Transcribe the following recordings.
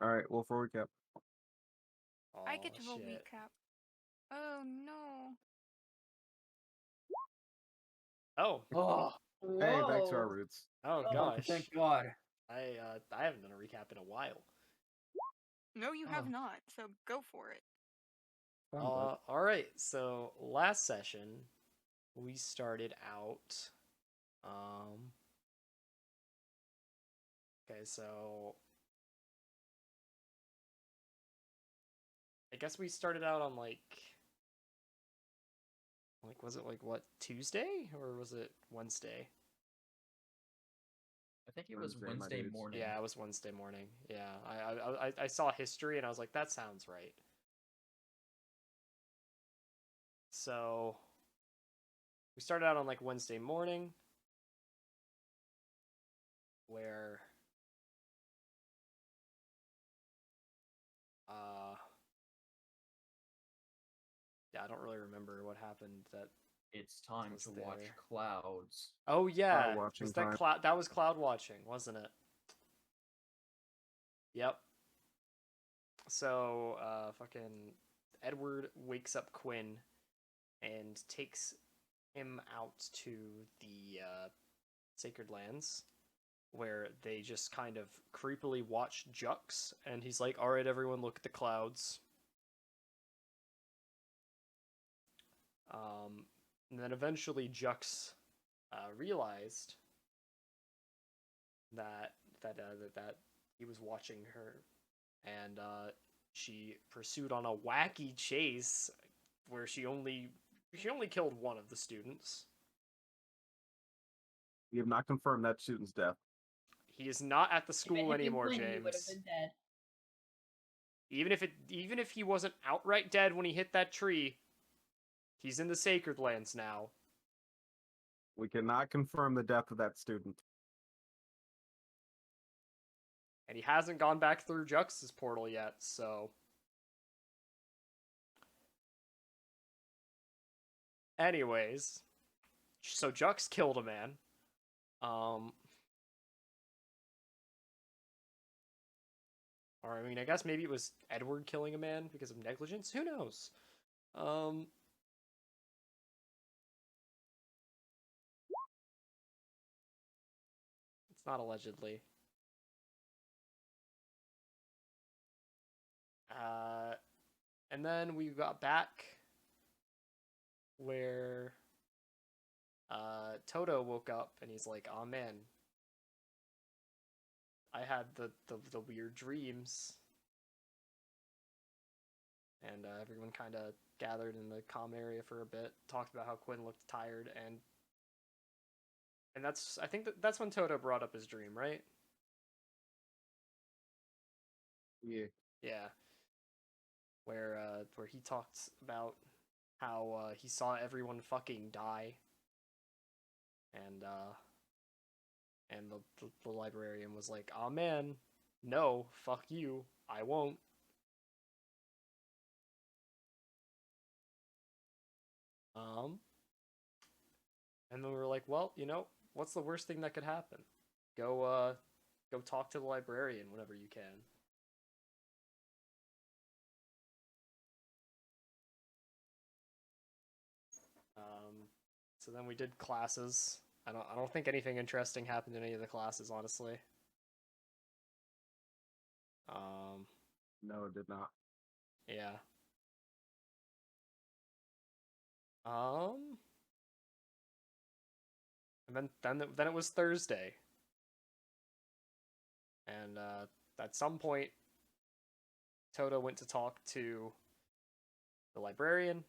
Alright, well, for recap. I get to roll shit. recap. Oh no. Oh. Oh, Hey, back to our whoa. roots. Oh Oh, gosh. thank God. I haven't done a recap in a while. No, you have Oh. not, so go for it. Fun, bud. Alright, so last session we started out okay, so I guess we started out on like was it like what, Tuesday or was it Wednesday? I think it was Wednesday, my Wednesday dudes. morning. Yeah, it was Wednesday morning. Yeah, I saw history and I was like, that sounds right. So we started out on like Wednesday morning, where yeah, I don't really remember what happened. It's time Was to watch there. clouds. Oh yeah, Cloud watching was that time. cloud? That was cloud watching, wasn't it? Yep. So fucking Edward wakes up Quinn and takes him out to the Sacred Lands, where they just kind of creepily watch Jux, and he's like, "All right, everyone, look at the clouds." And then eventually Jux realized that that he was watching her, and she pursued on a wacky chase where she only killed one of the students. We have not confirmed that student's death. He is not at the school anymore, He would have James. been dead. Even if he wasn't outright dead when he hit that tree, he's in the Sacred Lands now. We cannot confirm the death of that student. And he hasn't gone back through Jux's portal yet, so... Anyways, so Jux killed a man. Or, I mean, I guess maybe it was Edward killing a man because of negligence? Who knows? It's not allegedly. And then we got back where Toto woke up and he's like, "Oh man, I had the weird dreams." And everyone kind of gathered in the comm area for a bit, talked about how Quinn looked tired, and I think that's when Toto brought up his dream, right? Yeah. Yeah. Where he talked about how he saw everyone fucking die, and the librarian was like, "Oh man, no, fuck you, I won't." And then we were like, well, you know, what's the worst thing that could happen? Go talk to the librarian whenever you can. So then we did classes. I don't think anything interesting happened in any of the classes, honestly. No, it did not. Yeah. And then it was Thursday. And at some point Toto went to talk to the librarian,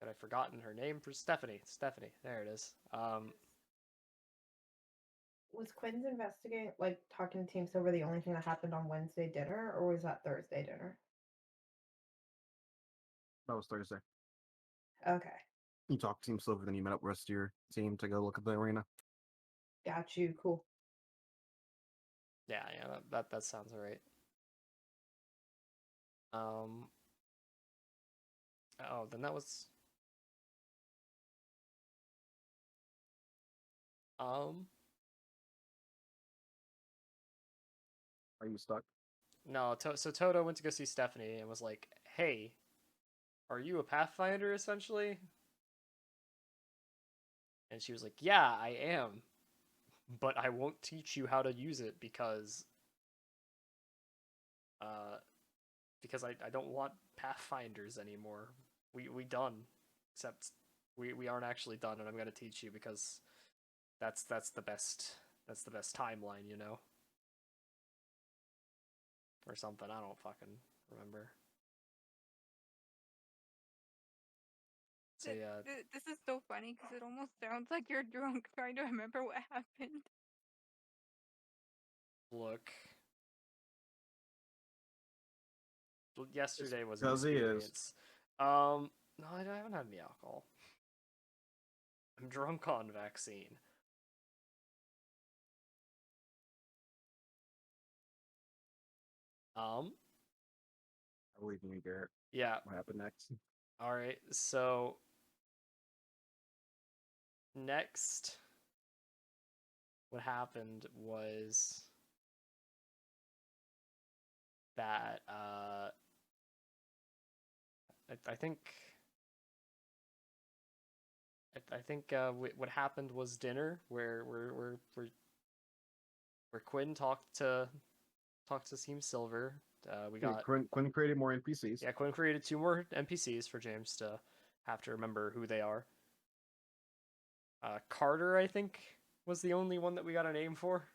and I've forgotten her name for Stephanie. Stephanie, there it is. Was Quinn's talking to Team Silver the only thing that happened on Wednesday dinner, or was that Thursday dinner? That was Thursday. Okay. You talked to Team Silver, then you met up with the rest of your team to go look at the arena. Got you. Cool. Yeah, that sounds alright. Oh, then that was Are you stuck? No, so Toto went to go see Stephanie and was like, "Hey, are you a Pathfinder essentially?" And she was like, "Yeah, I am, but I won't teach you how to use it because I don't want Pathfinders anymore. We done, except we aren't actually done, and I'm gonna teach you because that's the best timeline, you know, or something. I don't fucking remember. So yeah, This is so funny because it almost sounds like you're drunk trying to remember what happened. look. Yesterday was an 'cause he is. experience. No, I haven't had any alcohol. I'm drunk on vaccine. I believe in you, Garrett. Yeah. What happened next? All right. So next, what happened was that I think what happened was dinner where Quinn talked to Team Silver. We got Quinn created more NPCs. Yeah, Quinn created 2 more NPCs for James to have to remember who they are. Carter, I think, was the only one that we got a name for.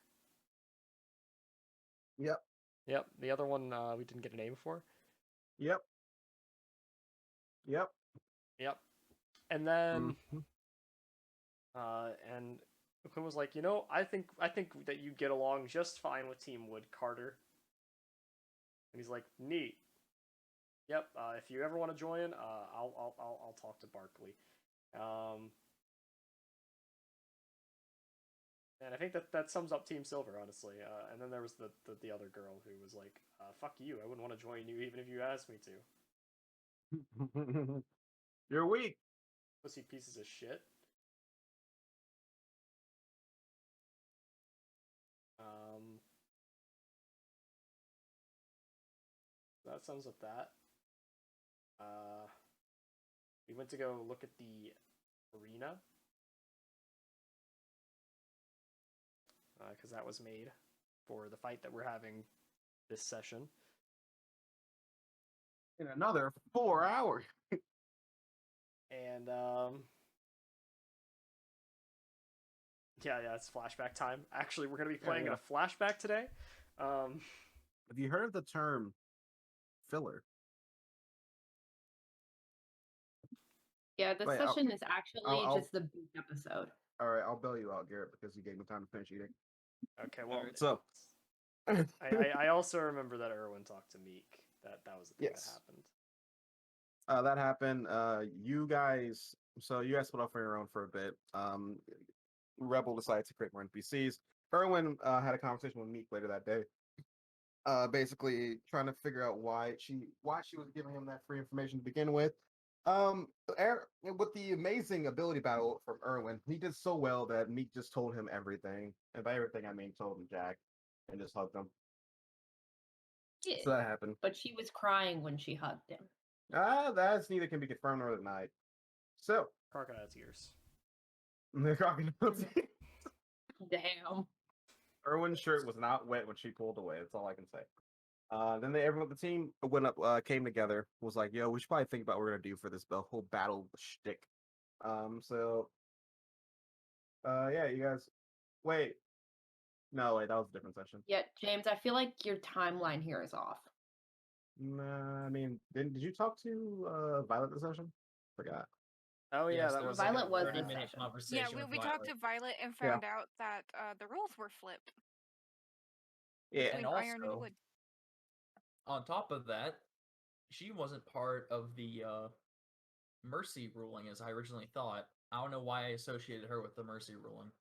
Yep. Yep. The other one we didn't get a name for. Yep. And then Mhm. and Quinn was like, I think that you get along just fine with Team Wood, Carter. And he's like, neat. Yep. If you ever want to join, I'll talk to Barkley. And I think that sums up Team Silver, honestly. And then there was the other girl who was like, fuck you, I wouldn't want to join you even if you asked me to. You're weak. Pussy pieces of shit. That sums up that. We went to go look at the arena. Because that was made for the fight that we're having this session. In another 4 hours. And yeah, it's flashback time. Actually, we're gonna be playing in a flashback today. Have you heard of the term filler? Yeah, this Wait, session is actually I'll- just the big episode. All right, I'll bail you out, Garrett, because you gave me time to finish eating. Okay, well, Alright, so I also remember that Erwin talked to Meek. That was the thing Yes. that happened. That happened. You guys split off on your own for a bit. Rebel decided to create more NPCs. Erwin had a conversation with Meek later that day. Basically trying to figure out why she was giving him that free information to begin with. With the amazing ability battle from Erwin, he did so well that Meek just told him everything. And by everything I mean told him Jack and just hugged him. Yeah, So that happened. but she was crying when she hugged him. That's neither can be confirmed nor denied. So Crocodile tears. the crocodile tears. Damn. Erwin's shirt was not wet when she pulled away. That's all I can say. Then everyone, the team went up, came together, was like, "Yo, we should probably think about what we're gonna do for this whole battle shtick." Yeah, you guys. Wait, no, wait, that was a different session. Yeah, James, I feel like your timeline here is off. Nah, I mean, did you talk to Violet this session? Forgot. Oh yeah, Yes, that there was Violet like was a the 30-minute session. conversation. Yeah, with we talked to Violet and Yeah. found out that the roles were flipped Yeah, between And iron and also- wood. On top of that, she wasn't part of the mercy ruling as I originally thought. I don't know why I associated her with the mercy ruling.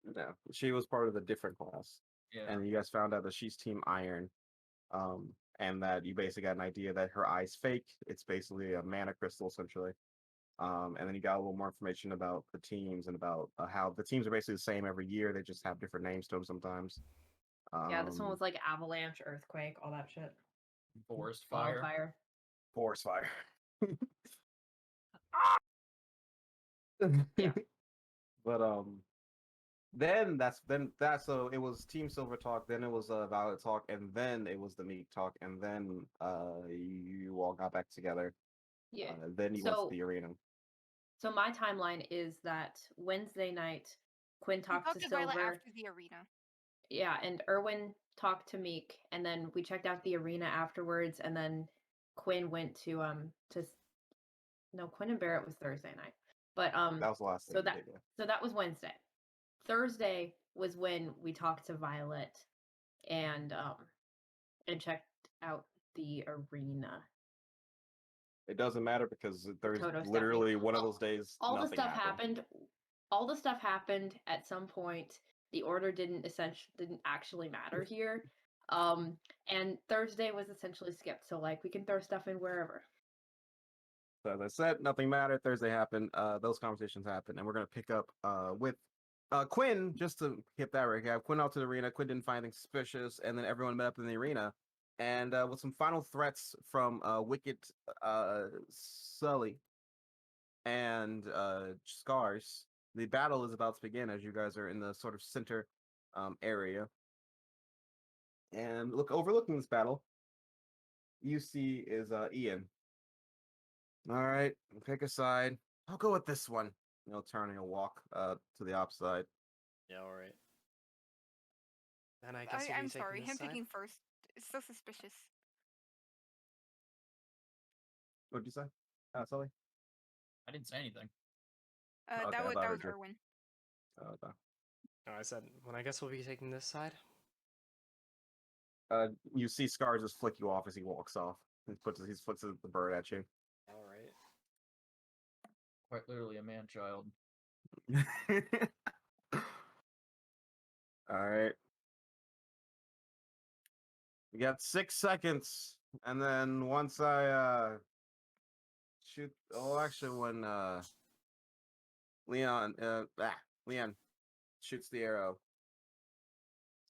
no, she was part of the different class. Yeah. And you guys found out that she's Team Iron, and that you basically got an idea that her eye's fake. It's basically a mana crystal, essentially. And then you got a little more information about the teams and about how the teams are basically the same every year. They just have different names to them sometimes. Yeah, this one Um, was like avalanche, earthquake, all that shit. Forest fire. Wildfire. forest fire. Yeah. But then so it was Team Silver talk, then it was Violet talk, and then it was the Meek talk, and then you all got back together. Yeah. Then you went to So the arena. so my timeline is that Wednesday night, Quinn We talked to talked to Violet Silver. after the arena. Yeah, and Erwin talked to Meek, and then we checked out the arena afterwards, and then Quinn went to no, Quinn and Barrett was Thursday night. But That was the last thing so you that did, yeah. so that was Wednesday. Thursday was when we talked to Violet and checked out the arena. It doesn't matter because there's Toto stuffing. literally one of those days All the nothing stuff happened. happened. All the stuff happened at some point. The order didn't actually matter here. And Thursday was essentially skipped, so like we can throw stuff in wherever. So as I said, nothing mattered. Thursday happened. Those conversations happened, and we're gonna pick up with Quinn, just to hit that recap. Quinn out to the arena. Quinn didn't find anything suspicious, and then everyone met up in the arena, and with some final threats from Wicked, Sully, and Scars. The battle is about to begin as you guys are in the sort of center area. And overlooking this battle, you see is Ian. All right, pick a side. I'll go with this one. He'll turn and he'll walk to the opposite side. Yeah, all right. Then I guess I'm sorry, him picking first. It's so suspicious. What did you say, Sully? I didn't say anything. Okay, I That thought I was heard you. Erwin. Okay. Oh, I said, well, I guess we'll be taking this side. You see Scars just flick you off as he walks off. He flicks the bird at you. All right. Quite literally a man-child. All right. We got 6 seconds, and then once I shoot. Oh, actually, when Leon shoots the arrow,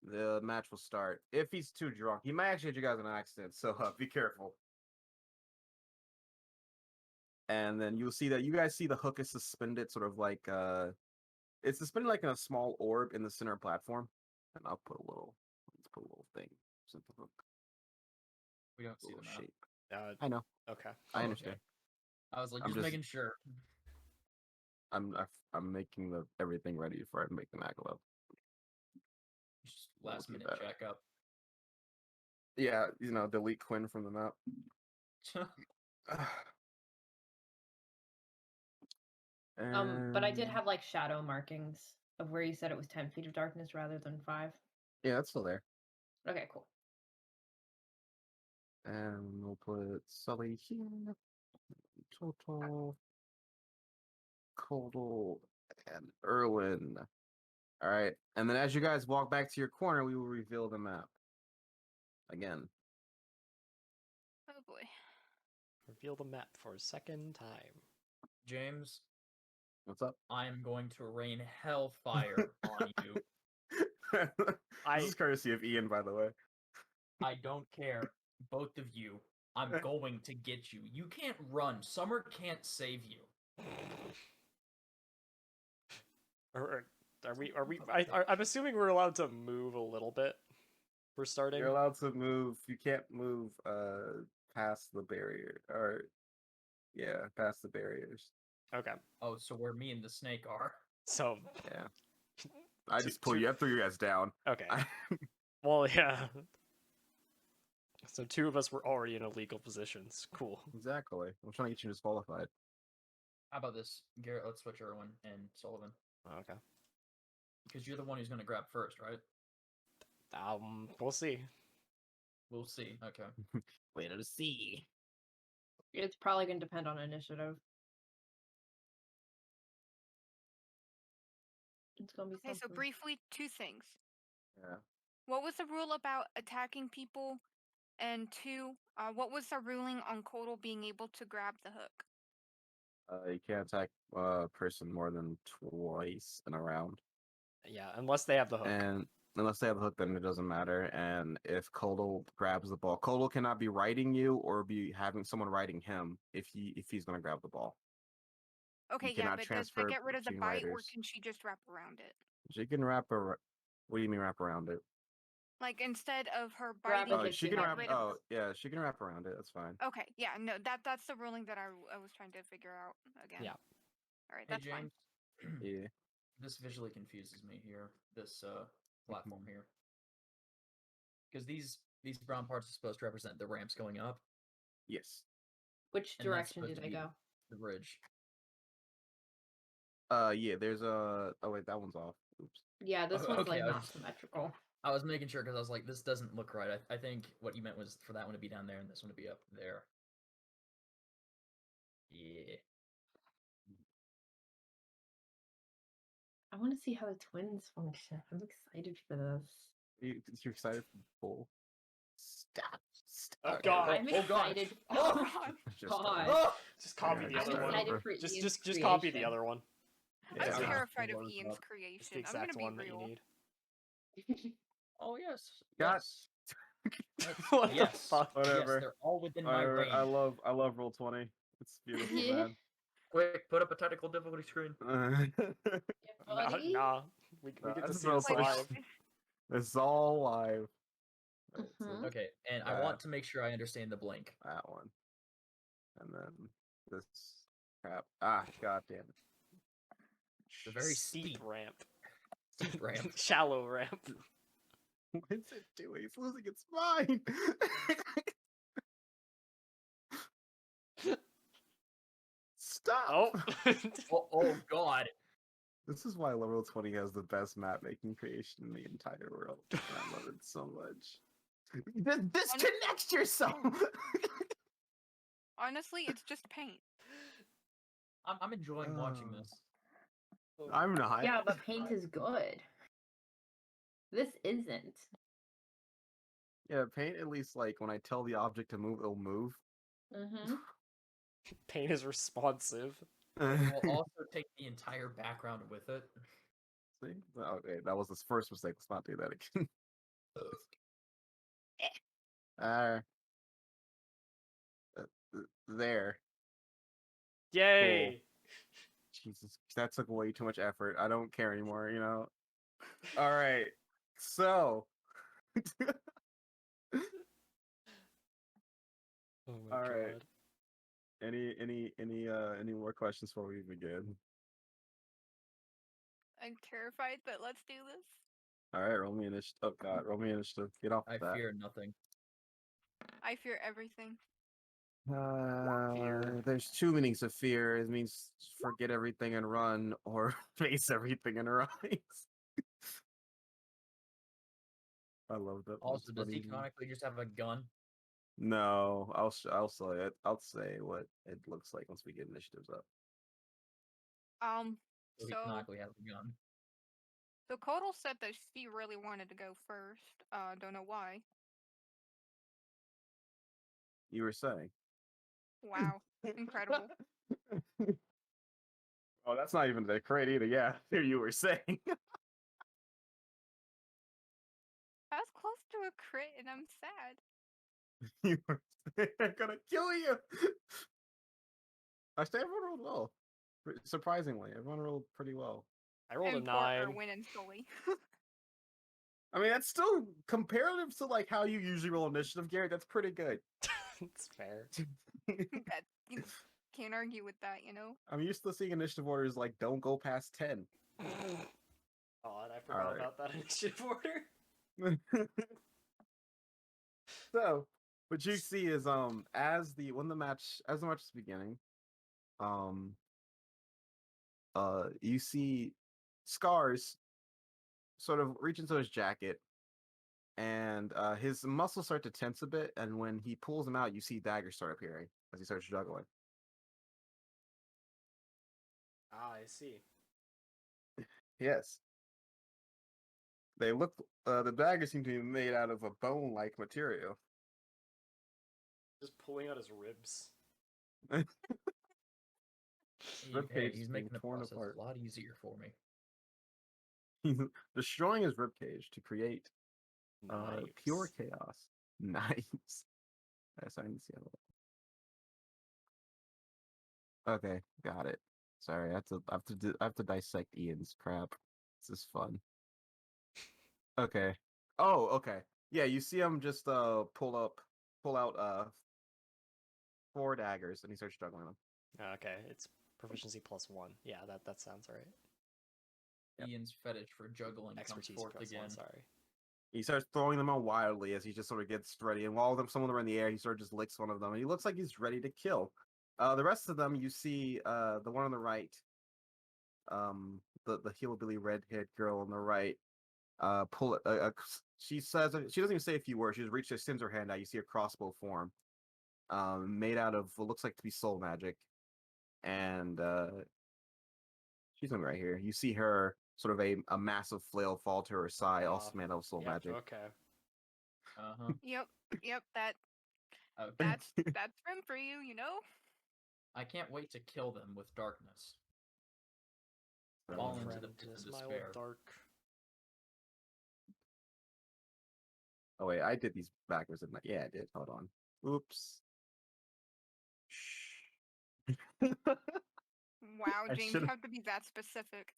the match will start. If he's too drunk, he might actually hit you guys in an accident. So be careful. And then you'll see that you guys see the hook is suspended, sort of like it's suspended like in a small orb in the center platform. And let's put a little thing. So the hook, We don't see little the map. shape. I know. Okay. I Oh, understand. okay. I was like, I'm just just- making sure. I'm making everything ready before I make the map up. Just That'll last be minute better. checkup. Yeah, delete Quinn from the map. But I did And- have like shadow markings of where you said it was 10 feet of darkness rather than 5. Yeah, that's still there. Okay, cool. And we'll put Sully here. Total. Kodal and Erwin. All right. And then as you guys walk back to your corner, we will reveal the map. Again. Oh boy. Reveal the map for a second time. James, What's up? I am going to rain hellfire on you. This is courtesy of Ian, by the way. I don't care. Both of you. I'm going to get you. You can't run. Summer can't save you. Are we? I'm assuming we're allowed to move a little bit. We're starting. You're allowed to move. You can't move past the barrier. Or yeah, past the barriers. Okay. Oh, so where me and the snake are. So. Yeah. I just pull you. I threw you guys down. Okay. Well, yeah. So 2 of us were already in illegal positions. Cool. Exactly. I'm trying to get you disqualified. How about this? Garrett, let's switch Erwin and Sullivan. Okay. Because you're the one who's going to grab first, right? We'll see. We'll see. Okay. Wait to see. It's probably going to depend on initiative. It's going to be Okay, so something. briefly, 2 things. Yeah. What was the rule about attacking people? And 2, what was the ruling on Kodal being able to grab the hook? You can't attack a person more than twice in a round. Yeah, unless they have the hook. And unless they have the hook, then it doesn't matter. And if Kodal grabs the ball, Kodal cannot be riding you or be having someone riding him if he's gonna grab the ball. Okay, yeah, cannot but does transfer that get rid of the between bite, or riders. can she just wrap around it? She can wrap a. What do you mean wrap around it? Like instead of her Grab biting, it Oh, with she your can get wrap. rid of. Oh, yeah, she can wrap around it. That's fine. Okay, yeah, no, that's the ruling that I was trying to figure out again. Yeah. All right, Hey that's fine. James, Yeah. this visually confuses me here. This platform here, because these brown parts are supposed to represent the ramps going up, Yes. Which and that's direction do supposed to they be go? the bridge. Yeah. There's a. Oh wait, that one's off. Oops. Yeah, this one's Okay, like I was not just- symmetrical. I was making sure because I was like, this doesn't look right. I think what you meant was for that one to be down there and this one to be up there. Yeah. I want to see how the twins function. I'm excited for this. You're excited for the pool? Stop. Oh, Okay, God. I'm Oh, God. excited. Oh, God. Just God. Oh! Just copy the Yeah, I'm other one. excited for Just Ian's just copy the creation. other one. I'm Yeah, terrified of I'll look Ian's up. It's the creation. I'm gonna exact be one that you real. need. Oh yes. Got- Yes. What the Yes. fuck? Whatever. Yes, they're all within my Whatever. range. I love roll 20. It's beautiful, Yeah. man. Quick, put up a technical difficulty screen. Yeah, Nah, buddy. nah. We get to this see is this also- live. It's all live. Alright, so Mhm. Okay, and I want to make sure I understand the blink. that one. And then this crap. Ah, god damn it. The very steep ramp. steep ramp. Shallow ramp. What is it doing? It's losing its mind. Stop. Oh. Oh God. This is why level 20 has the best map making creation in the entire world. And I love it so much. Disconnect yourself. Honestly, it's just paint. I'm enjoying watching this. I'm not. Yeah, but paint is good. This isn't. Yeah, paint at least like when I tell the object to move, it'll move. Mm-hmm. Paint is responsive. It will also take the entire background with it. See? Okay, that was the first mistake. Let's not do that again. There. Yay! Jesus, that took way too much effort. I don't care anymore, you know? Alright. So. Oh my All right. god. Any more questions before we begin? I'm terrified, but let's do this. Alright, roll me initiative. Oh god, roll me initiative. Get off I of that. fear nothing. I fear everything. Fear. There's two meanings of fear. It means forget everything and run, or face everything and rise. I love that. Also, That's does he funny. canonically just have a gun? No, I'll say it. I'll say what it looks like once we get initiatives up. So he So canonically has a gun. so Kodal said that she really wanted to go first. Don't know why. You were saying. Wow, incredible. Oh, that's not even that great either. Yeah, here you were saying. I was close to a crit, and I'm sad. You were they're gonna kill you. Actually, everyone rolled well. Surprisingly, everyone rolled pretty well. I rolled a And poor 9. Erwin and Sully. I mean, that's still comparative to like how you usually roll initiative, Garrett. That's pretty good. It's fair. That you can't argue with that, you know. I'm used to seeing initiative orders like don't go past 10. Oh, and I forgot Alright. about that initiative order. So, what you see is as the match is beginning, you see Scars sort of reach into his jacket, and his muscles start to tense a bit, and when he pulls them out, you see daggers start appearing as he starts juggling. Ah, I see. Yes. They look the daggers seem to be made out of a bone-like material. Just pulling out his ribs. Rib Hey, cage he's is being making the torn process apart. a lot easier for me. He's destroying his ribcage to create pure Nice. chaos. Nice. That's I need to see Okay, got it. Sorry, I have to dissect Ian's crap. This is fun. Okay. Oh, okay. Yeah, you see him just pull out 4 daggers, and he starts juggling them. Okay, it's proficiency +1. Yeah, that sounds right. Yep. Ian's fetish for juggling comes Expertise forth +1. again. Sorry. He starts throwing them out wildly as he just sort of gets ready, and while some of them are in the air, he sort of just licks one of them, and he looks like he's ready to kill. The rest of them, you see, the one on the right, the hillbilly red-haired girl on the right, pull it. She says she doesn't even say a few words. She just reaches, extends her hand out. You see a crossbow form, made out of what looks like to be soul magic, and she's coming right here. You see her sort of a massive flail fall to her side, also made out of soul Yep, magic. okay. Uh-huh. Yep. Okay. That's room for you. You know. I can't wait to kill them with darkness. So, Fall into Friend, the pit of is my old despair. dark. oh wait, I did these backwards. Yeah, I did. Hold on. Oops. Shh. Wow, I James, you should've- have to be that specific.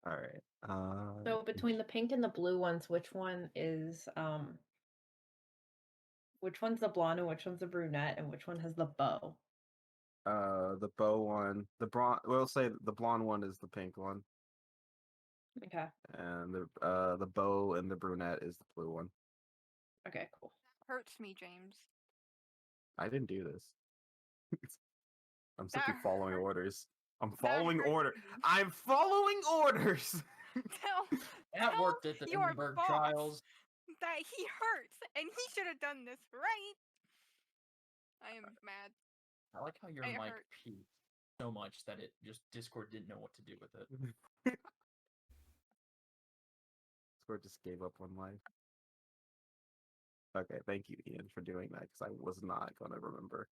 All right. So between the pink and the blue ones, which one is which one's the blonde and which one's the brunette and which one has the bow? The bow one, we'll say the blonde one is the pink one, Okay. and the bow and the brunette is the blue one. Okay, cool. Hurts me, James. I didn't do this. I'm That simply following hurt- orders. I'm that following hurts order. me. I'm following orders. Tell That worked at the your Edinburgh boss trials. that he hurts and he should have done this right. I am mad. I like how your It mic hurt. peaked so much that it just Discord didn't know what to do with it. Discord just gave up on life. Okay, thank you, Ian, for doing that because I was not gonna remember.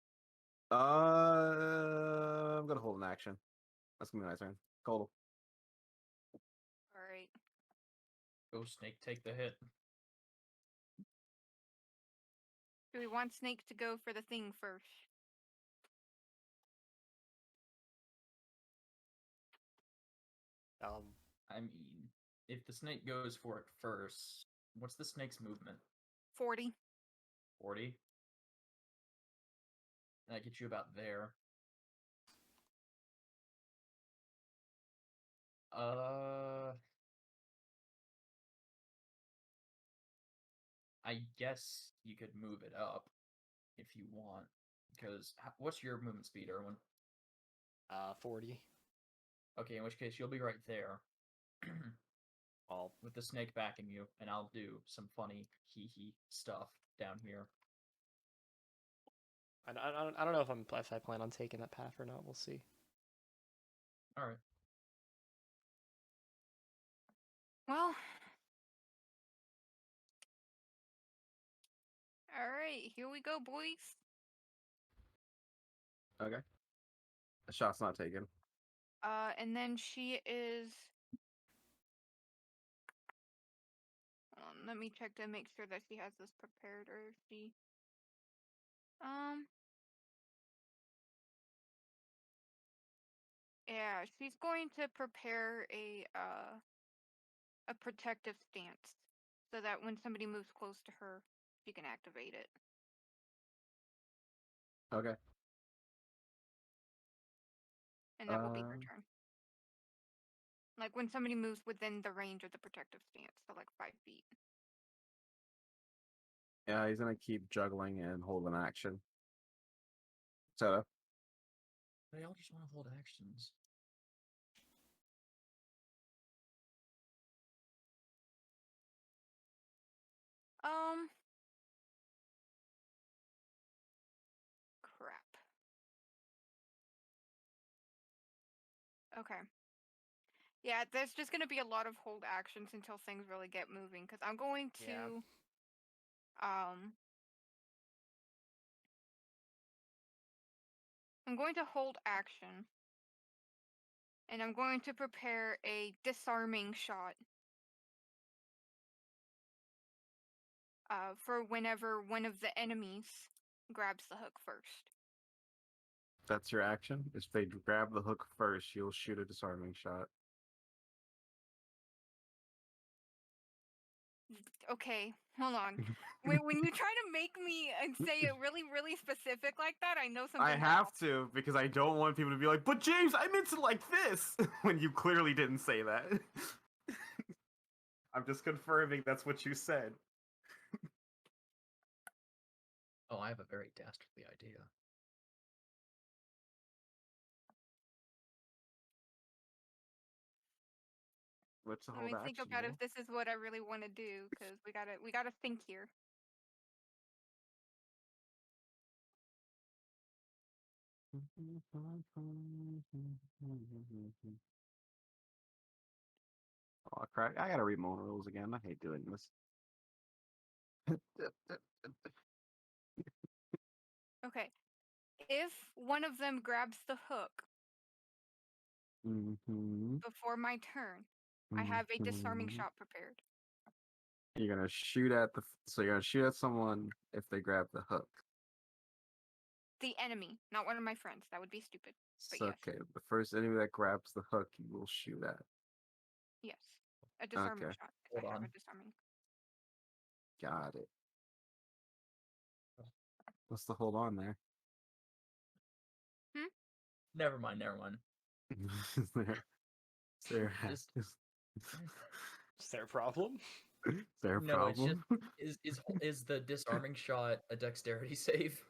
I'm gonna hold an action. That's gonna be my turn. Cold. All right. Go Snake, take the hit. Do we want Snake to go for the thing first? I mean, if the snake goes for it first, what's the snake's movement? 40. 40? That gets you about there. I guess you could move it up if you want. Because what's your movement speed, Erwin? 40. Okay, in which case you'll be right there. I'll With the snake backing you, and I'll do some funny hee stuff down here. I don't know if I plan on taking that path or not. We'll see. All right. Well. All right, here we go, boys. Okay. A shot's not taken. And then she is. Hold on, let me check to make sure that she has this prepared, or if she. Yeah, she's going to prepare a protective stance, so that when somebody moves close to her, she can activate it. Okay. And that will be her turn. Like when somebody moves within the range of the protective stance, so like 5 feet. Yeah, he's gonna keep juggling and hold an action. So They all just want to hold actions. Crap. Okay. Yeah, there's just gonna be a lot of hold actions until things really get moving. Because I'm going to, I'm going to hold action And I'm going to prepare a disarming shot. For whenever one of the enemies grabs the hook first. That's your action. If they grab the hook first, you'll shoot a disarming shot. Okay, hold on. When you try to make me say it really, really specific like that, I know something. I have to because I don't want people to be like, "But James, I meant it like this," when you clearly didn't say that. I'm just confirming that's what you said. Oh, I have a very dastardly idea. What's the Let whole me think action? about if this is what I really want to do, because we gotta think here. Oh crap! I gotta read more rules again. I hate doing this. Okay, if one of them grabs the hook before my turn, I have a disarming shot prepared. You're gonna shoot at so you're gonna shoot at someone if they grab the hook. The enemy, not one of my friends. That would be stupid. But So, yes. okay, the first enemy that grabs the hook, you will shoot at. Yes, a disarming Okay. shot. 'Cause Hold I have a on. disarming. Got it. What's the hold on there? Never mind, never mind. Is there, Just- Is there a problem? is there a No, it's just problem? is the disarming shot a dexterity save?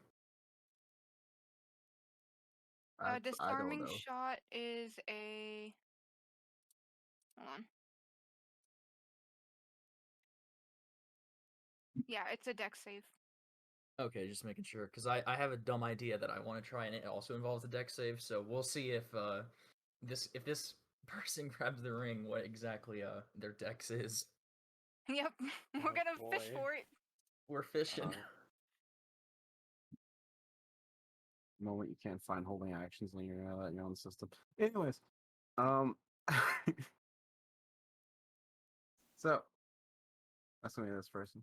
I don't Disarming know. shot is a. Hold on. Yeah, it's a dex save. Okay, just making sure, because I have a dumb idea that I want to try, and it also involves a dex save. So we'll see if this person grabs the ring, what exactly their dex is. Yep, we're Oh, gonna fish boy. for it. We're fishing. Moment you can't find holding actions when you're on the system. Anyways, so that's gonna be this person.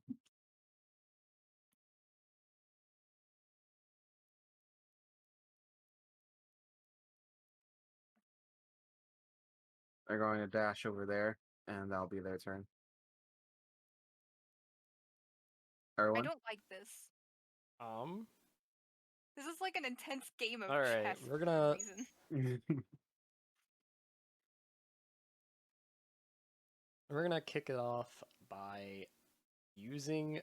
They're going to dash over there, and that'll be their turn. I Everyone? don't like this. This is like an intense game of All right, chess we're for gonna- some reason. We're gonna kick it off by using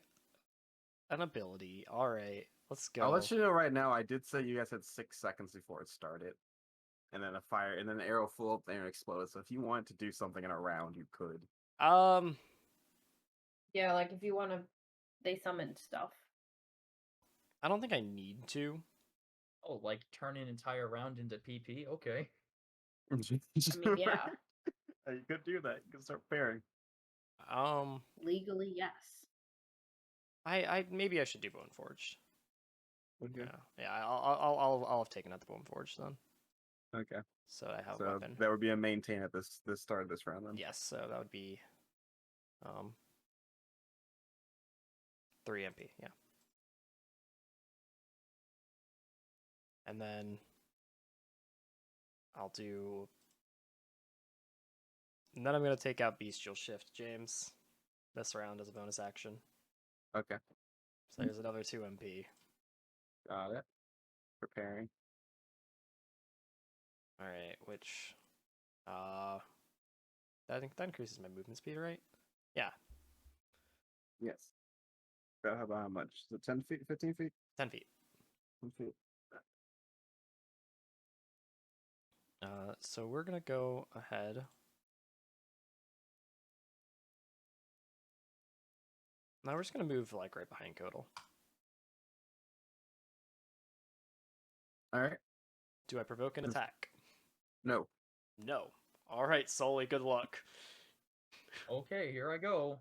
an ability. All right, let's go. I'll let you know right now. I did say you guys had 6 seconds before it started, and then an arrow flew up there and exploded. So if you wanted to do something in a round, you could. Yeah, like if you want to, they summoned stuff. I don't think I need to. Oh, like turn an entire round into PP? Okay. I mean, yeah, You could do that. You could start pairing. legally, yes. I maybe I should do Bone Forged. Okay. Yeah. I'll have taken out the Bone Forged then. Okay. So I have So a weapon. that would be a maintain at this start of this round then. Yes, so that would be 3 MP, yeah. And then I'll do. And then I'm gonna take out Bestial Shift, James. This round as a bonus action. Okay. So there's another 2 MP. Got it. Preparing. Alright, which I think that increases my movement speed, right? Yeah. Yes. How about how much? Is it 10 feet? 15 feet? 10 feet. 10 feet. So we're gonna go ahead. Now we're just gonna move like right behind Kodal. Alright. Do I provoke an attack? No. No. Alright, Sully, good luck. Okay, here I go.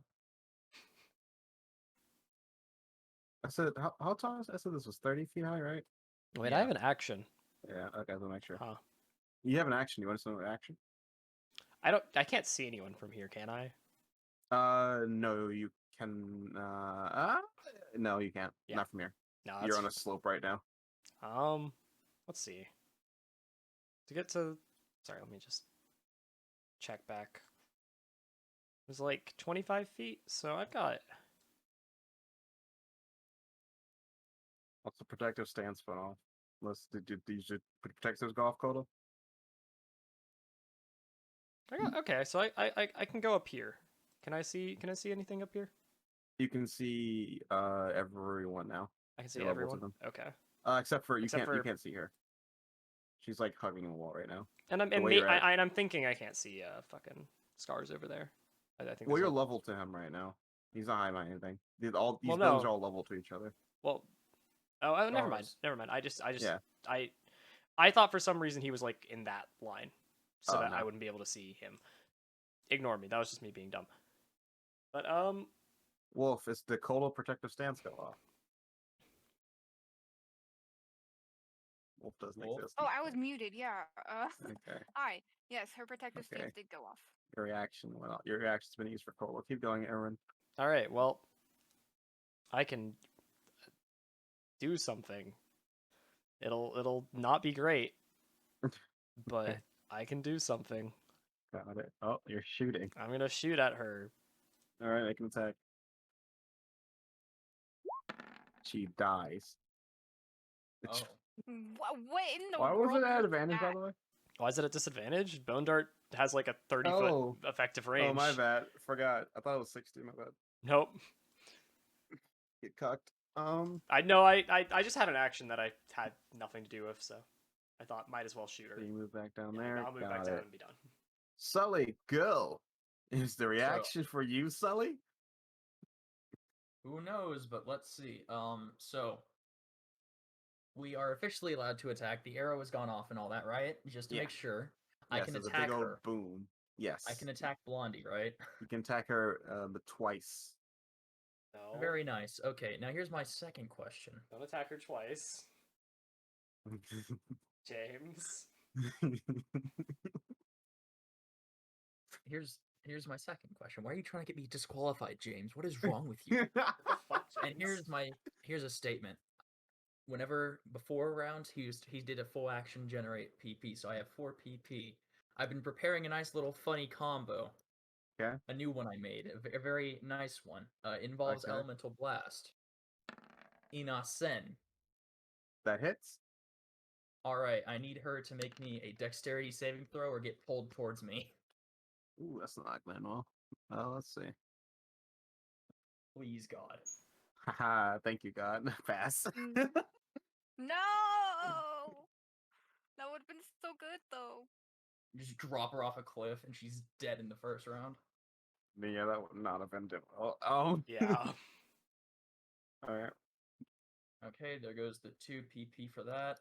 I said, how tall is I said this was 30 feet high, right? Wait, Yeah. I have an action. Yeah, okay, I'll make sure. Huh. You have an action. You want to know an action? I can't see anyone from here, can I? No, you can. No, you can't. Yeah. Not from here. No, You're that's on a slope right now. let's see. To get to sorry, let me just check back. It was like 25 feet, so I've got What's the protective stance put off? Did you protective golf quota? okay, so I can go up here. Can I see anything up here? You can see everyone now. I can see You're level to everyone. them. Okay. Except for you Except can't you for- can't see her. She's like hugging a wall right now. And The way you're at- I'm thinking I can't see fucking scars over there. I think Well, there's you're a- level to him right now. He's not high by anything. These Well, buildings no. are all level to each other. Well, never mind. Scars. Never mind. I just Yeah. I thought for some reason he was like in that line, so Oh, that I no. wouldn't be able to see him. Ignore me. That was just me being dumb. But Wolf, is the Kotal protective stance go off? Wolf doesn't Wolf? exist. Oh, I was muted. Yeah. Okay. Hi. Yes, her protective Okay. stance did go off. Your reaction went off. Your reaction's been used for Kotal. Keep going, Aaron. all right. Well, I can do something. It'll not be great, but I can do something. Got it. Oh, you're shooting. I'm gonna shoot at her. All right, make an attack. She dies. Oh. What in the Why world? was it at was advantage, by that? the way? Why is it at disadvantage? Bone Dart has like a 30-foot Oh. effective range. Oh, my bad. Forgot. I thought it was 60. My bad. Nope. Get cucked. I know. I just had an action that I had nothing to do with, so I thought might as well shoot her. So you move back down Yeah, there. I'll move Got back it. down and be done. Sully, go. Is the reaction for you, Sully? Who knows? But let's see. So we are officially allowed to attack. The arrow has gone off and all that, right? Just to Yeah. make sure. I Yes, can there's a attack big old her. boom. Yes. I can attack Blondie, right? You can attack her but twice. No. Very nice. Okay, now here's my second question. Don't attack her twice, James. Here's my second question. Why are you trying to get me disqualified, James? What is wrong with you? Fuck, And James. here's a statement. Whenever before rounds he did a full action generate PP, so I have 4 PP. I've been preparing a nice little funny combo. Okay. A new one I made, a very nice one. Involves Okay. elemental blast. Inasen. That hits. All right, I need her to make me a dexterity saving throw or get pulled towards me. Ooh, that's not going well. Let's see. Please, God. Haha, thank you, God. Pass. No. That would have been so good though. Just drop her off a cliff and she's dead in the first round. Yeah, that would not have been difficult. Yeah. All right. Okay, there goes the 2 PP for that.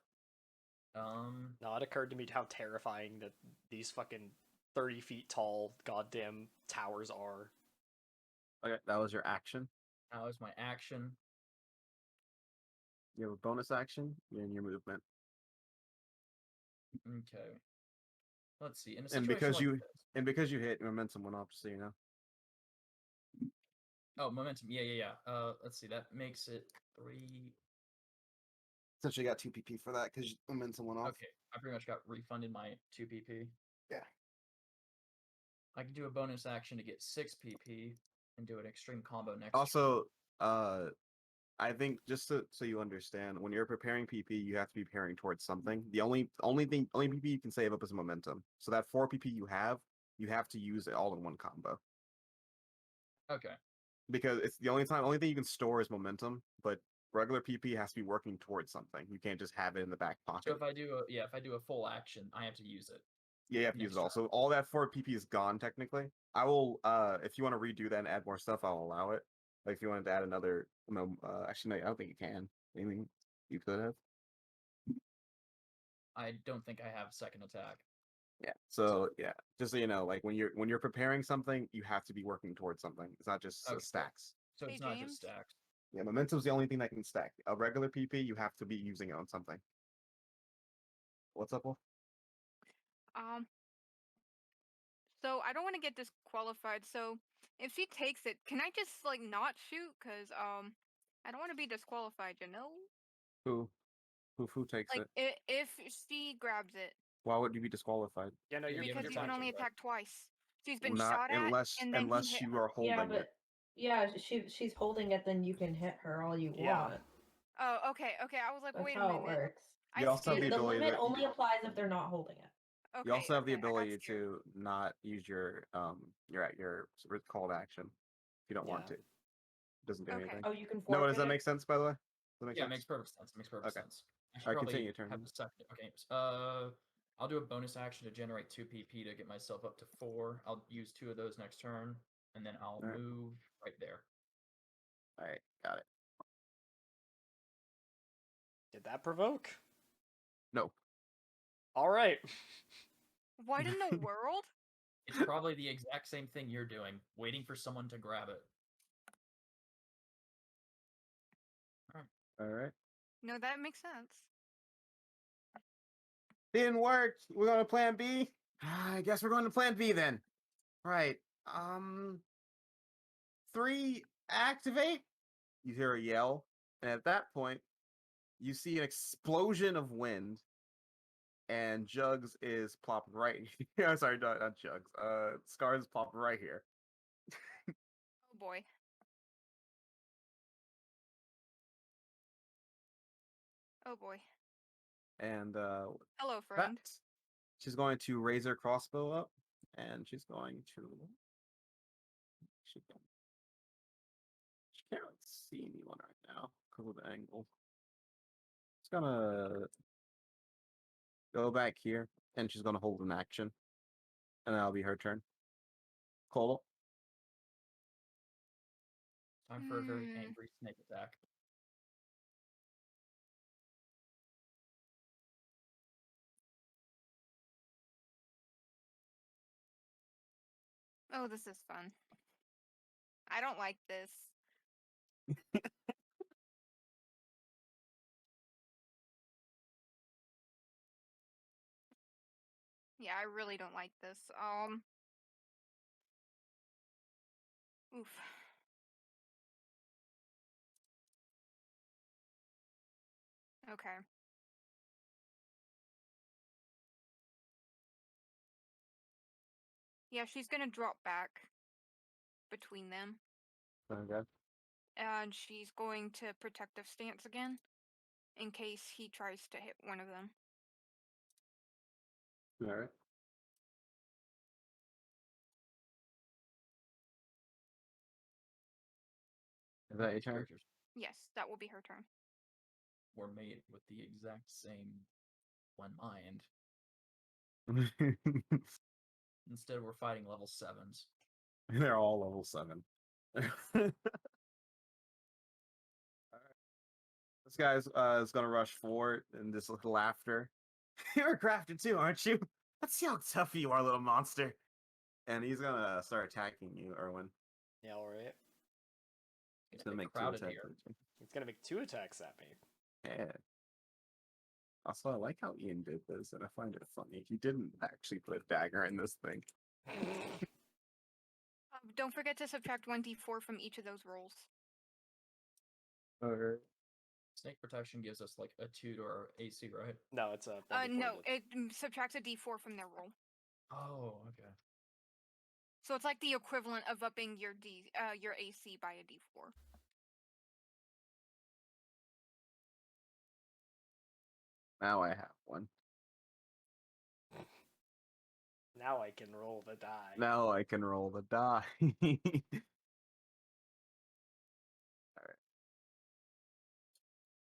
No, it occurred to me how terrifying that these fucking 30 feet tall goddamn towers are. Okay, that was your action. that was my action. You have a bonus action in your movement. Okay. Let's see. In a And situation because like you- this, because you hit, momentum went off, just so you know. oh, momentum. Yeah. Let's see. That makes it 3. Essentially got 2 PP for that because momentum went off. Okay, I pretty much got refunded my 2 PP. Yeah. I can do a bonus action to get 6 PP and do an extreme combo next. Also, I think just so you understand, when you're preparing PP, you have to be preparing towards something. The only PP you can save up is momentum. So that 4 PP you have to use it all in one combo. Okay. Because it's the only thing you can store is momentum, but regular PP has to be working towards something. You can't just have it in the back So pocket. if I do a full action, I have to use it. Yeah, you have to use next it all. So all that 4 PP is gone technically. I will if you want to redo that and add more stuff, I'll allow it. Like if you wanted to add another actually no, I don't think you can. Anything you could have. I don't think I have second attack. Yeah. So yeah, just so you know, like when you're preparing something, you have to be working towards something. It's not just Okay. stacks. So Hey, it's not James? just stacks. Yeah, momentum's the only thing that can stack. A regular PP, you have to be using it on something. What's up, Wolf? So I don't want to get disqualified. So if she takes it, can I just like not shoot? Cause I don't want to be disqualified. You know, Who takes like it? if she grabs it, Why would you be disqualified? Yeah, no, Yeah, you're you because haven't you can attacked only her yet. attack twice. She's been Not shot at, unless and then he hit you her. are holding Yeah, it. but yeah, she's holding it. Then you can hit her all you Yeah. want. Oh, okay, okay. I was like, That's wait a how it minute. works. I You also have skipped. the The ability limit to- only applies if they're not holding it. Okay, You also have the okay, I got ability scared. to not use your called action if you don't want Yeah. to. It doesn't do Okay. anything. Oh, you can No, forfeit. does that make sense? By the way, does that make Yeah, it sense? makes perfect sense. Makes perfect Okay. sense. I should Alright, probably continue your turn have then. a second. Okay. I'll do a bonus action to generate 2 PP to get myself up to 4. I'll use 2 of those next turn, and then I'll Alright. move right there. All right, got it. Did that provoke? No. All right. What in the world? It's probably the exact same thing you're doing, waiting for someone to grab it. All right. No, that makes sense. Didn't work. We're going to plan B. I guess we're going to plan B then. Right. 3 activate. You hear a yell, and at that point, you see an explosion of wind, and Jugs is plopped right. Yeah, sorry, not Jugs. Scar is plopped right here. Oh boy. Oh boy. And Hello, that friend. she's going to raise her crossbow up, and she's going to. She can't really see anyone right now because of the angle. It's gonna go back here, and she's gonna hold an action, and that'll be her turn. Cole. Time for a very Hmm. angry snake attack. Oh, this is fun. I don't like this. Yeah, I really don't like this. Oof. Okay. Yeah, she's gonna drop back between them, Okay. and she's going to protective stance again, in case he tries to hit one of them. All right. Is that your turn? Characters Yes, that will be her turn. were made with the exact same one mind. Instead, we're fighting level 7s. They're all level 7. Alright. This guy's is gonna rush forward and just with laughter. You're crafted too, aren't you? Let's see how tough you are, little monster. And he's gonna start attacking you, Erwin. Yeah, all right. He's It's gonna make 2 crowded attacks. here. It's gonna make 2 attacks at me. Yeah. Also, I like how Ian did this, and I find it funny. He didn't actually put a dagger in this thing. Don't forget to subtract 1d4 from each of those rolls. Alright. Snake protection gives us like a 2 to our AC, right? No, it's a. No, it subtracts a d4 from their roll. Oh, okay. So it's like the equivalent of upping your your AC by a d4. Now I have one. Now I can roll the die. Now I can roll the die. Alright.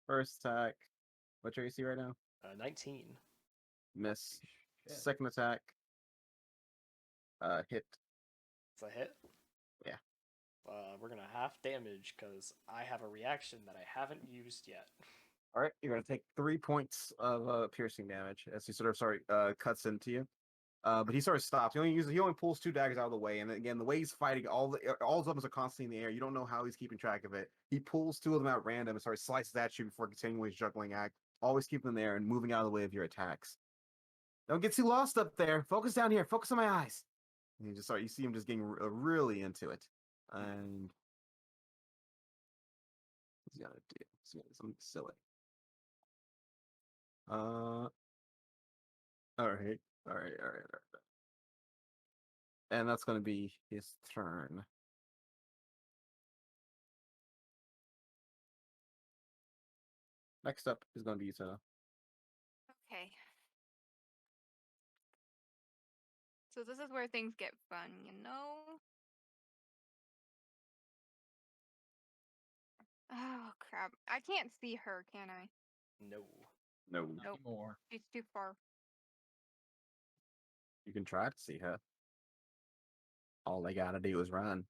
First attack. What's your AC right now? 19. Miss. Shit. Second attack. Hit. It's a hit. Yeah. We're gonna half damage because I have a reaction that I haven't used yet. All right, you're gonna take 3 points of piercing damage as he sort of cuts into you. But he sort of stops. He only pulls 2 daggers out of the way, and again, the way he's fighting, all his weapons are constantly in the air. You don't know how he's keeping track of it. He pulls 2 of them at random and sort of slices at you before continuing his juggling act, always keeping them there and moving out of the way of your attacks. Don't get too lost up there. Focus down here. Focus on my eyes. And you see him just getting really into it. And what's he gonna do? He's gonna do something silly. All right. And that's gonna be his turn. Next up is gonna be Yuta. Okay. So this is where things get fun, you know? Oh, crap. I can't see her, can I? No. No, Not Nope. anymore. She's too far. you can try to see her. All they gotta do is run.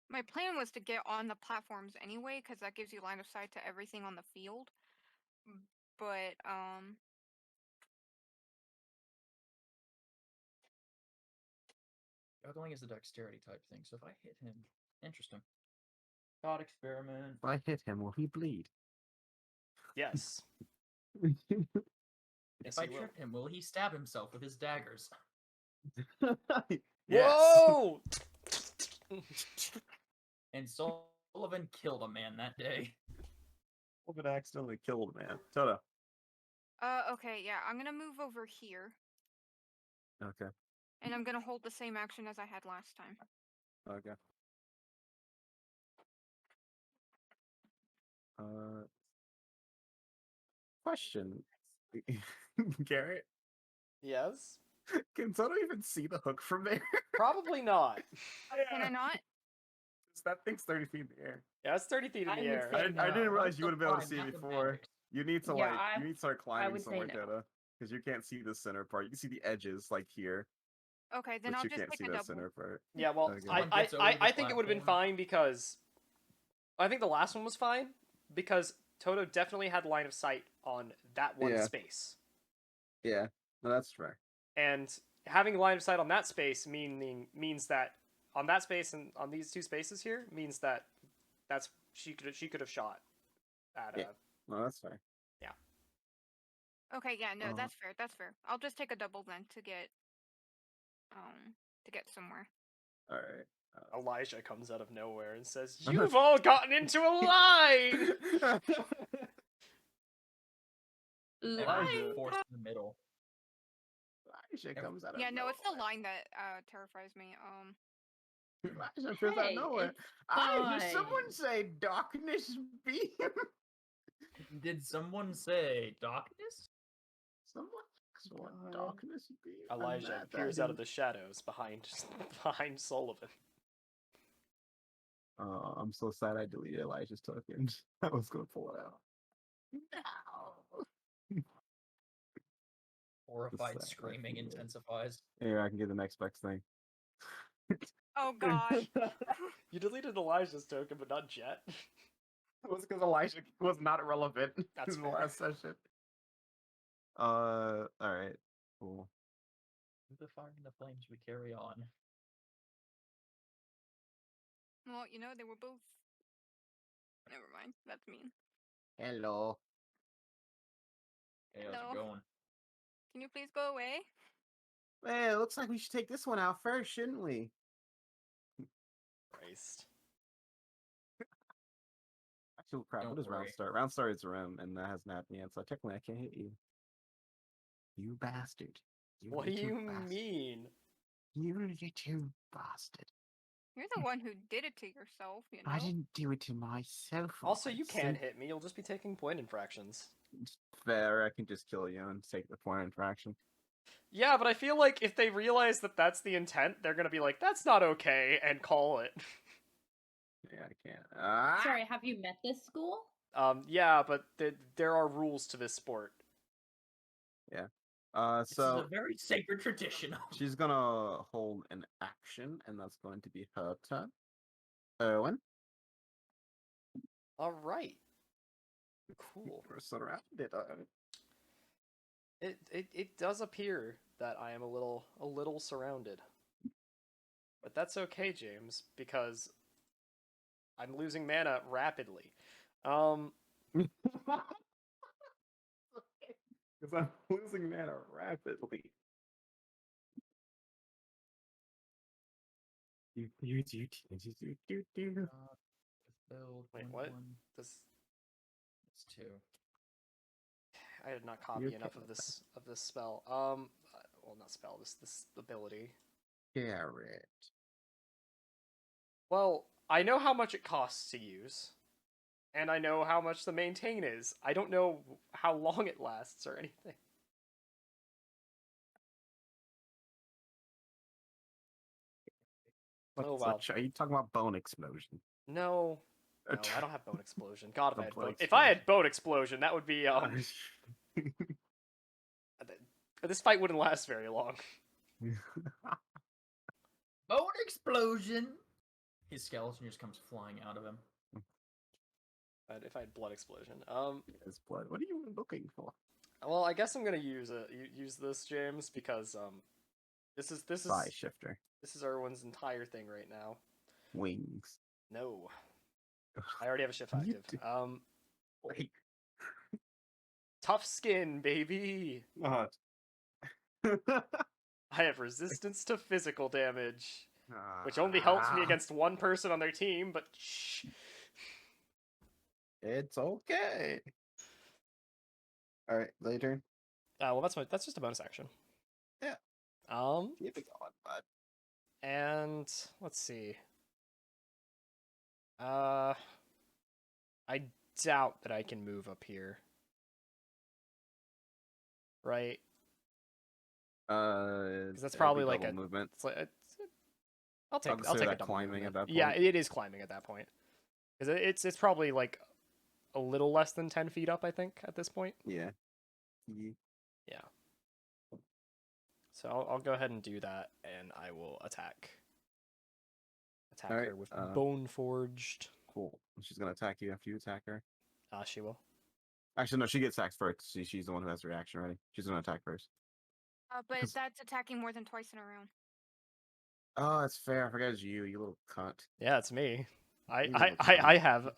My plan was to get on the platforms anyway, because that gives you line of sight to everything on the field. But, Juggling is a dexterity type thing, so if I hit him, interesting. Thought experiment. If I hit him, will he bleed? Yes. If I trip him, will he stab himself with his daggers? Yes. Whoa! And Sullivan killed a man that day. Would accidentally killed a man. Toto. okay, yeah, I'm gonna move over here, Okay. and I'm gonna hold the same action as I had last time. Okay. Question. Garrett, Yes? can Toto even see the hook from there? Probably not. Can I not? That thing's 30 feet in the air. Yeah, it's 30 feet in I the would air. say I didn't no. realize you would have been able to Fine, see it before. mathematics. You need to Yeah, you need to start climbing would say somewhere, no. Toto, because you can't see the center part. You can see the edges like here, Okay, then but I'll you just can't take see a the double. center part. Yeah, well, Okay. Someone gets over I the think it would have been platform. fine because I think the last one was fine because Toto definitely had line of sight on that one Yeah. space. Yeah, no, that's fair. And having line of sight on that space means that on that space and on these two spaces here means that she could have shot at Yeah. No, that's fair. Okay, yeah, no, Uh-huh. that's fair. That's fair. I'll just take a double then to get somewhere. All right. Elijah comes out of nowhere and says, "You've all gotten into a line." Elijah. Forced in the middle. Elijah comes out of Yeah, no, it's the nowhere. line that terrifies me. Elijah appears out of Hey, nowhere. it's I hear fine. someone say darkness beam. Did someone say darkness? Someone God. darkness beam. Elijah appears out of the shadows behind Sullivan. I'm so sad I deleted Elijah's token. I was gonna pull it out. No. Horrified Sad, screaming yeah. intensifies. Here, I can get the next best thing. Oh gosh. You deleted Elijah's token, but not Jet. It was because Elijah was not relevant That's in the fair. last session. All right, cool. Through the fire and the flames we carry on. Well, you know, they were both. Never mind. That's mean. Hello. Hey, how's No. it going? Can you please go away? Hey, it looks like we should take this one out first, shouldn't we? Christ. Actually, crap. Don't What does round worry. start? Round start is a room, and that hasn't happened yet, so technically I can't hit you. You bastard. What do little you bastard. mean? You little bastard. You're the one who did it to yourself, you know? I didn't do it to myself. for Also, you God's can sake. hit me. You'll just be taking point infractions. It's fair. I can just kill you and take the point infraction. Yeah, but I feel like if they realize that that's the intent, they're gonna be like, "That's not okay," and call it. Yeah, I can't. Ah! Sorry, have you met this school? Yeah, but there are rules to this sport. This is So a very sacred tradition. she's gonna hold an action, and that's going to be her turn. Owen, All right. Cool. we're surrounded. It does appear that I am a little surrounded. But that's okay, James, because I'm losing mana rapidly. Because I'm losing mana rapidly. Build Wait, 1, what? 1. This It's 2. I did not copy You enough can't. of this spell. Well, not spell. This ability. Garrett. Well, I know how much it costs to use, and I know how much the maintain is. I don't know how long it lasts or anything. What's Oh wow. Are you talking about bone explosion? No, no, I don't have bone explosion. God, if The I had blood if I had explosion. bone explosion, that would be this fight wouldn't last very long. Bone explosion! His skeleton just comes flying out of him. If I had blood explosion. His blood. What are you looking for? Well, I guess I'm gonna use this, James, because this is Thigh shifter. this is Erwin's entire thing right now. Wings. No, I already have a shift You active. do- Wait. Tough skin, baby. Not. I have resistance to physical damage, which only helps me against one person on their team. But shh. It's okay. All right, later. Well, that's just a bonus action. Yeah. Keep it going, bud. And let's see. I doubt that I can move up here. Right? Because that's probably like a movement. It's like I'll I'll take consider a that double climbing movement. at that Yeah, point. it is climbing at that point. Because it's probably like a little less than 10 feet up, I think, at this point. Yeah. Yeah. So I'll go ahead and do that, and I will attack Alright, her with Bone Forged. Cool. She's gonna attack you after you attack her. She will. Actually, no, she gets attacked first. She's the one who has the reaction ready. She's gonna attack first. But that's attacking more than twice in a round. Oh, that's fair. I forgot it's you little cunt. Yeah, it's me. You little cunt.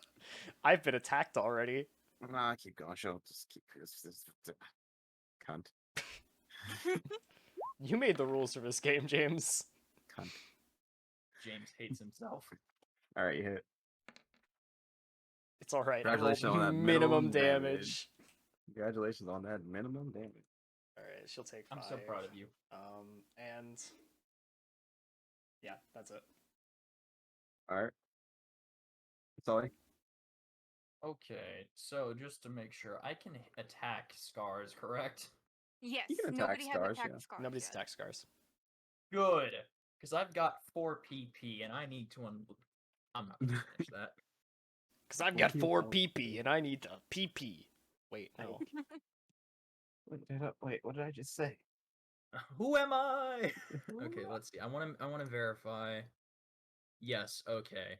I've been attacked already. Nah, keep going. She'll just keep this cunt. You made the rules for this game, James. Cunt. James hates himself. All right, you hit. It's all right. Congratulations on that minimum minimum damage. Congratulations on that minimum damage. All right, she'll take 5. I'm so proud of you. And yeah, that's it. All right. Sully. Okay, so just to make sure, I can attack scars, correct? Yes. You can attack Nobody has scars, attacked yeah. scars. Nobody's yet. attack scars. Good, because I've got 4 PP and I need to I'm not gonna finish that. Because I've got 4 PP and I need the PP. Wait, no. Wait, what did I just say? Who am I? Okay, let's see. I want to verify. Yes, okay.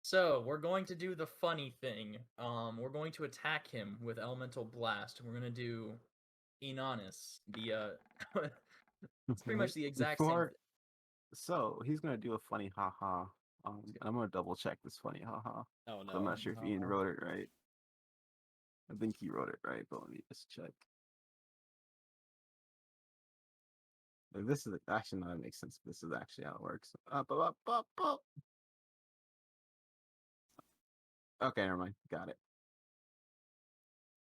So, we're going to do the funny thing. We're going to attack him with Elemental Blast. We're going to do Enonis. It's pretty much the exact same. So, he's going to do a funny haha. I'm going to double check this funny haha. Oh no. I'm not sure if Ian wrote it right. I think he wrote it right, but let me just check. This is actually not makes sense. This is actually how it works. Okay, never mind. Got it.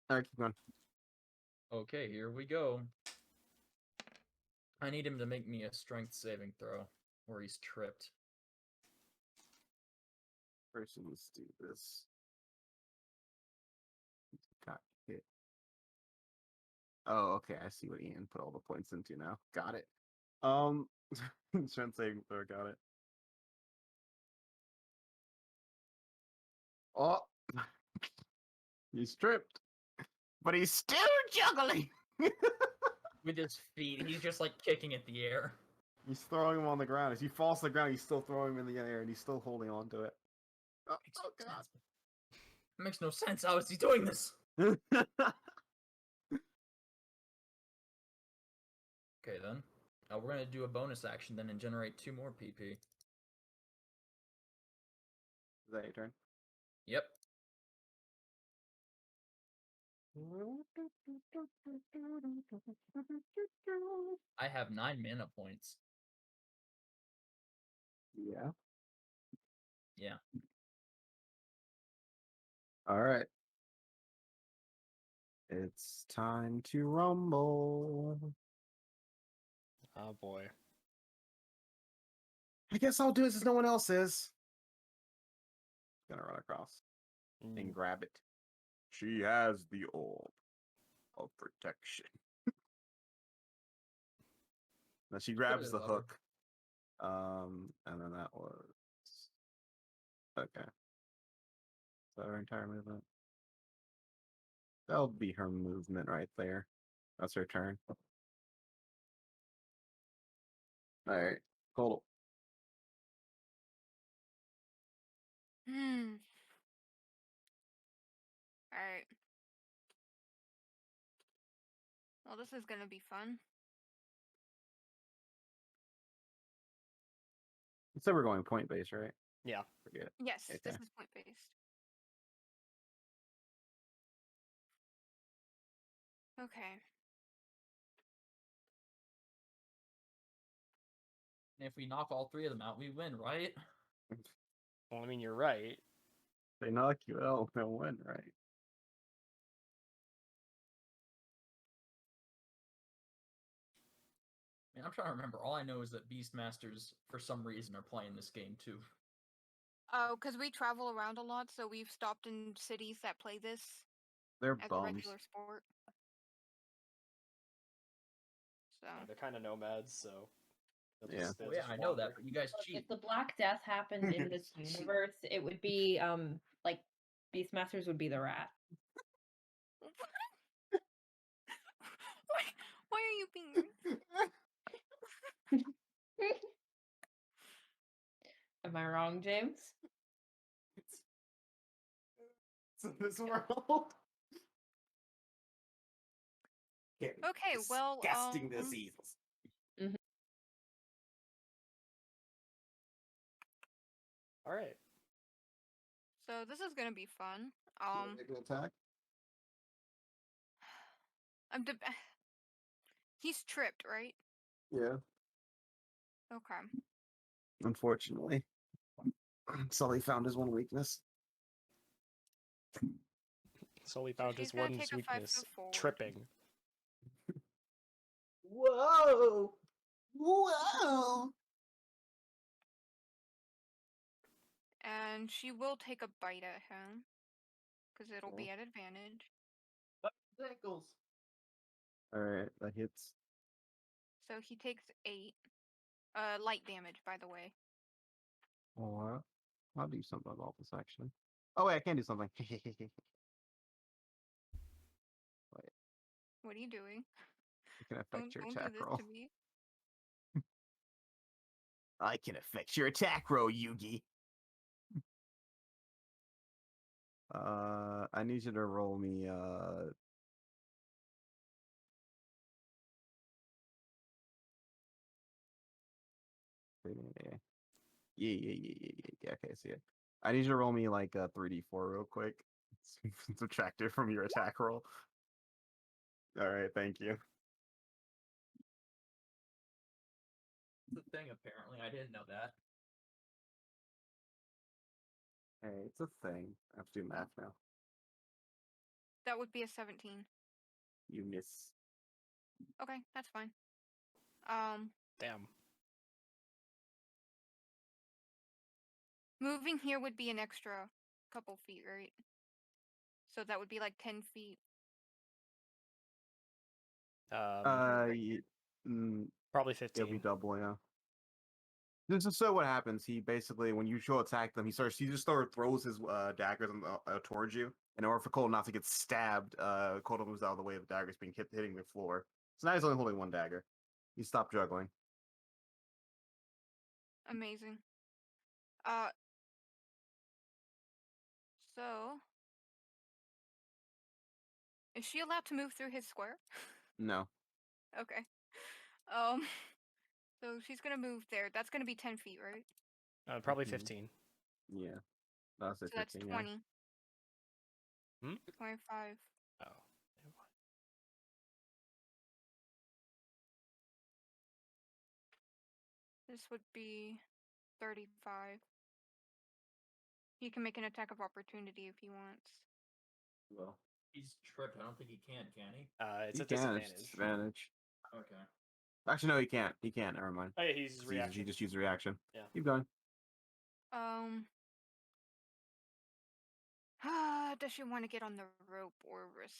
All right, keep going. Okay, here we go. I need him to make me a strength saving throw, or he's tripped. First, let's do this. Got hit. Oh, okay. I see what Ian put all the points into now. Got it. Strength saving throw. Got it. Oh, he's tripped, but he's still juggling. With his feet, he's just like kicking at the air. He's throwing him on the ground. As he falls to the ground, he's still throwing him in the air, and he's still holding on to it. Oh, God. It makes no sense. How is he doing this? Okay, then. We're going to do a bonus action then and generate 2 more PP. Is that your turn? Yep. I have 9 mana points. Yeah. Yeah. All right. It's time to rumble. Oh boy. I guess I'll do it since no one else is. Gonna run across and grab it. She has the orb of protection. Now she grabs the love her. hook. And then that was okay. So her entire movement. That'll be her movement right there. That's her turn. Alright. Cool. Hmm. All right. Well, this is gonna be fun. So we're going point based, right? Yeah. Forget it. Yes, Okay. this is point based. Okay. And if we knock all 3 of them out, we win, right? Well, I mean, you're right. They knock you out, they'll win, right? I mean, I'm trying to remember. All I know is that Beastmasters, for some reason, are playing this game too. Oh, because we travel around a lot, so we've stopped in cities that play this They're as a bums. regular sport. So They're kind of nomads, so. they'll Yeah. just- they'll Oh, yeah, just I know that, wander. but you guys Look, cheat. if the Black Death happened in this universe, it would be like Beastmasters would be the rat. why are you being? Am I wrong, James? So this world. Okay, well, Disgusting diseases. All right. So this is gonna be fun. Make an attack. I'm he's tripped, right? Yeah. Okay. Unfortunately. Sully found his one weakness. Sully found she's his gonna one take a 5 weakness: foot forward. tripping. Whoa! Whoa! And she will take a bite at him. Because it'll Okay. be at advantage. Ankles. Alright, that hits. So he takes 8. Light damage, by the way. Or I'll do something about this actually. Oh wait, I can do something. What are you doing? It can affect your Don't attack do this roll. to me. I can affect your attack roll, Yugi. I need you to roll me yeah. Okay, see it. I need you to roll me like a 3d4 real quick. Subtract it from your attack roll. Alright, thank you. It's a thing, apparently. I didn't know that. Hey, it's a thing. I have to do math now. That would be a 17. You miss. Okay, that's fine. Damn. Moving here would be an extra couple feet, right? So that would be like 10 feet. Probably It'll be 15. double, yeah. This is so what happens. He basically, when you show attack them, he just throws his daggers towards you. In order for Cole not to get stabbed, Cole moves out of the way of the daggers being hitting the floor. So now he's only holding one dagger. He stopped juggling. Amazing. So is she allowed to move through his square? No. Okay. So she's gonna move there. That's gonna be 10 feet, right? Probably Mhm. 15. Yeah. That's So it. that's 15, 20. Hmm? 25. Oh. This would be 35. He can make an attack of opportunity if he wants. Well, He's tripped. I don't think he can he? It's he a can. disadvantage. It's disadvantage. Okay. Actually, no, he can't. He can't. Never mind. Oh yeah, he's He reaction. just used a reaction. Yeah. Keep going. Does she want to get on the rope or risk?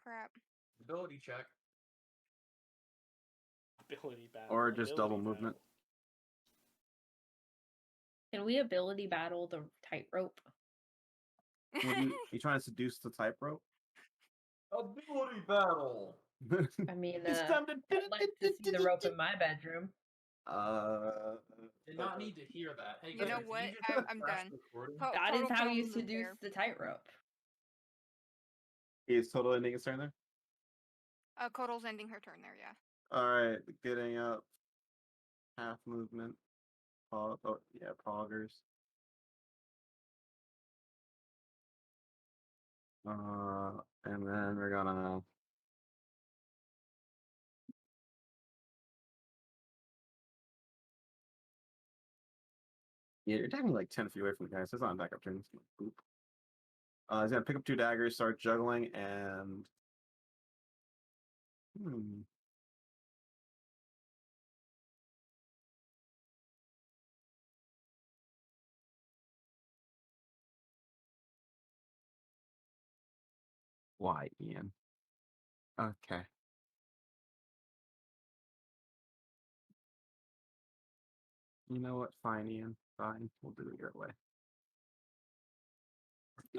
Crap. Ability check. Ability battle. Or just ability double battle. movement. Can we ability battle the tightrope? What you trying to seduce the tightrope? Ability battle. I mean, It's time to I'd like to see the rope in my bedroom. Did not need to hear that. Hey, You know guys, what? can you just I'm crash done. the recording? That is Total how you movement seduce there. the tightrope. He's totally ending his turn there. Kotal's ending her turn there, yeah. Alright, getting up. Half movement. Oh, yeah, poggers. And then we're gonna. Yeah, you're taking like 10 feet away from the guy, so it's not a backup turn. It's gonna boop. He's gonna pick up 2 daggers, start juggling, and. Why, Ian? Okay. You know what? Fine, Ian. Fine. We'll do it your way.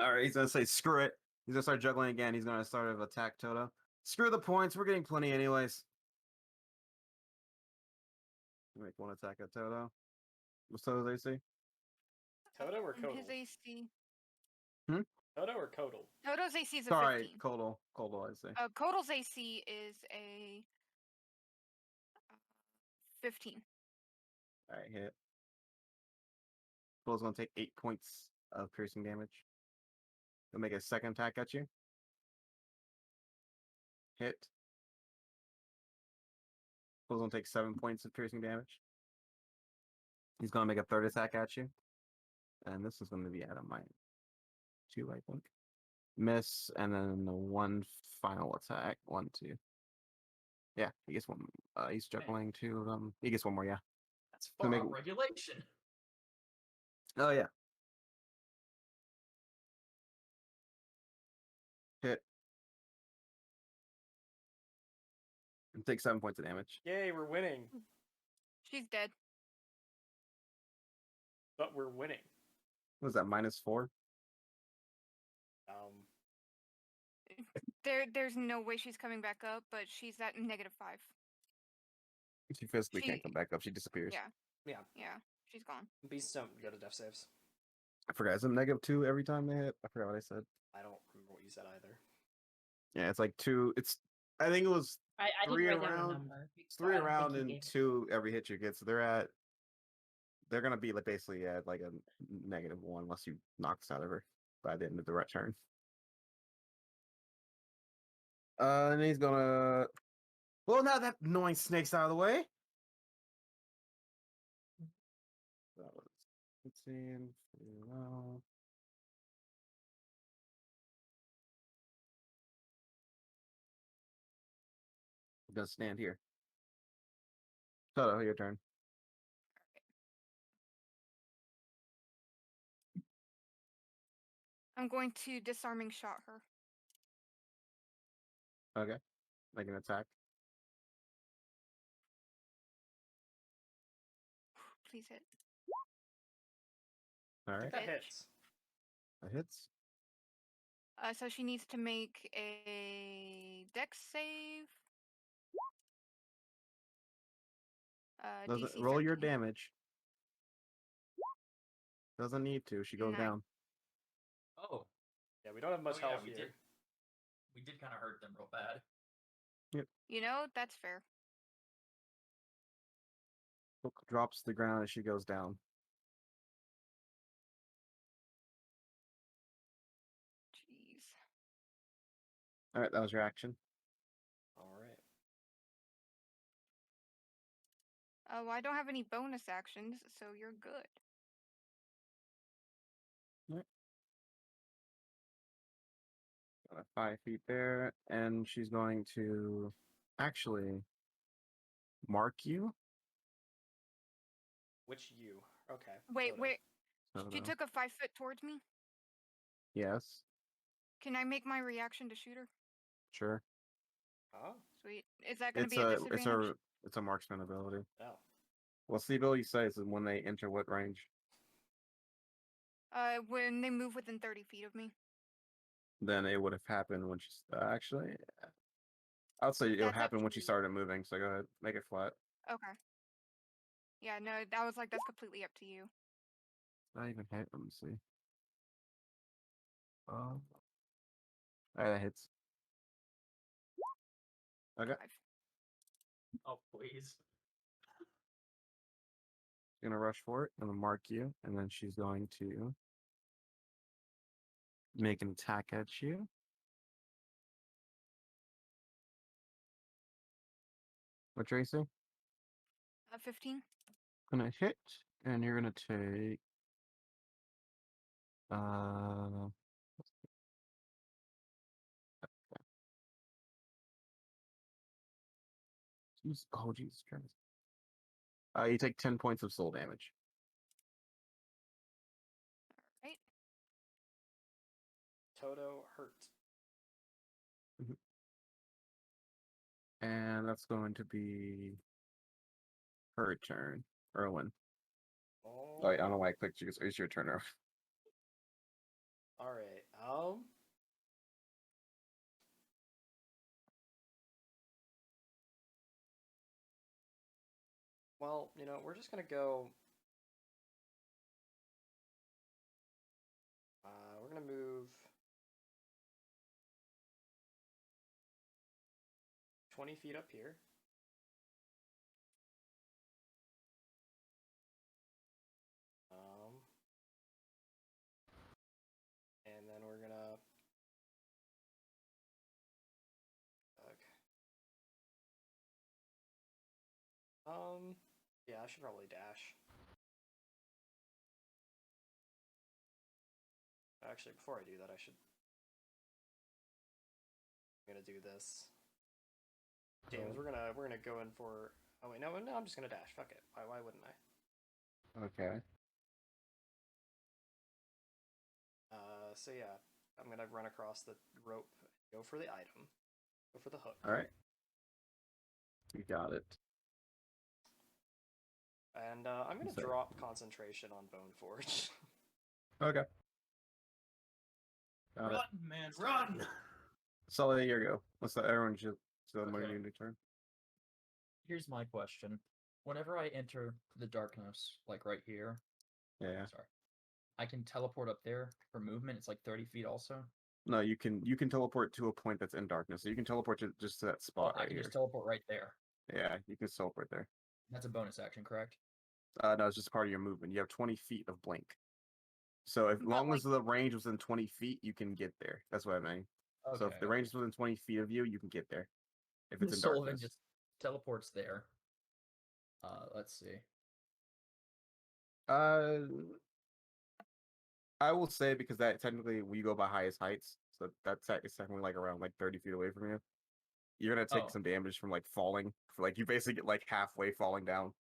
Alright, he's gonna say screw it. He's gonna start juggling again. He's gonna start to attack Toto. Screw the points. We're getting plenty anyways. Make 1 attack at Toto. What's Toto's AC? Toto or Kodal? His AC. Toto or Kodal? Toto's AC is a Sorry, 15. Kodal, I say. Kotal's AC is a 15. Alright, hit. Kodal's gonna take 8 points of piercing damage. He'll make a second attack at you. Hit. Kodal's gonna take 7 points of piercing damage. He's gonna make a third attack at you. And this is gonna be at a -2, I think. Miss, and then the 1 final attack. 1, 2. Yeah, he gets 1. He's juggling 2 of them. He gets 1 more, yeah. That's So far make- out regulation. Oh, yeah. Hit. And take 7 points of damage. Yay, we're winning. She's dead. But we're winning. What was that, -4? There's no way she's coming back up, but she's at -5. She physically can't She- come back up. She disappears. Yeah. Yeah. Yeah, she's gone. Beasts don't go to death saves. I forgot. Is it -2 every time they hit? I forgot what I said. I don't remember what you said either. Yeah, it's like 2. I think it was I 3 didn't write down a around. number. It's so 3 I don't think around you and gave it. 2 every hit you get. So they're gonna be like basically at like a -1 unless you knock this out of her by the end of the right turn. And he's gonna. Well, now that annoying snake's out of the way. That was 15. Gonna stand here. Toto, your turn. I'm going to disarming shot her. Okay. Make an attack. Please hit. All I right. think that Hit. hits. That hits. So she needs to make a dex save. Doesn't DC roll your 13. damage. Doesn't need to. She goes 9. down. Oh. Yeah, we don't have much yeah, health we here. did. We did kind of hurt them real bad. You know, that's fair. Book drops to the ground as she goes down. Jeez. All right, that was your action. All right. Well, I don't have any bonus actions, so you're good. Got a 5 feet there, and she's going to actually mark you. Which you? Okay. Wait, Toto. wait. So She took a 5 foot towards me. yes, Can I make my reaction to shoot her? sure. Oh. Sweet. Is that going to It's be a a disadvantage? it's a marksman ability. Oh. What's the ability says is when they enter what range? When they move within 30 feet of me. Then it would have happened when she's actually. I would say it would That's up happen to when she you. started moving. So go ahead, make it flat. Okay. Yeah, no, that was like, that's completely up to you. Not even hit. Let me see. Alright, that hits. Okay, 5. Oh, please. gonna rush for it. I'm gonna mark you, and then she's going to make an attack at you. What's your AC? 15. Gonna hit, and you're gonna take. Uh, oh Jesus Christ. You take 10 points of soul damage. Right. Toto hurt. And that's going to be her turn. Erwin. Oh. Oh, wait, I don't know why I clicked you. It's your turn, Erwin. All right. Well, we're just gonna go. We're gonna move 20 feet up here. And then we're gonna. Yeah, I should probably dash. Actually, before I do that, I'm gonna do this. James, we're gonna go in for. Oh wait, no, I'm just gonna dash. Fuck it. Why wouldn't I? Okay. So yeah, I'm gonna run across the rope, go for the item, go for the hook. All right. You got it. And I'm gonna drop concentration on Bone Forge. Okay. Got it. Run, man, run! Sully, here you go. What's that? Everyone should still Okay. new turn. Here's my question. Whenever I enter the darkness, like right here, Yeah. sorry, I can teleport up there for movement. It's like 30 feet also. No, you can teleport to a point that's in darkness. So you can teleport just to that Oh, spot I right can here. just teleport right there. Yeah, you can teleport there. That's a bonus action, correct? No, it's just part of your movement. You have 20 feet of blink. So as But, long like- as the range was within 20 feet, you can get there. That's what I mean. Okay. So if the range is within 20 feet of you, you can get there. If it's in Sullivan darkness. just teleports there. Let's see. I will say because that technically we go by highest heights, so that's technically like around like 30 feet away from you. You're gonna take Oh. some damage from like falling. Like you basically get like halfway falling down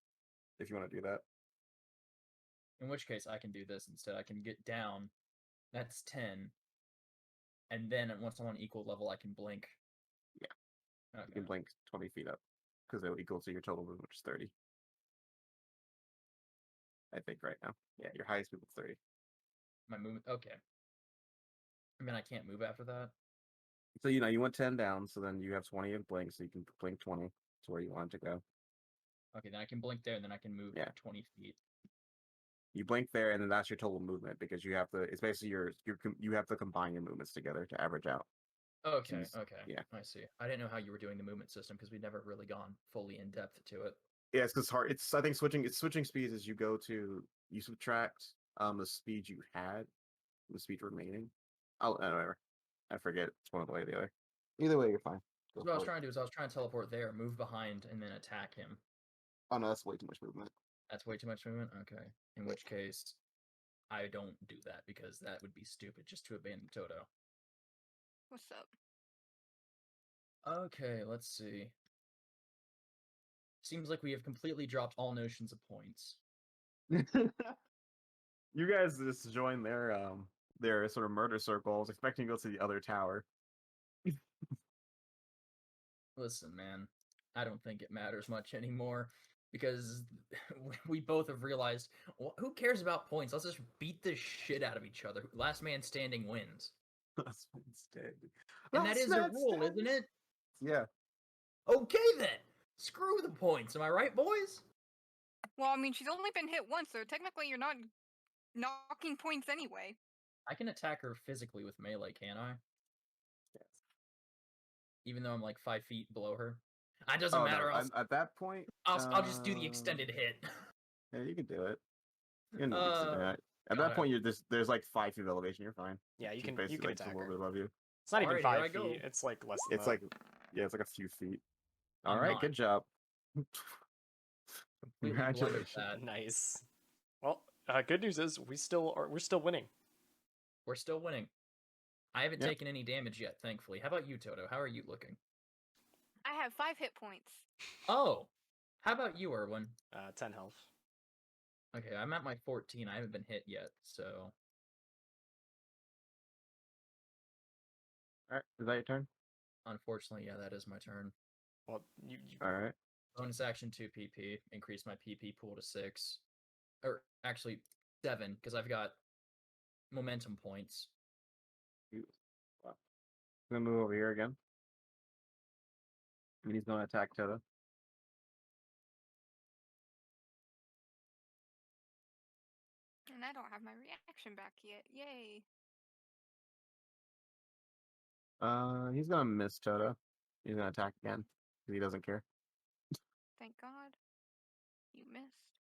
if you want to do that. In which case, I can do this instead. I can get down. That's 10. And then once I'm on equal level, I can blink. Yeah. Okay. You can blink 20 feet up because it'll equal to your total movement, which is 30. I think right now. Yeah, your highest movement's 30. My movement. Okay. I mean, I can't move after that. So you went 10 down, so then you have 20 of blink, so you can blink 20 to where you want it to go. Okay, then I can blink there, and then I can move Yeah. 20 feet. You blink there, and then that's your total movement because you have to. It's basically you have to combine your movements together to average out. Okay, Jeez. okay. Yeah. I see. I didn't know how you were doing the movement system because we've never really gone fully in depth to it. Yeah, it's 'cause it's hard. I think switching speeds as you go to you subtract the speed you had, the speed remaining. Whatever. I forget. It's one way or the other. Either way, you're fine. Go What I was for it. trying to do is I was trying to teleport there, move behind, and then attack him. Oh no, that's way too much movement. That's way too much movement? Okay. In which case, I don't do that because that would be stupid just to abandon Toto. What's up? Okay, let's see. Seems like we have completely dropped all notions of points. You guys just join their sort of murder circles, expecting to go to the other tower. Listen, man, I don't think it matters much anymore because we both have realized who cares about points? Let's just beat the shit out of each other. Last man standing wins. Last man standing. And that Last is a man rule, isn't standing. it? Yeah. Okay then. Screw the points. Am I right, boys? Well, I mean, she's only been hit once, so technically you're not knocking points anyway. I can attack her physically with melee, can't I? Yes. Even though I'm like 5 feet below her. It doesn't Oh, matter. no. At that point, I'll just do the extended hit. Yeah, you can do it. You can do the extended hit. At God, that point, there's like 5 feet of elevation. You're fine. Yeah, you She's can basically like attack a little her. bit above you. It's not even Alright, here I 5 go. feet. It's like less than It's that. like it's like a few feet. I'm All right, not good job. completely blundered Congratulations. that. Nice. Well, good news is we're still winning. We're still winning. I haven't Yep. taken any damage yet, thankfully. How about you, Toto? How are you looking? I have 5 hit points. Oh! How about you, Erwin? 10 health. Okay, I'm at my 14. I haven't been hit yet, so... All right, is that your turn? Unfortunately, yeah, that is my turn. Well, you All right. Bonus action 2 PP. Increase my PP pool to 6. Or, actually, 7, because I've got momentum points. Wow. I'm gonna move over here again. And he's gonna attack Toto. And I don't have my reaction back yet. Yay. He's gonna miss Toto. He's gonna attack again because he doesn't care. Thank God. You missed.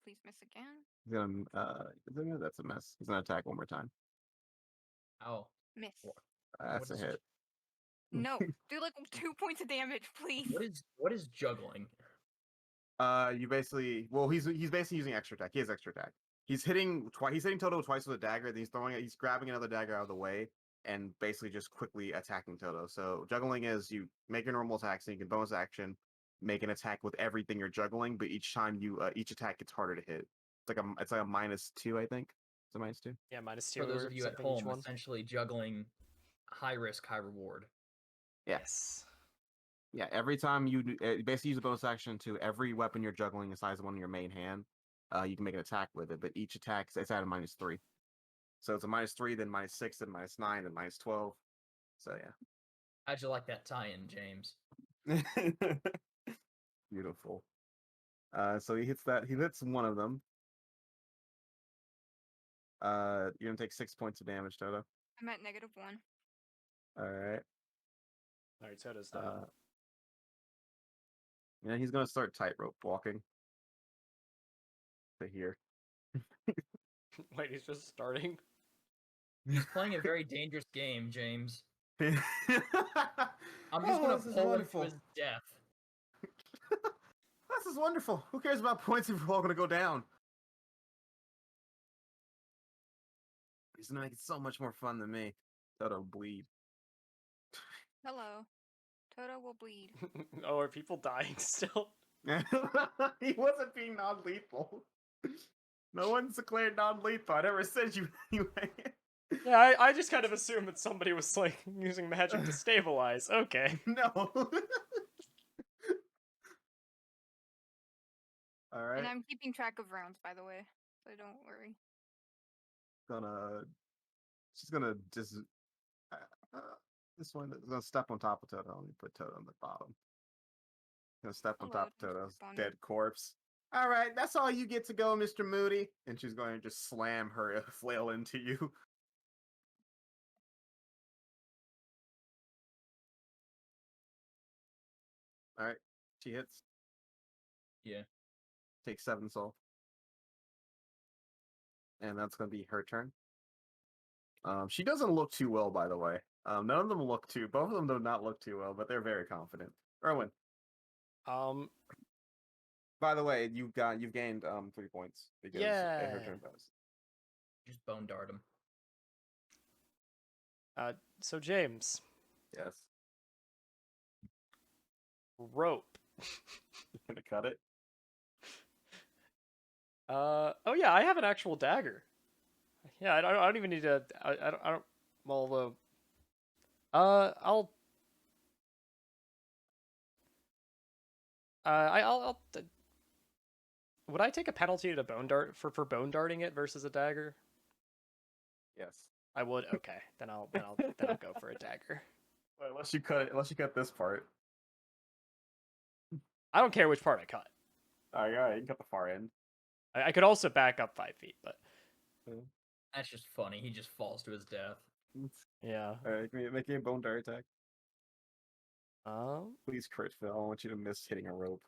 Please miss again. He's gonna that's a miss. He's gonna attack one more time. Ow. Miss. That's a is- hit. No. Do like 2 points of damage, please. What is juggling? You basically he's basically using extra attack. He has extra attack. He's hitting Toto twice with a dagger, then he's grabbing another dagger out of the way and basically just quickly attacking Toto. So juggling is you make your normal attack, so you can bonus action, make an attack with everything you're juggling, but each time each attack gets harder to hit. It's like a -2, I think. It's a -2. Yeah, -2. For those or of you at something each home, one. essentially juggling high risk, high reward. Yeah. Yes. Yeah, every time you basically use a bonus action to every weapon you're juggling aside one in your main hand, you can make an attack with it, but each attack it's at a -3. So it's a -3, then -6, then -9, then -12. So How'd you like that tie-in, James? yeah. Beautiful. So he hits one of them. You're gonna take 6 points of damage, Toto. I'm at -1. Alright. Alright, Toto's done. Yeah, he's gonna start tightrope walking. To here. Wait, he's just starting? He's playing a very dangerous game, James. I'm just Oh, gonna this is pull him to wonderful. his death. This is wonderful. Who cares about points if we're all gonna go down? He's gonna make it so much more fun than me. Toto bleed. Hello. Toto will bleed. Oh, are people dying still? He wasn't being non-lethal. No one's declared non-lethal. I never said you anyway. Yeah, I just kind of assumed that somebody was like using magic to stabilize. Okay. No. All And right. I'm keeping track of rounds, by the way. So don't worry. She's gonna just this one is gonna step on top of Toto. Let me put Toto on the bottom. Gonna step on Hello, top of Toto's responding. dead corpse. All right, that's all you get to go, Mr. Moody. And she's going to just slam her flail into you. All right, she hits. Yeah. Takes 7 soul. And that's going to be her turn. She doesn't look too well, by the way. None of them both of them do not look too well, but they're very confident. Erwin. By the way, you've gained 3 points because her turn passed. Just bone dart him. So James, Yes. rope. Gonna cut it. Oh yeah, I have an actual dagger. Yeah, I don't even need to. I don't. Well, I'll. I'll. Would I take a penalty to bone dart for bone darting it versus a dagger? Yes. I would. Okay, then I'll go for a dagger. Well, unless you cut this part. I don't care which part I cut. Oh yeah, you can cut the far end. I could also back up 5 feet, but That's just funny. He just falls to his death. yeah. Alright, make me a bone dart attack. Um. Please crit fail. I want you to miss hitting a rope.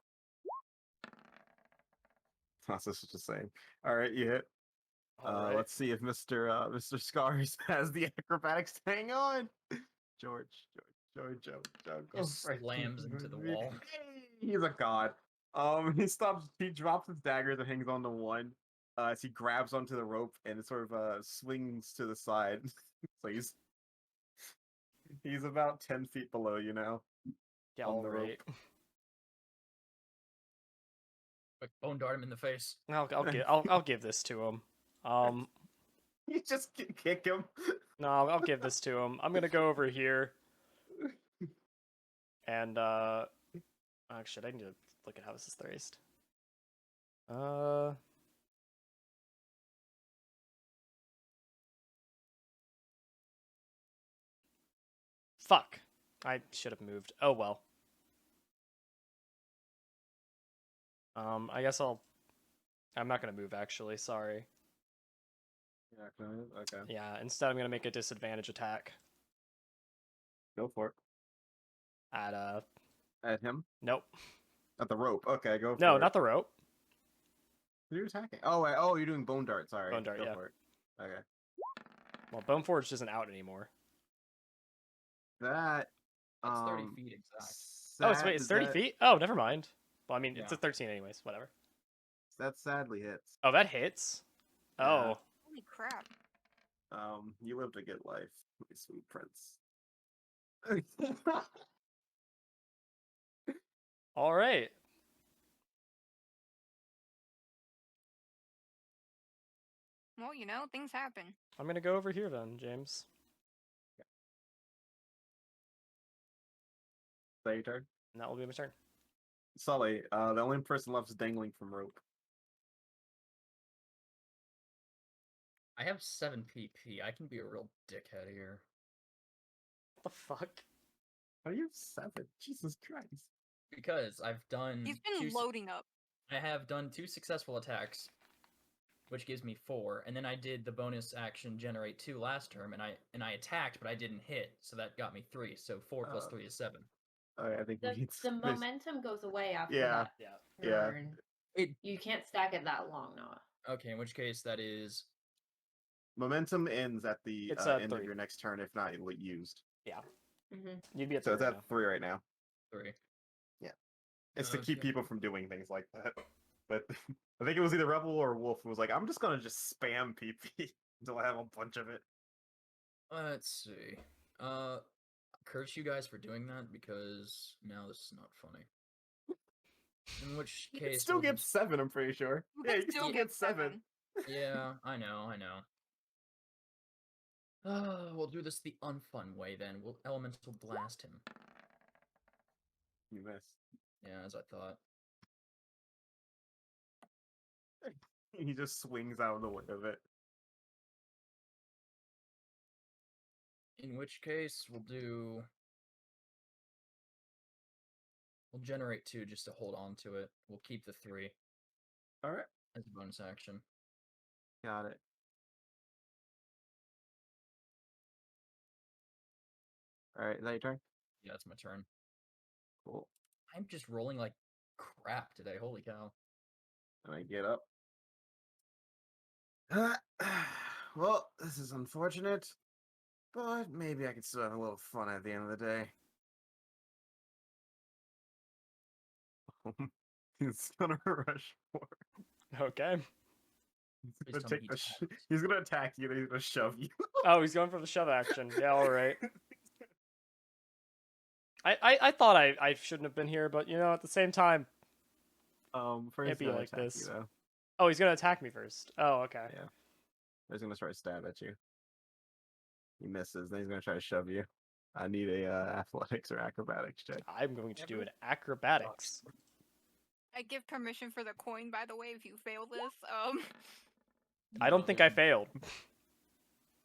That's just the same. Alright, you hit. All right. Let's see if Mr. Scars has the acrobatics to hang on. George, go Just for it. slams into the wall. Hey, he's a god. He drops his daggers and hangs on to one. As he grabs onto the rope and it sort of swings to the side. So he's about 10 feet below you now. Yeah. on All the right. Quick, bone dart him in the face. I'll give this to him. You just kick him. No, I'll give this to him. I'm gonna go over here. And actually, I need to look at how this is traced. Fuck. I should have moved. Oh well. I guess I'm not gonna move actually. Sorry. Yeah, okay. Yeah. Instead, I'm gonna make a disadvantage attack Go for it. at At him? Nope. At the rope. Okay, go for it. No, not the rope. Who are you attacking? Oh, you're doing bone dart. Sorry. Bone dart, Go yeah. for it. Okay. Well, Boneforged isn't out anymore. That. That's 30 feet exact. Oh, wait, it's 30 feet? Oh, never mind. Well, I mean, it's Yeah. a 13 anyways. Whatever. That sadly hits. Oh, that hits. Yeah. Oh. Holy crap. You lived a good life, my sweet prince. All right. Well, things happen. I'm gonna go over here then, James. Is that your turn? And that will be my turn. Sully, the only person left is dangling from rope. I have 7 PP. I can be a real dickhead here. What the fuck? How do you have 7? Jesus Christ. Because I've done. He's been loading up. I have done 2 successful attacks, which gives me 4, and then I did the bonus action generate 2 last turn, and I attacked, but I didn't hit, so that got me 3. So 4 plus 3 is 7. I think we need The momentum goes away after Yeah. that Yeah. turn. It You can't stack it that long, Noah. okay. In which case, that is momentum ends at the It's end of 3. your next turn, if not used. Yeah. Mm-hmm. You'd be at So it's 3 at now. 3 right now. 3. It's to keep Okay. people from doing things like that. But I think it was either Rebel or Wolf who was like, I'm just gonna just spam PP until I have a bunch of it. Let's see. Curse you guys for doing that because now this is not funny. In which You case, can still we'll get just- 7, I'm pretty sure. Yeah, you can still get 7. Yeah, I know. We'll do this the unfun way then. We'll elemental blast him. You missed. Yeah, as I thought. He just swings out of the way of it. In which case, we'll generate 2 just to hold on to it. We'll keep the 3 Alright. as a bonus action. Got it. Alright, is that your turn? Yeah, that's my turn. Cool. I'm just rolling like crap today. Holy cow. And I get up. Well, this is unfortunate, but maybe I can still have a little fun at the end of the day. He's gonna rush for. Okay. Please tell me he He's gonna attack you. Then he's gonna shove you. Oh, he's going for the shove action. Yeah, all right. I thought I shouldn't have been here, but at the same time, First it'd be he's gonna like attack this. you though. Oh, he's gonna attack me first. Oh, okay. Yeah. He's gonna try to stab at you. He misses. Then he's gonna try to shove you. I need a athletics or acrobatics check. I'm going to do an acrobatics. I give permission for the coin, by the way, if you fail this. I don't think I failed.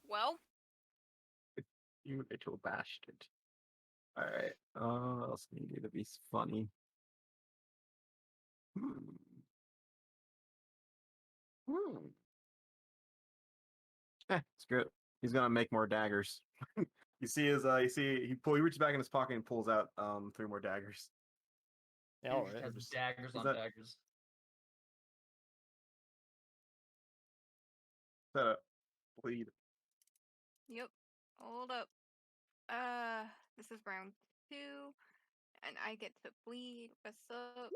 Well, You little bastard. Alright. What else can you do to be funny? Screw it. He's gonna make more daggers. You see he reaches back in his pocket and pulls out 3 more daggers. Yeah, all He right. has daggers Is on that- daggers. Is that a bleed? yep. Hold up. This is round 2, and I get to bleed. What's up?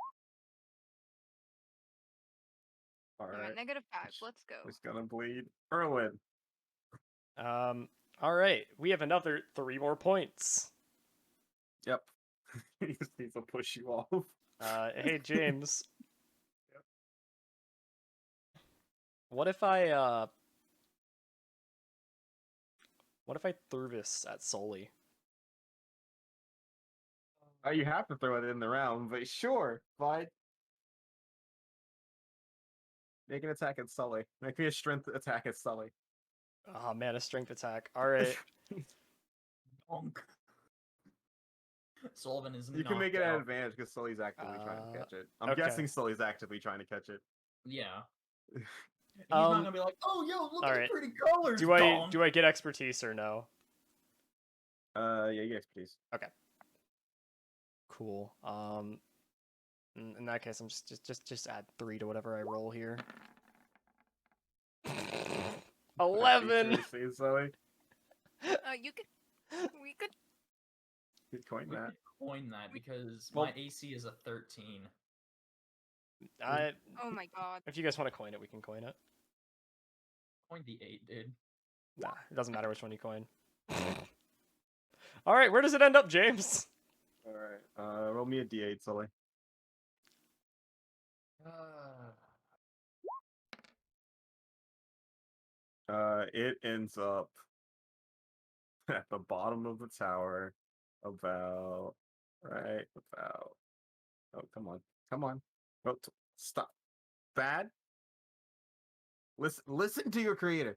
You're at Alright. -5. Let's go. He's gonna bleed. Erwin. All right. We have another 3 more points. Yep. He just needs to push you off. Hey James. Yep. What if I threw this at Sully? You have to throw it in the round, but sure, fine. Make an attack at Sully. Make me a strength attack at Sully. Oh man, a strength attack. All right. Bonk. Sullivan is You can make it knocked an out. advantage because Sully's actively trying to catch it. I'm okay. guessing Sully's actively trying to catch it. Yeah. He's not gonna be like, oh, yo, look at alright. the pretty colors. Do I get expertise or no? Yeah, you get expertise. Okay. Cool. In that case, I'm just add 3 to whatever I roll here. 11. Seriously, Sully. You could. We could. You coin We that. could coin that because Well- my AC is a 13. Oh my god. If you guys want to coin it, we can coin it. Coin the 8, dude. Nah, it doesn't matter which one you coin. All right, where does it end up, James? Alright, roll me a d8, Sully. It ends up at the bottom of the tower, about. Oh, come on. Oh, stop. Bad. Listen to your creator.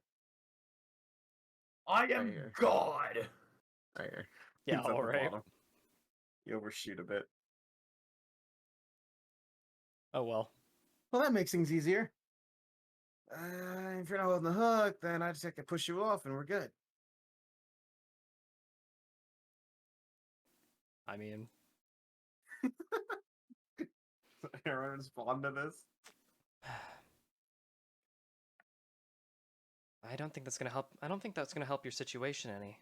I am here. God. Right here. Yeah, It's at all the right. bottom. You overshoot a bit. Oh well. Well, that makes things easier. If you're not holding the hook, then I just have to push you off, and we're good. I mean, Everyone respond to this. I don't think that's gonna help. I don't think that's gonna help your situation any.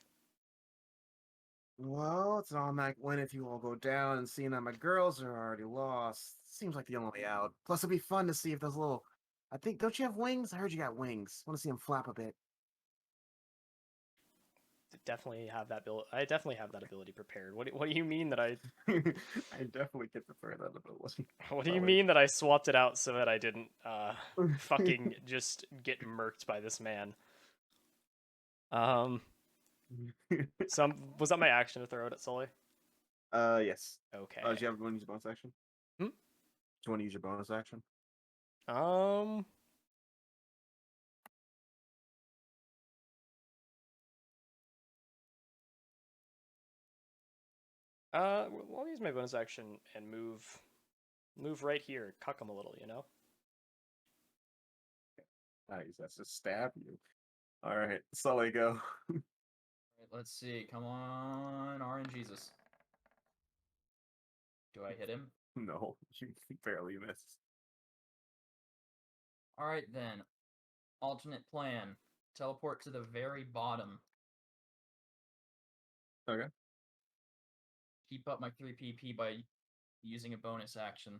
Well, it's an automatic win if you all go down, and seeing that my girls are already lost, seems like the only way out. Plus, it'd be fun to see if those little. Don't you have wings? I heard you got wings. Want to see them flap a bit. Definitely have that I definitely have that ability prepared. What do you mean that I? I definitely get prefer that ability. What do you Sully. mean that I swapped it out so that I didn't fucking just get murked by this man? Was that my action to throw it at Sully? Yes. Okay. Do you have one use your bonus action? Hmm? Do you want to use your bonus action? Well, I'll use my bonus action and move right here, cuck him a little, you know. Nice. That's just stab you. All right, Sully, go. Alright, let's see. Come on, RNGesus. Do I hit him? No, you barely missed. Alright then. Alternate plan. Teleport to the very bottom. Okay. Keep up my 3 PP by using a bonus action.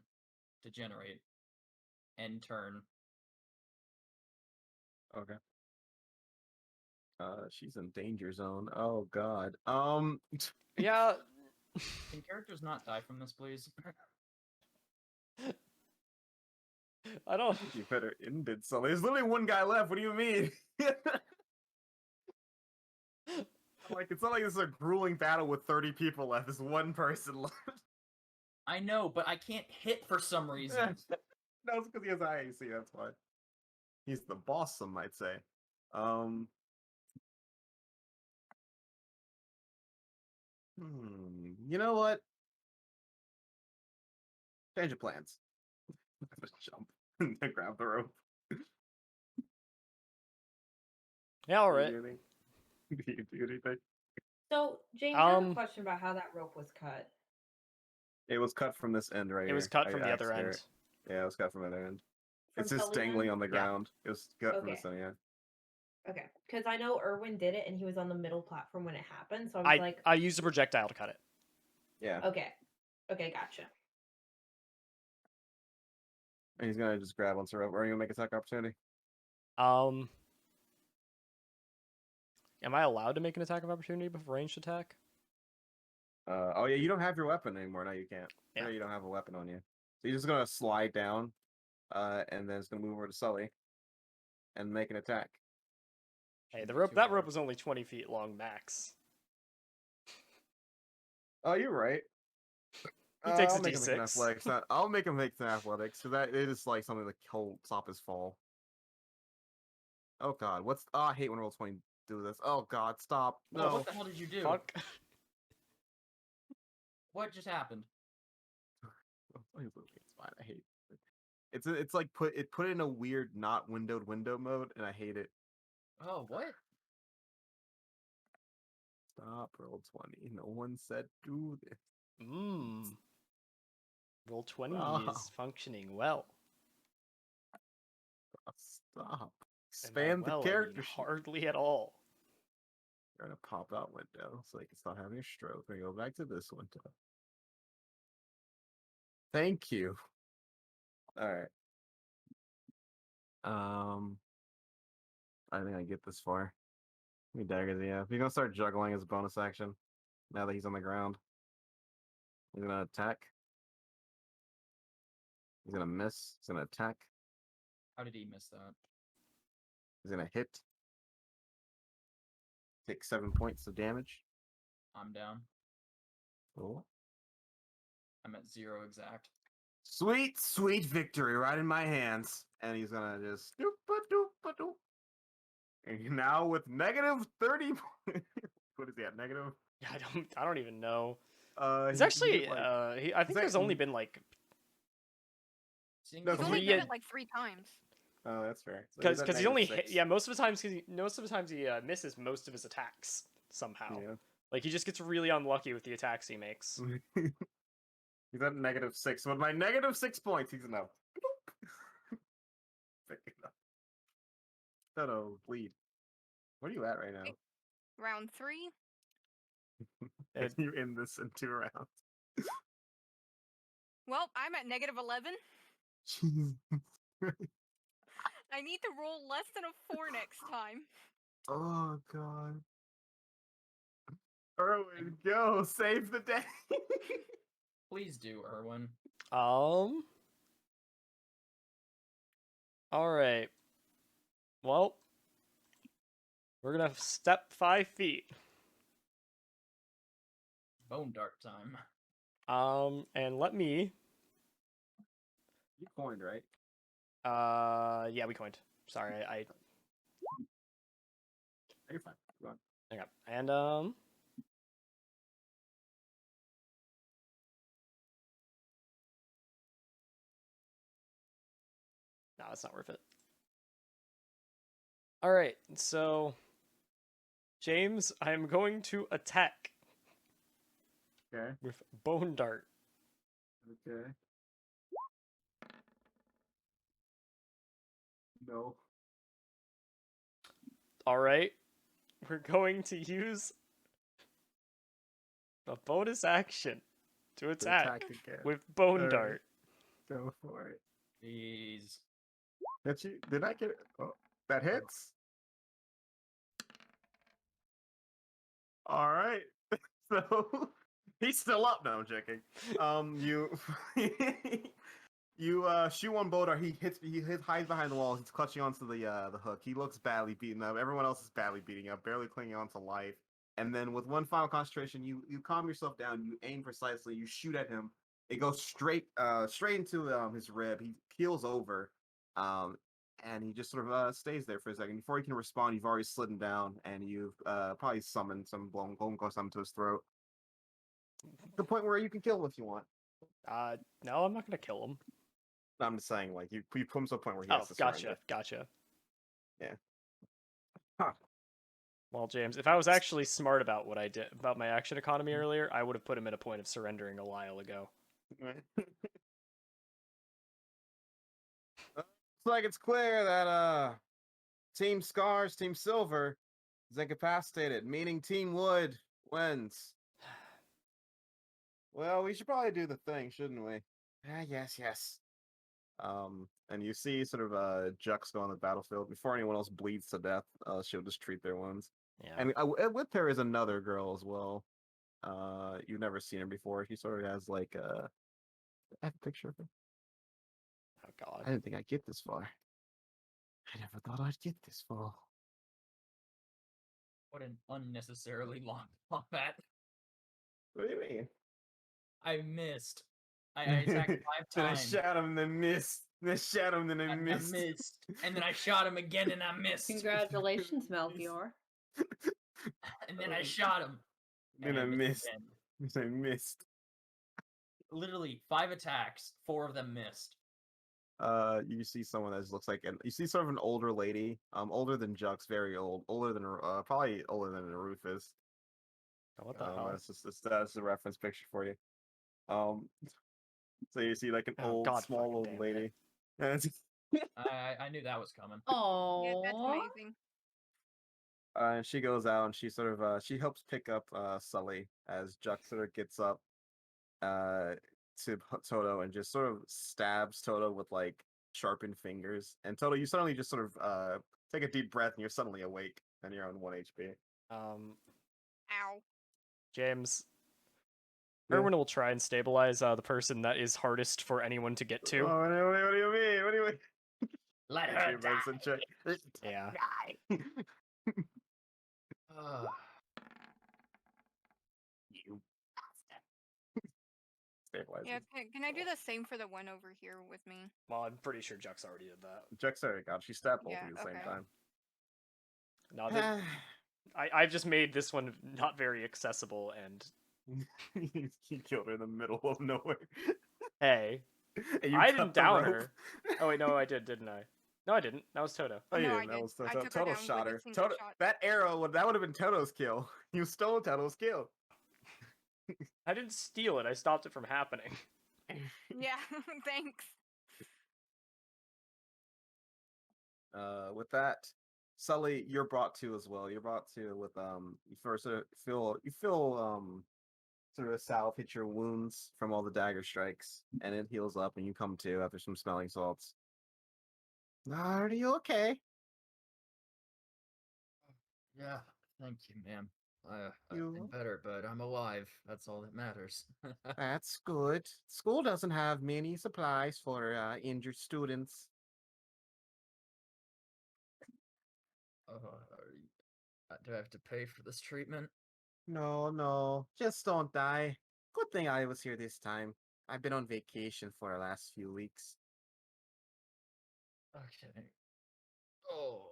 to generate. End turn. Okay. She's in danger zone. Oh god. Yeah. Can characters not die from this, please? I don't. You better end it, Sully. There's literally one guy left. What do you mean? Like, it's not like this is a grueling battle with 30 people left. There's one person left. I know, but I can't hit for some reason. No, it's because he has IAC, that's why. He's the boss, some might say. You know what? Change of plans. Just jump and grab the rope. Yeah, all right. Do you do anything? So, James, I have a question about how that rope was cut. It was cut from this end right here. It was cut from the other end. Yeah, it was cut from the other end. From It's just Sully then? dangling on the Yeah. ground. It was cut from Okay. this end, yeah. Okay, because I know Erwin did it, and he was on the middle platform when it happened. So I was like, I used a projectile to cut it. Yeah. okay, gotcha. And he's gonna just grab onto the rope. Or are you gonna make attack opportunity? Am I allowed to make an attack of opportunity before ranged attack? Oh yeah, you don't have your weapon anymore. No, you can't. Yeah. No, you don't have a weapon on you. So you're just gonna slide down, and then it's gonna move over to Sully, and make an attack. Hey, Shouldn't the be rope. too That hard. rope was only 20 feet long max. Oh, you're right. He takes I'll a make him make an D6. athletics. I'll make him make an athletics. So that it is like something that will stop his fall. Oh god, what's? Oh, I hate when roll 20 do this. Oh god, stop! Whoa, No. what the hell did you do? Fuck. What just happened? It's fine. I hate it. It's like put it in a weird not windowed window mode, and I hate it. Oh, what? Stop, roll 20. No one said do this. Roll 20 Wow. is functioning well. Stop. And by Expand well, the I character mean sheet. hardly at all. You're gonna pop out window so they can stop having a stroke. We go back to this window. Thank you. All right. I think I get this far. How many daggers do you have? He's gonna start juggling as a bonus action. Now that he's on the ground, he's gonna attack. He's gonna miss. He's gonna attack. How did he miss that? He's gonna hit. Take 7 points of damage. I'm down. Cool. I'm at 0 exact. Sweet, sweet victory right in my hands. And he's gonna just doop-a-doop-a-doop. And now with negative 30 what is he at? Negative? Yeah, I don't even know. It's He actually did, like, I think there's only been like Seeing No, He's so only he done had- it like 3 times. Oh, that's fair. So because he's at he only negative hit, 6. yeah, most of the times he misses most of his attacks somehow. Yeah. Like he just gets really unlucky with the attacks he makes. He's at negative 6. With my negative 6 points, he's enough. Pick it up. Toto, bleed. What are you at right now? Round 3. It- You end this in 2 rounds. Well, I'm at negative 11. Jesus. I need to roll less than a 4 next time. Oh god. Erwin, go save the day. Please do, Erwin. All right. Well, we're gonna step 5 feet. Bone dart time. And let me. You coined, right? Yeah, we coined. Sorry, I You're fine. Go on. hang up. And no, it's not worth it. All right, so James, I'm going to attack Okay. with Bone Dart. Okay. No. All right, we're going to use a bonus action to attack again. with Bone Alright. Dart. Go for it. Jeez. Did you? Did I get it? Oh, that hits. All right. So he's still up now. I'm joking. You you shoot one boulder. He hides behind the walls. He's clutching onto the hook. He looks badly beaten up. Everyone else is badly beating up, barely clinging on to life. And then with one final concentration, you calm yourself down. You aim precisely. You shoot at him. It goes straight into his rib. He keels over, and he just sort of stays there for a second. Before he can respond, you've already slidden down, and you've probably summoned some blown something to his throat. The point where you can kill him if you want. No, I'm not gonna kill him. I'm just saying, like you put him to a point where he Oh, has to surrender. gotcha. Yeah. Huh. Well, James, if I was actually smart about what I did about my action economy earlier, I would have put him at a point of surrendering a while ago. Looks like it's clear that Team Scars, Team Silver is incapacitated, meaning Team Wood wins. Well, we should probably do the thing, shouldn't we? Yes. And you see sort of Jux go on the battlefield before anyone else bleeds to death. She'll just treat their wounds. Yeah. And with her is another girl as well. You've never seen her before. She sort of has like I have a picture of her. Oh God. I didn't think I'd get this far. I never thought I'd get this far. What an unnecessarily long combat. What do you mean? I missed. I attacked 5 Then I times. shot him, then missed. Then shot him, then I and missed. I missed. And then I shot him again and I missed. Congratulations, Melchior. And then I shot him. Then and I missed. again. Then I missed. Literally 5 attacks, 4 of them missed. You see someone that looks like you see sort of an older lady, older than Jux, very old, older than probably older than Rufus. What the hell? That's a reference picture for you. So you see like an Oh, old, God small fucking old damn lady. I knew that was coming. Yeah, that's Oh, amazing. And she goes out and she sort of she helps pick up Sully as Jux sort of gets up to Toto and just sort of stabs Toto with like sharpened fingers. And Toto, you suddenly just sort of take a deep breath and you're suddenly awake and you're on 1 HP. Ow. James. Yeah. Erwin will try and stabilize the person that is hardest for anyone to get to. Oh, what do you mean? What do you mean? Let her die. Yeah. You stabilize. Yeah, can I do the same for the one over here with me? Well, I'm pretty sure Jux already did that. Jux already got. She stabbed both Yeah, of you at the same okay. time. No, I've just made this one not very accessible, and You killed her in the middle of nowhere. hey, And you I cut didn't the down rope. her. Oh wait, no, I did, didn't I? No, I didn't. That was Toto. Oh, you No, I didn't. That did. was I Toto. took her Toto down shot with a her. single Toto, shot. that arrow that would have been Toto's kill. You stole Toto's kill. I didn't steal it. I stopped it from happening. Yeah, thanks. With that, Sully, you're brought to as well. You're brought to with you first feel sort of a salve hit your wounds from all the dagger strikes, and it heals up, and you come to after some smelling salts. Are you okay? Yeah, thank you, ma'am. I've You- been better, but I'm alive. That's all that matters. That's good. School doesn't have many supplies for injured students. Do I have to pay for this treatment? No, just don't die. Good thing I was here this time. I've been on vacation for the last few weeks. Okay. Oh,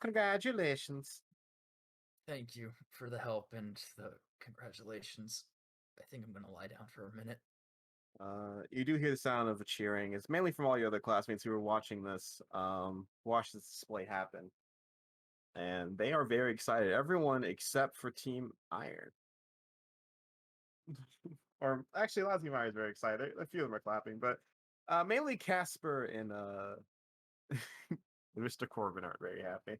Congratulations. thank you for the help and the congratulations. I think I'm gonna lie down for a minute. You do hear the sound of a cheering. It's mainly from all your other classmates who were watching this, watch this display happen. And they are very excited. Everyone except for Team Iron. Or actually, a lot of Team Iron is very excited. A few of them are clapping, but mainly Casper and Mr. Corbin aren't very happy.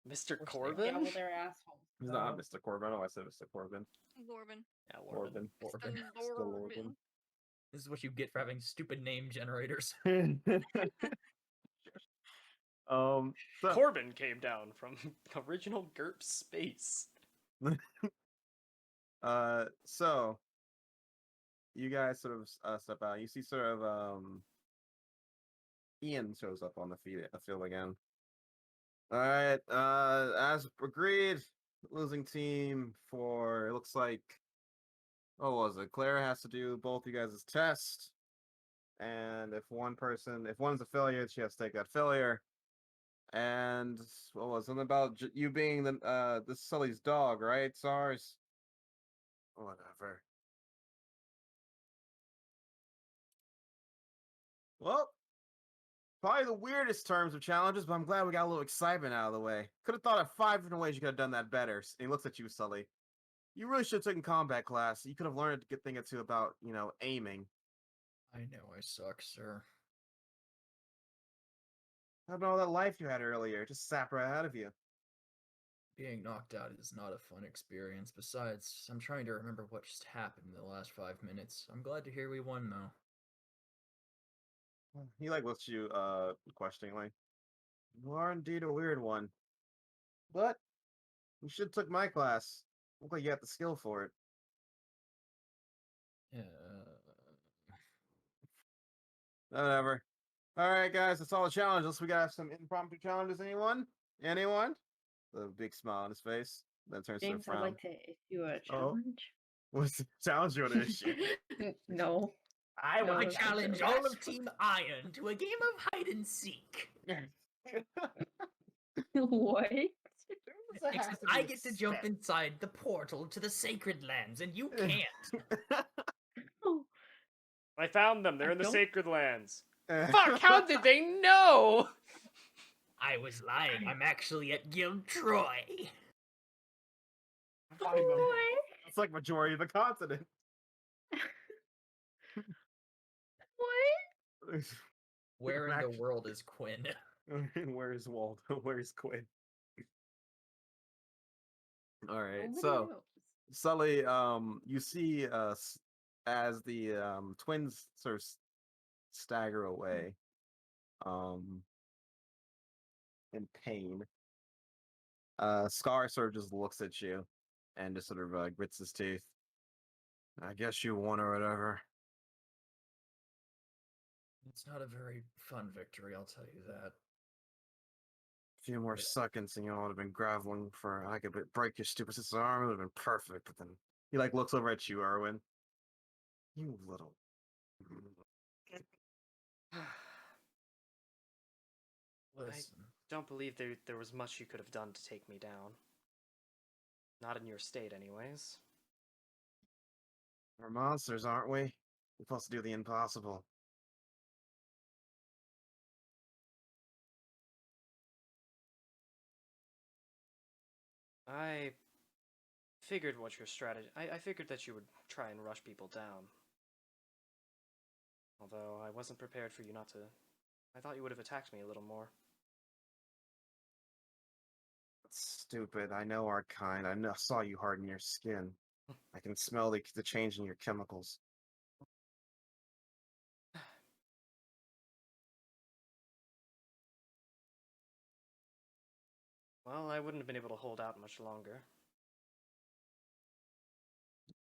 Mr. Of course Corbin? yeah, well, they're assholes. He's not Mr. Corbin. I know I said Mr. Corbin. Lorben. Yeah, Lorben. Corbin. Mr. Mr. Lorben. This is what you get for having stupid name generators. So Corbin came down from original GURP space. so you guys sort of step out. You see sort of Ian shows up on the field again. All right, as agreed, losing team for it looks like what was it? Clara has to do both you guys' tests, and if one's a failure, she has to take that failure. And what was it about you being the Sully's dog, right? SARS. Whatever. Well, probably the weirdest terms of challenges, but I'm glad we got a little excitement out of the way. Could have thought of 5 different ways you could have done that better. And he looks at you, Sully. You really should have taken combat class. You could have learned a good thing or two about, aiming. I know I suck, sir. How about all that life you had earlier? Just sap right out of you. Being knocked out is not a fun experience. Besides, I'm trying to remember what just happened in the last 5 minutes. I'm glad to hear we won, though. He looks at you questioningly. You are indeed a weird one. But you should have took my class. Look like you got the skill for it. Whatever. Alright guys, that's all the challenges. We gotta have some impromptu challenges. Anyone? Anyone? A big smile on his face. Then turns to a James, I'd frown. like to issue a Oh. challenge. What's the challenge you want to issue? No. I No, want I to challenge all of Team Iron to a game of hide and seek. What? Except I get to jump inside the portal to the Sacred Lands, and you can't. Oh, I found them. They're in the don't- Sacred Lands. Fuck, how did they know? I was lying. I'm actually at Guild Troy. Find them. What? It's like majority of the continent. What? Where in the world is Quinn? Where's Waldo? Where's Quinn? All right, Nobody so knows. Sully, you see as the twins sort of stagger away, in pain. Scar sort of just looks at you and just sort of grits his teeth. I guess you won or whatever. It's not a very fun victory, I'll tell you that. A few more Yeah. seconds and you all would have been groveling for I could break your stupid sister's arm. It would have been perfect. But then he looks over at you, Erwin. You little. Listen, Don't believe there was much you could have done to take me down. Not in your state, anyways. We're monsters, aren't we? We're supposed to do the impossible. I figured what your strategy... I figured that you would try and rush people down. Although I wasn't prepared for you not to... I thought you would have attacked me a little more. That's stupid. I know our kind. I saw you harden your skin. I can smell the change in your chemicals. Well, I wouldn't have been able to hold out much longer.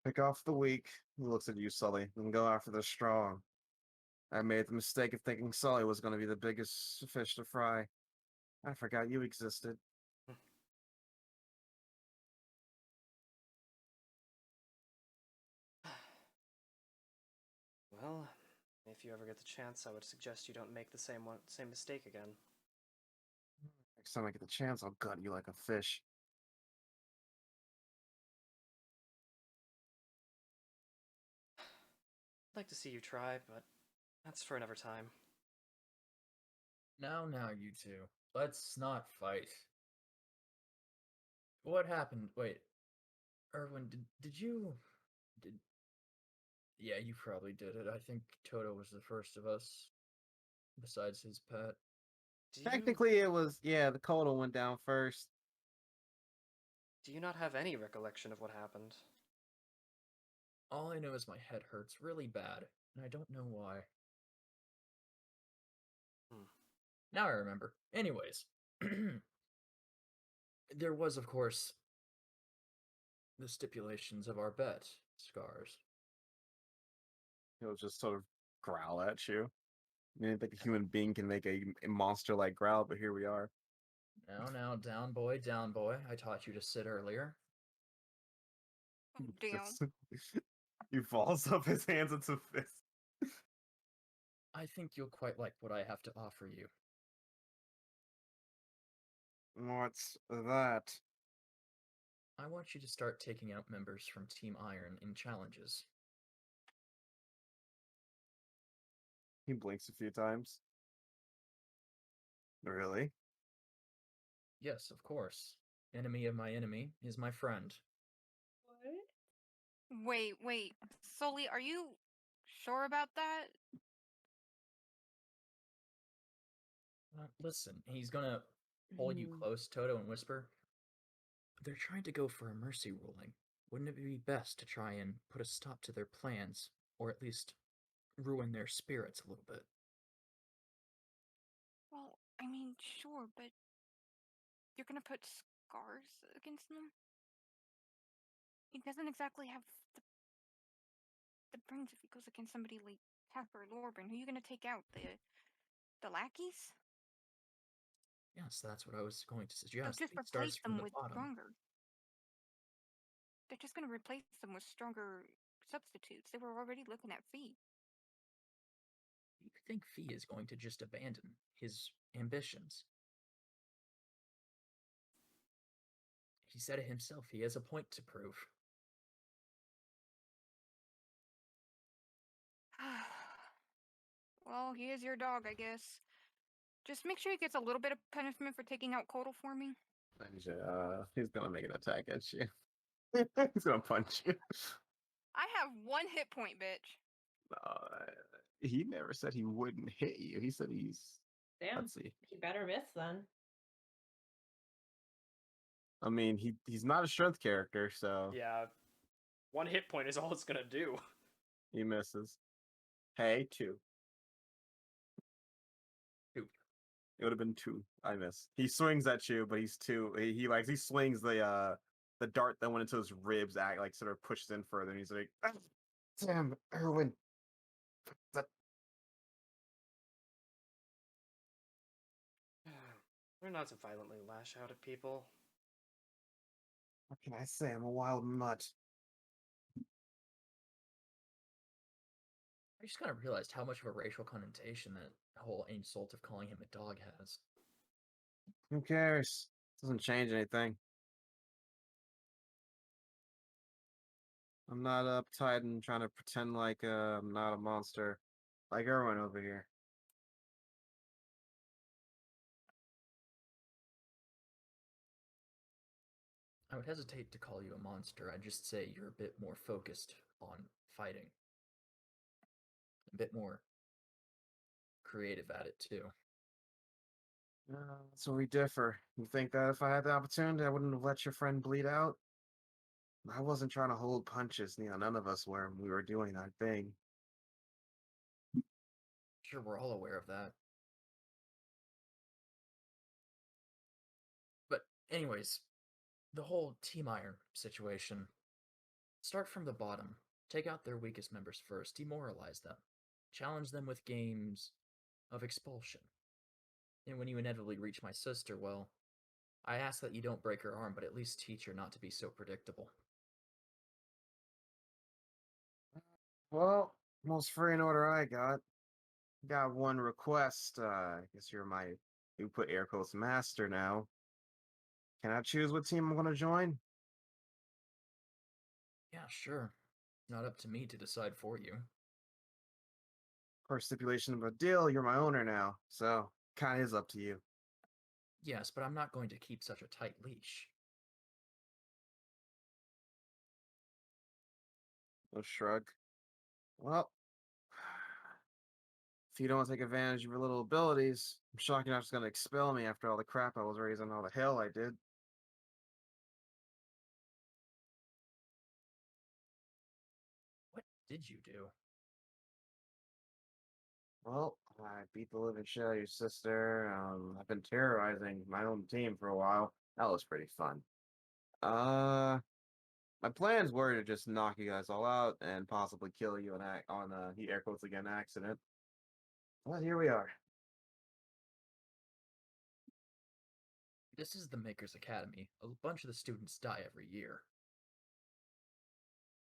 Pick off the weak. He looks at you, Sully, and go after the strong. I made the mistake of thinking Sully was going to be the biggest fish to fry. I forgot you existed. Well, if you ever get the chance, I would suggest you don't make the same mistake again. Next time I get the chance, I'll gut you like a fish. I'd like to see you try, but that's for another time. now, you two. Let's not fight. What happened? Wait. Erwin, did you... Yeah, you probably did it. I think Toto was the first of us, besides his pet. Technically, it was, the Kodo went down first. Do you not have any recollection of what happened? All I know is my head hurts really bad, and I don't know why. Hmm. Now I remember. Anyways, there was, of course, the stipulations of our bet, Scars. He'll just sort of growl at you. I didn't think a human being can make a monster-like growl, but here we are. Now, down boy. I taught you to sit earlier. Oh, damn. Just- he falls off his hands into fists. I think you'll quite like what I have to offer you. What's that? I want you to start taking out members from Team Iron in challenges. He blinks a few times. Really? Yes, of course. Enemy of my enemy is my friend. What? Wait. Sully, are you sure about that? Listen, he's gonna pull you close, Toto, and whisper, "They're trying to go for a mercy ruling. Wouldn't it be best to try and put a stop to their plans, or at least ruin their spirits a little bit?" Well, I mean, sure, but you're gonna put scars against them? He doesn't exactly have the brains if he goes against somebody like Tapper or Lorben. Who are you gonna take out? The lackeys? Yes, that's what I was going to They'll suggest. just It replace starts from them the with bottom. stronger. They're just gonna replace them with stronger substitutes. They were already looking at Fee. You think Fee is going to just abandon his ambitions? He said it himself. He has a point to prove. Well, he is your dog, I guess. Just make sure he gets a little bit of punishment for taking out Kodal for me. He's gonna make an attack at you. He's gonna punch you. I have 1 hit point, bitch. He never said he wouldn't hit you. He said he's. Damn. Let's see. He better miss then. I mean, he's not a strength character, so Yeah, 1 hit point is all it's gonna do. he misses. Hey, 2. 2. It would have been 2. I miss. He swings at you, but he's 2. He swings the dart that went into his ribs, like sort of pushes in further, and he's like, "Ah, damn, Erwin. That We're not to violently lash out at people. what can I say? I'm a wild mutt. I just kind of realized how much of a racial connotation that whole insult of calling him a dog has. Who cares? Doesn't change anything. I'm not uptight and trying to pretend like I'm not a monster, like Erwin over here. I would hesitate to call you a monster. I'd just say you're a bit more focused on fighting. A bit more creative at it, too. That's where we differ. You think that if I had the opportunity, I wouldn't have let your friend bleed out? I wasn't trying to hold punches. None of us were when we were doing that thing. Sure, we're all aware of that. But anyways, the whole Team Iron situation. Start from the bottom. Take out their weakest members first. Demoralize them. Challenge them with games of expulsion. And when you inevitably reach my sister, well, I ask that you don't break her arm, but at least teach her not to be so predictable. Well, most free and order I got. Got one request. I guess you're my, you put air quotes, master now. Can I choose what team I'm going to join? Yeah, sure. Not up to me to decide for you. Per stipulation of a deal, you're my owner now. So, kind of is up to you. Yes, but I'm not going to keep such a tight leash. A shrug. Well, if you don't take advantage of your little abilities, I'm shocked you're not just going to expel me after all the crap I was raising, all the hell I did. What did you do? Well, I beat the living shit out of your sister. I've been terrorizing my own team for a while. That was pretty fun. My plans were to just knock you guys all out and possibly kill you on he air quotes again accident. Well, here we are. This is the Maker's Academy. A bunch of the students die every year.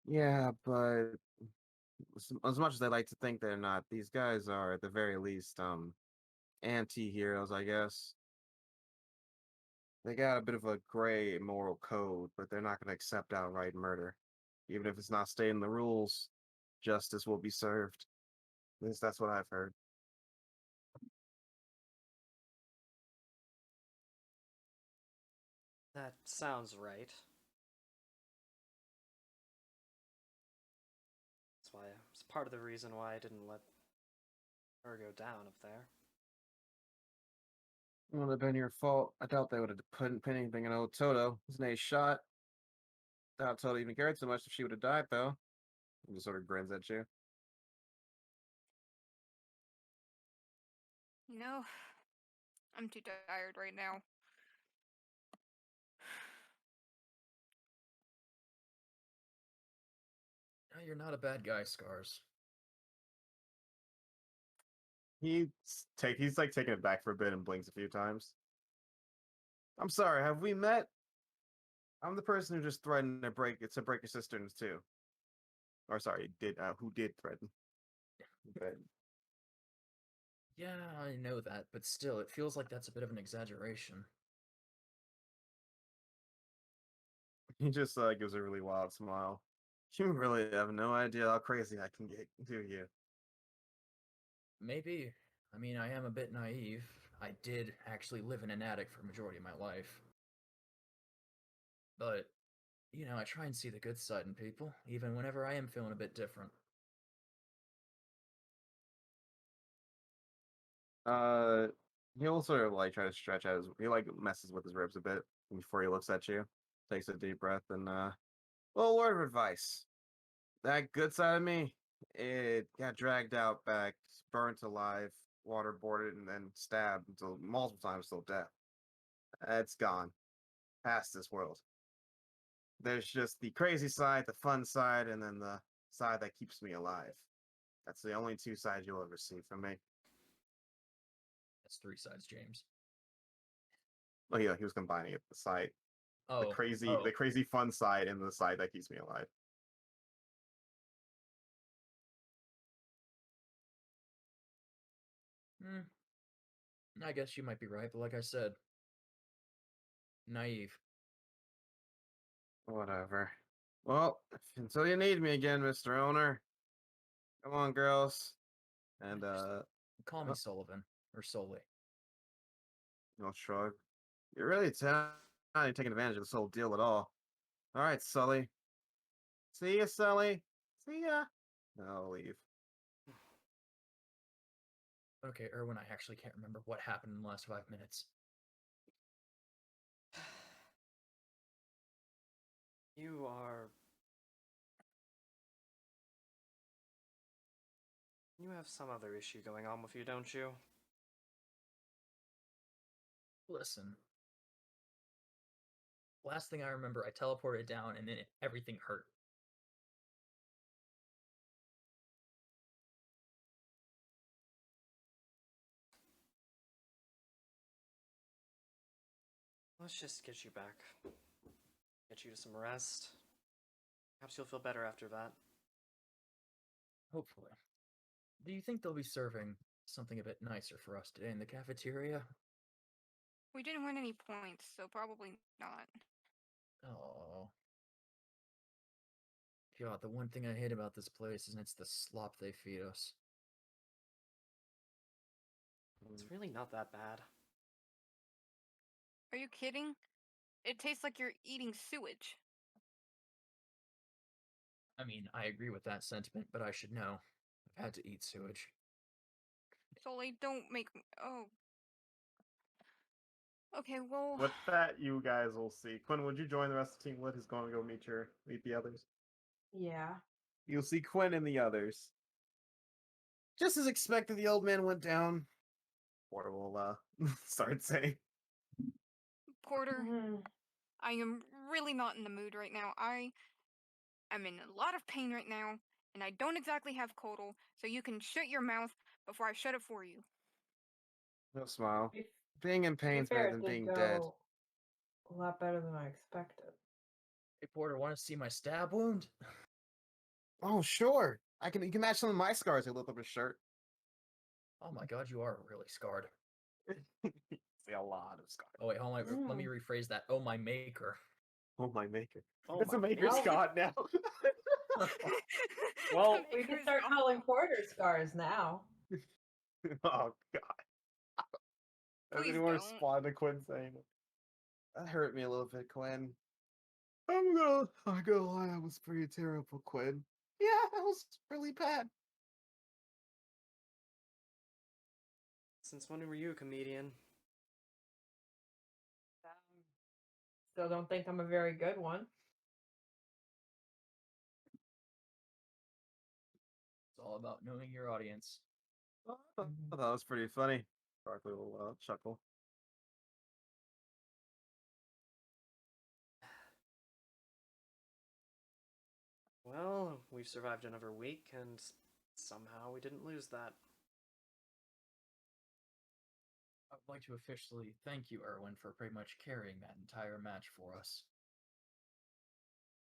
Yeah, but as much as I like to think they're not, these guys are at the very least anti-heroes, I guess. They got a bit of a gray moral code, but they're not going to accept outright murder. Even if it's not stating the rules, justice will be served. At least that's what I've heard. That sounds right. That's why it's part of the reason why I didn't let her go down up there. It would have been your fault. I doubt they would have put anything in old Toto. His name's shot. Doubt Toto even cared so much if she would have died, though. He just sort of grins at you. You know, I'm too tired right now. No, you're not a bad guy, Scars. He's like taking it back for a bit and blinks a few times. I'm sorry, have we met? I'm the person who just threatened to break your cisterns too. Or sorry, who did threaten? But Yeah, I know that, but still, it feels like that's a bit of an exaggeration. he just gives a really wild smile. You really have no idea how crazy I can get, do you? Maybe. I mean, I am a bit naive. I did actually live in an attic for a majority of my life. But, you know, I try and see the good side in people, even whenever I am feeling a bit different. He'll sort of like try to stretch out he like messes with his ribs a bit before he looks at you. Takes a deep breath and well, word of advice. That good side of me, it got dragged out back, burnt alive, waterboarded, and then stabbed until multiple times till death. It's gone. Past this world. There's just the crazy side, the fun side, and then the side that keeps me alive. That's the only two sides you'll ever see from me. That's 3 sides, James. Oh yeah, he was combining it. The side, Oh, the crazy fun side, and the side that keeps me alive. I guess you might be right, but like I said, naive. Whatever. Well, until you need me again, Mr. Owner. Come on, girls. And Call me Sullivan, or Sully. I'll shrug. You're really not taking advantage of this whole deal at all. All right, Sully. See ya, Sully. See ya. I'll leave. Okay, Erwin, I actually can't remember what happened in the last 5 minutes. You are... You have some other issue going on with you, don't you? Listen. Last thing I remember, I teleported down and then everything hurt. Let's just get you back. Get you to some rest. Perhaps you'll feel better after that. Hopefully. Do you think they'll be serving something a bit nicer for us today in the cafeteria? We didn't win any points, so probably not. Oh. God, the one thing I hate about this place is it's the slop they feed us. It's really not that bad. Are you kidding? It tastes like you're eating sewage. I mean, I agree with that sentiment, but I should know. I've had to eat sewage. Sully, don't make me. Oh. Okay, well. With that, you guys will see. Quinn, would you join the rest of the team? Who's going to go meet the others? Yeah. You'll see Quinn and the others. Just as expected, the old man went down. Porter will start saying. Porter, Mm. I am really not in the mood right now. I am in a lot of pain right now, and I don't exactly have Kodal, so you can shut your mouth before I shut it for you. No smile. To Being in be pain is fair, better it than did being dead. go a lot better than I expected. Hey Porter, want to see my stab wound? Oh, sure. You can match some of my scars. I lift up his shirt. Oh my god, you are really scarred. See a lot of scars. Oh wait, hold on. Let me rephrase that. Oh my maker. Oh my maker. Oh It's my a maker's maker. god now. Well, We can Maker's start God. calling Porter scars now. Oh god. Has Please anyone don't. responded to Quinn saying it? That hurt me a little bit, Quinn. I'm gonna lie, that was pretty terrible, Quinn. Yeah, that was really bad. since when were you a comedian? Still don't think I'm a very good one. It's all about knowing your audience. I thought that was pretty funny. Dark little chuckle. Well, we've survived another week, and somehow we didn't lose that. I would like to officially thank you, Erwin, for pretty much carrying that entire match for us.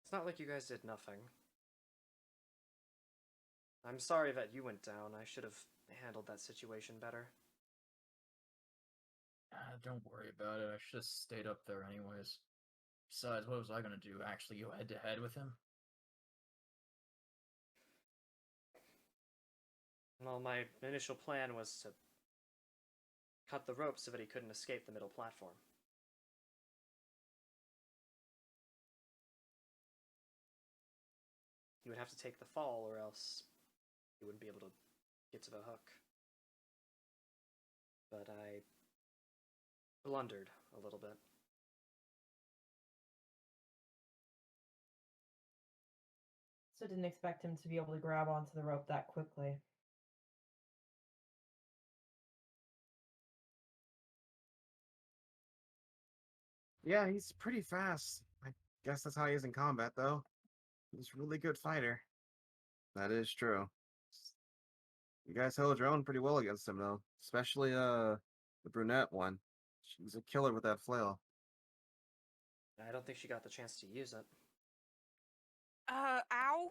It's not like you guys did nothing. I'm sorry that you went down. I should have handled that situation better. Don't worry about it. I should have stayed up there anyways. Besides, what was I gonna do? Actually go head to head with him? Well, my initial plan was to cut the rope so that he couldn't escape the middle platform. He would have to take the fall, or else he wouldn't be able to get to the hook. But I blundered a little bit. So didn't expect him to be able to grab onto the rope that quickly. Yeah, he's pretty fast. I guess that's how he is in combat, though. He's a really good fighter. That is true. You guys held your own pretty well against him, though. Especially the brunette one. She's a killer with that flail. I don't think she got the chance to use it. Ow.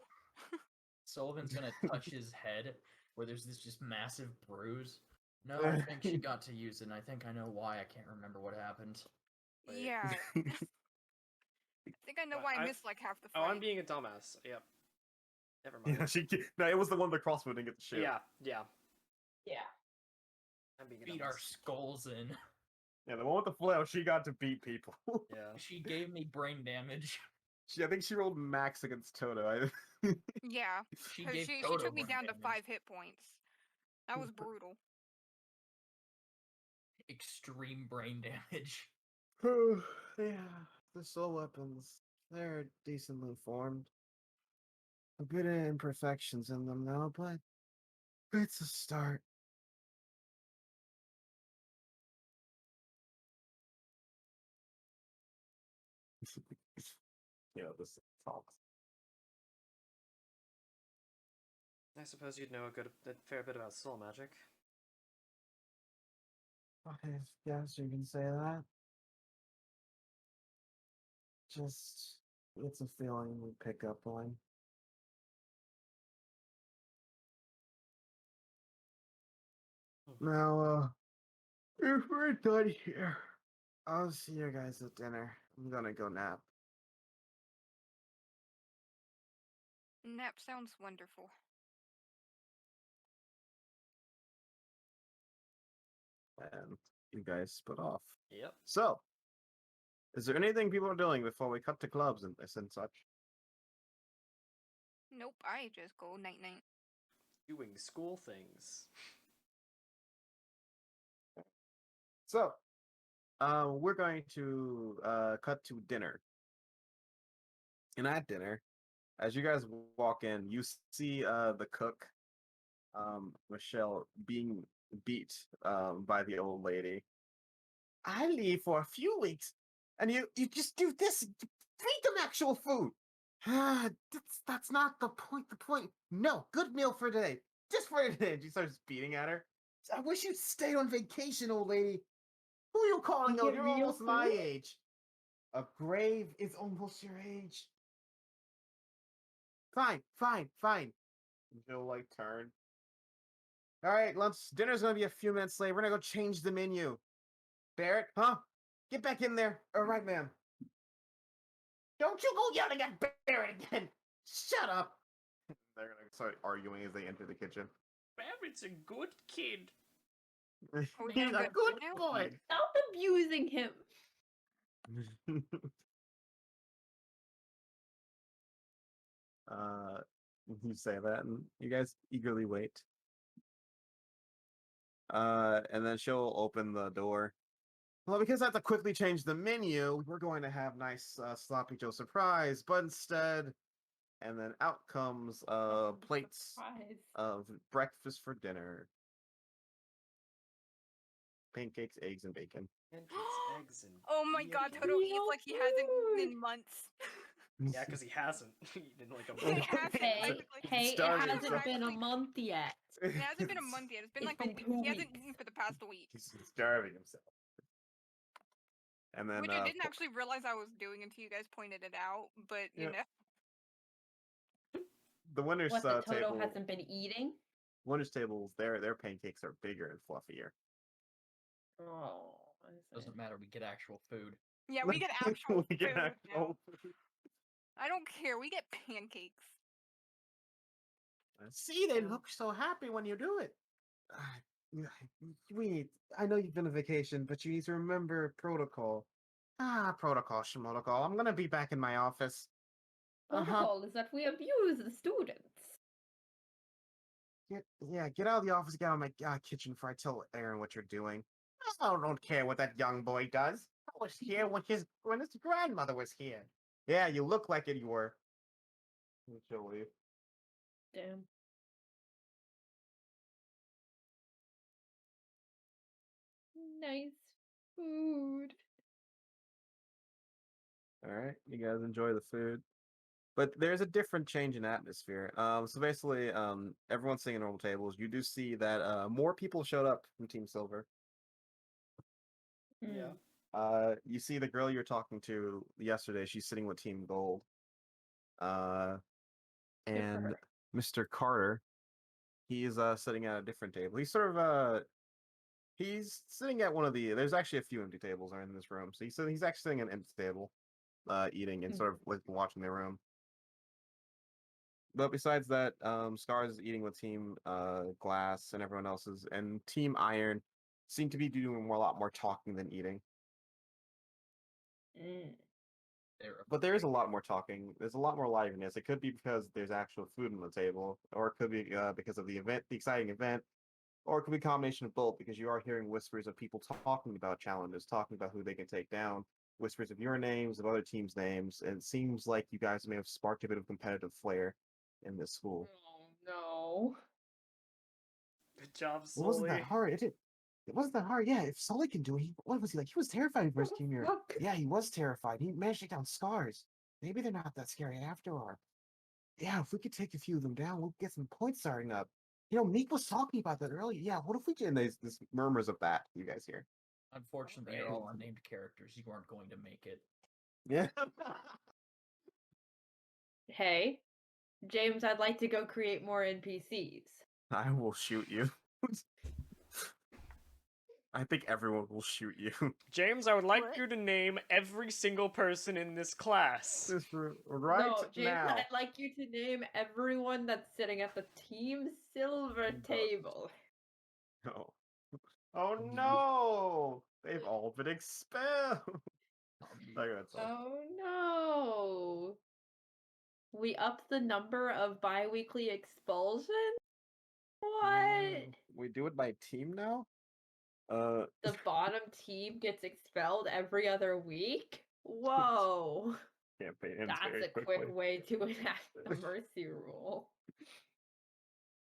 Sullivan's gonna touch his head where there's this just massive bruise. No, I don't think she got to use it, and I think I know why. I can't remember what happened. Wait. Yeah. I think I know why I missed like half the fight. Oh, I'm being a dumbass. Yep. Never mind. Yeah, no, it was the one with the crossbow didn't get the shit. Yeah. Yeah. I'm being a Beat dumbass. our skulls in. Yeah, the one with the flail, she got to beat people. Yeah. She gave me brain damage. I think she rolled max against Toto. Yeah. She 'Cause gave she Toto took me brain down to damage. 5 hit points. That was brutal. Extreme brain damage. Yeah, the soul weapons, they're decently formed. A bit of imperfections in them, though, but it's a start. Yeah, this talks. I suppose you'd know a fair bit about soul magic. Okay, yes, you can say that. Just, it's a feeling we pick up on. Now, if we're done here, I'll see you guys at dinner. I'm gonna go nap. Nap sounds wonderful. And you guys split off. Yep. So, is there anything people are doing before we cut to clubs and such? Nope, I just go night night. Doing school things. So, we're going to cut to dinner. And at dinner, as you guys walk in, you see the cook Michelle being beat by the old lady. I leave for a few weeks, and you just do this. Feed them actual food. That's not the point. The point. No, good meal for today. Just for today. She starts beating at her. I wish you'd stayed on vacation, old lady. Who are you calling old? Get You're real almost my food? age. A grave is almost your age. Fine. And she'll like turn. All right, lunch dinner's gonna be a few minutes late. We're gonna go change the menu. Barrett, huh? Get back in there. All right, ma'am. Don't you go yelling at Barrett again. Shut up. They're gonna start arguing as they enter the kitchen. Barrett's a good kid. we He's doing a good good now? boy. Stop abusing him. You say that, and you guys eagerly wait. And then she'll open the door. Well, because I have to quickly change the menu, we're going to have nice sloppy Joe surprise, but instead, and then out comes plates Surprise. of breakfast for dinner. Pancakes, eggs, and bacon. Pancakes, eggs, and Oh my god, bacon. Toto eats Real like he hasn't eaten food. in months. Yeah, because he hasn't eaten in like a He month. hasn't Hey, technically. hey, it Starving hasn't himself. been a month yet. It hasn't been a month yet. It's been It's like a been week. 2 He hasn't weeks. eaten for the past week. He's starving himself. And then Which I didn't actually realize I was doing until you guys pointed it out, but you Yeah. know. the winner's What the Toto table. hasn't been eating? Winner's tables. Their pancakes are bigger and fluffier. Oh, I see. Doesn't matter. We get actual food. Yeah, we get actual We food get actual now. food. I don't care. We get pancakes. See, they Yeah. look so happy when you do it. I know you've been on vacation, but you need to remember protocol. Protocol, schmotocol. I'm gonna be back in my office. Protocol is that we abuse the students. Get out of the office, get out of my kitchen before I tell Aaron what you're doing. I don't care what that young boy does. I was here when his grandmother was here. Yeah, you look like it, you were. She'll leave. Damn. Nice food. All right, you guys enjoy the food. But there's a different change in atmosphere. So basically, everyone's sitting at normal tables. You do see that more people showed up from Team Silver. Yeah. You see the girl you're talking to yesterday. She's sitting with Team Gold. Good for And her. Mr. Carter, he is sitting at a different table. He's sort of he's sitting at one of the. There's actually a few empty tables in this room. So he's actually sitting at an empty table, eating and sort of like watching their room. But besides that, Scars is eating with Team Glass and everyone else's, and Team Iron seem to be doing a lot more talking than eating. But there is a lot more talking. There's a lot more liveliness. It could be because there's actual food on the table, or it could be because of the event, the exciting event, or it could be a combination of both because you are hearing whispers of people talking about challenges, talking about who they can take down, whispers of your names, of other teams' names, and it seems like you guys may have sparked a bit of competitive flair in this school. Oh no. Good job, It wasn't that Sully. hard. It wasn't that hard. Yeah, if Sully can do it, what was he like? He was terrified in first team year. Fuck. Yeah, he was terrified. He managed to take down Scars. Maybe they're not that scary after all. Yeah, if we could take a few of them down, we'll get some points starting up. You know, Meek was talking about that earlier. Yeah, what if we did? And there's this murmurs of that you guys hear. Unfortunately, you're all unnamed characters. You aren't going to make it. Yeah. Hey, James, I'd like to go create more NPCs. I will shoot you. I think everyone will shoot you. James, I would like What? you to name every single person in this class. Right No, James, now. I'd like you to name everyone that's sitting at the Team Silver table. No. Oh no! They've all been expelled. Oh no. We upped the number of bi-weekly expulsions? What? We do it by team now? The bottom team gets expelled every other week? Whoa. Campaign ends That's very a quickly. quick way to enact the mercy rule.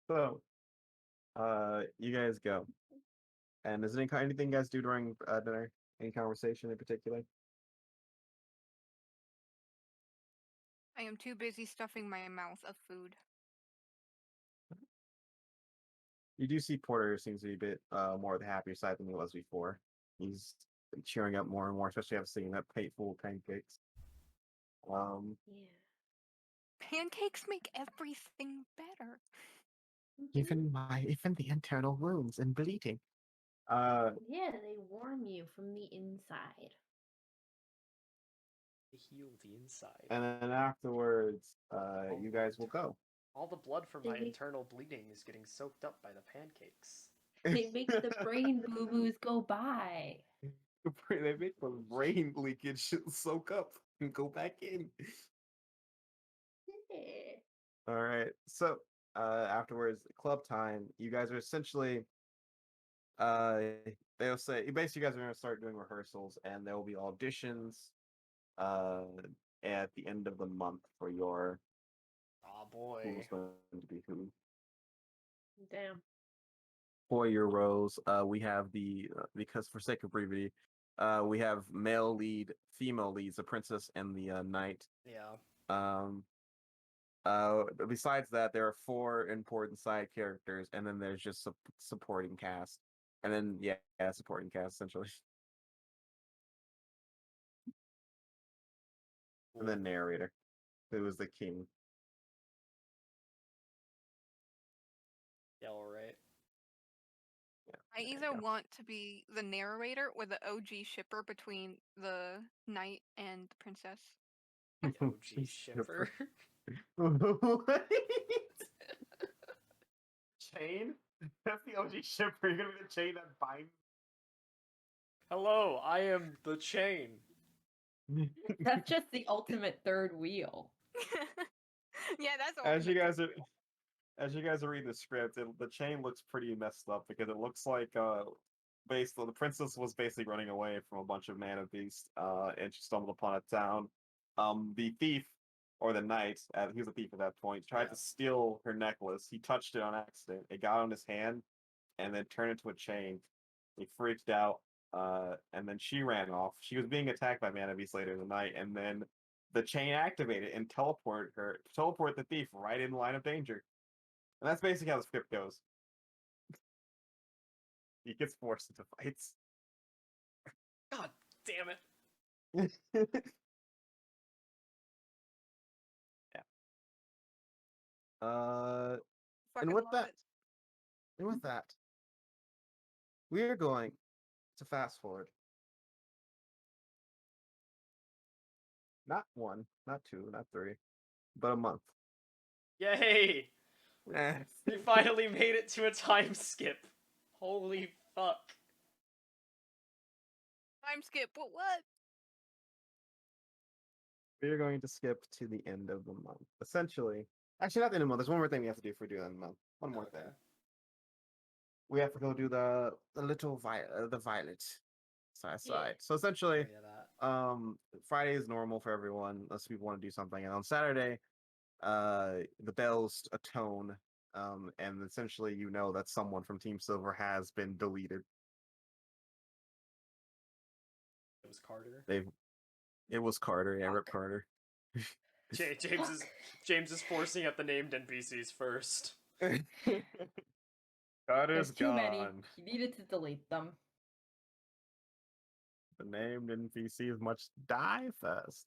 So, You guys go. And is there anything you guys do during dinner? Any conversation in particular? I am too busy stuffing my mouth of food. You do see Porter seems to be a bit more the happier side than he was before. He's cheering up more and more, especially after seeing that plate full of pancakes. Yeah. Pancakes make everything better. Even the internal wounds and bleeding. Yeah, they warm you from the inside. Heal the inside. And then afterwards, Oh, you guys will go. All the blood from They my make- internal bleeding is getting soaked up by the pancakes. They make the brain boo-boos go by. They make the brain leakage soak up and go back in. Yeah. All right. So afterwards, club time. You guys are essentially they'll say basically you guys are gonna start doing rehearsals and there will be auditions at the end of the month for your Oh boy. who's going to be who. Damn. For your roles, we have the because for sake of brevity, we have male lead, female leads, the princess and the knight. Yeah. Besides that, there are 4 important side characters, and then there's just supporting cast, and then yeah, supporting cast essentially, and then narrator, who is the king. Yeah, alright. I There you either go. want to be the narrator or the OG shipper between the knight and the princess. The OG shipper. What? Chain? That's the OG shipper. You're gonna be the chain that binds. Hello, I am the chain. That's just the ultimate third wheel. Yeah, that's As you ultimate guys are, control. as you guys are reading the script, the chain looks pretty messed up because it looks like basically the princess was basically running away from a bunch of mana beasts, and she stumbled upon a town. The thief or the knight, he was a thief at that point, tried to steal her necklace. He touched it on accident. It got on his hand, and then turned into a chain. He freaked out, and then she ran off. She was being attacked by mana beasts later in the night, and then the chain activated and teleport the thief right in the line of danger. And that's basically how the script goes. He gets forced into fights. God damn it. Yeah. Fucking with love that- it. And with that, we are going to fast forward. Not 1, not 2, not 3, but a month. Yay! Eh. We finally made it to a time skip. Holy fuck. Time skip. What? We are going to skip to the end of the month. Essentially, actually, not the end of the month. There's one more thing we have to do for doing the end of the month. One more thing. We have to go do the violet side. Yeah. So essentially, Oh, yeah, that. Friday is normal for everyone unless people want to do something, and on Saturday, the bells atone, and essentially you know that someone from Team Silver has been deleted. It was Carter. It was Carter, yeah, Rip Fuck. Carter. James is forcing at the named NPCs first. Carter's There's too many. gone. You needed to delete them. The named NPCs must die first.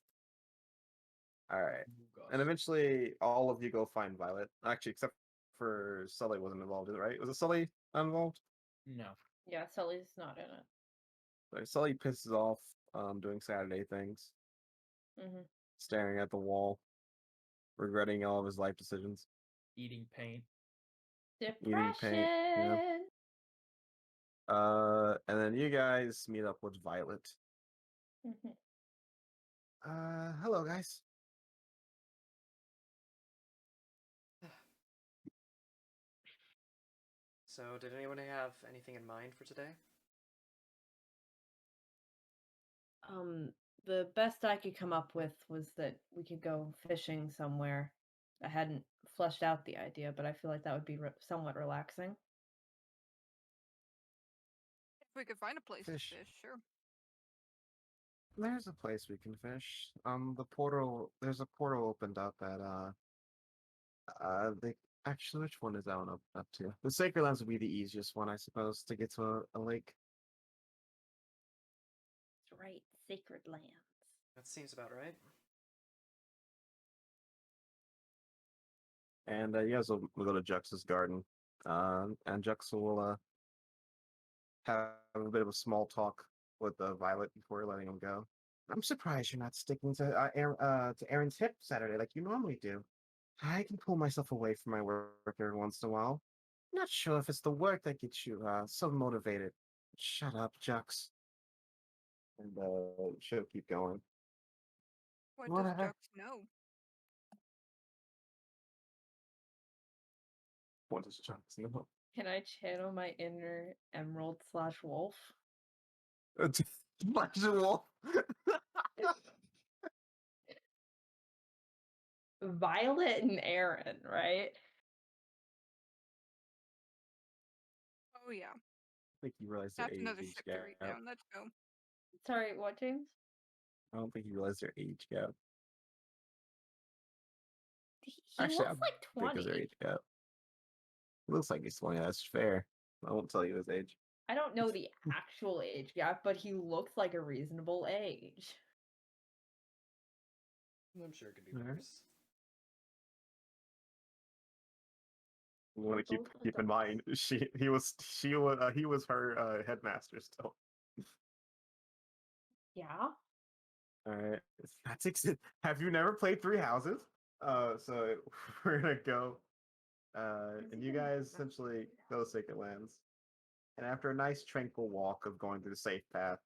All right. Oh, And gosh. eventually, all of you go find Violet. Actually, except for Sully wasn't involved, right? Was it Sully not involved? No. Yeah, Sully's not in it. Like, Sully pisses off, doing Saturday things, Mm-hmm. staring at the wall, regretting all of his life decisions. Eating paint. Depression. paint, yeah. And then you guys meet up with Violet. Mhm. Hello, guys. So, did anyone have anything in mind for today? The best I could come up with was that we could go fishing somewhere. I hadn't fleshed out the idea, but I feel like that would be somewhat relaxing. If we could find a place Fish. to fish, sure. There's a place we can fish. There's a portal opened up at the actually, which one is that one open up to? The Sacred Lands would be the easiest one, I suppose, to get to a lake. That's right, sacred lands. That seems about right. And you guys will go to Jux's garden. And Jux will have a bit of a small talk with Violet before letting him go. I'm surprised you're not sticking to Aaron's hip Saturday like you normally do. I can pull myself away from my work every once in a while. Not sure if it's the work that gets you so motivated. Shut up, Jux. And she'll keep going. What What does the heck? Jux know? What does Jux know? Can I channel my inner Emerald/Wolf? Bunch of wolf. Violet and Aaron, right? Oh yeah, I think you realize their that's another age ship to read gap. down. Let's go. Sorry, what, James? I don't think you realize their age gap. He Actually, looks I like think there's their 20. age gap. It looks like he's 20. That's fair. I won't tell you his age. I don't know the actual age gap, but he looks like a reasonable age. I'm sure it could be Alright. worse. You want to Both keep in mind he was her headmaster still. Yeah. All right, have you never played Three Houses? So we're gonna go, and you guys essentially go to Sacred Lands, and after a nice tranquil walk of going through the safe path,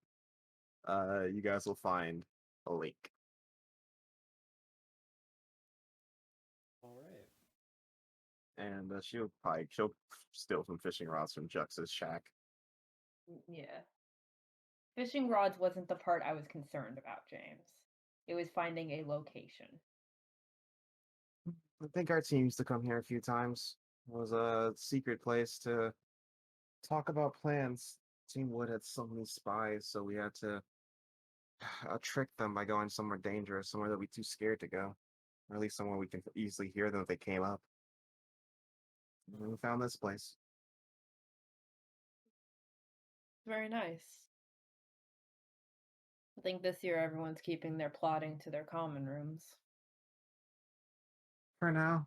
you guys will find a lake. All right. And she'll steal some fishing rods from Jux's shack. Yeah. Fishing rods wasn't the part I was concerned about, James. It was finding a location. I think our team used to come here a few times. It was a secret place to talk about plans. Team Wood had so many spies, so we had to trick them by going somewhere dangerous, somewhere that we're too scared to go, or at least somewhere we can easily hear them if they came up. And we found this place. Very nice. I think this year everyone's keeping their plotting to their common rooms. For now,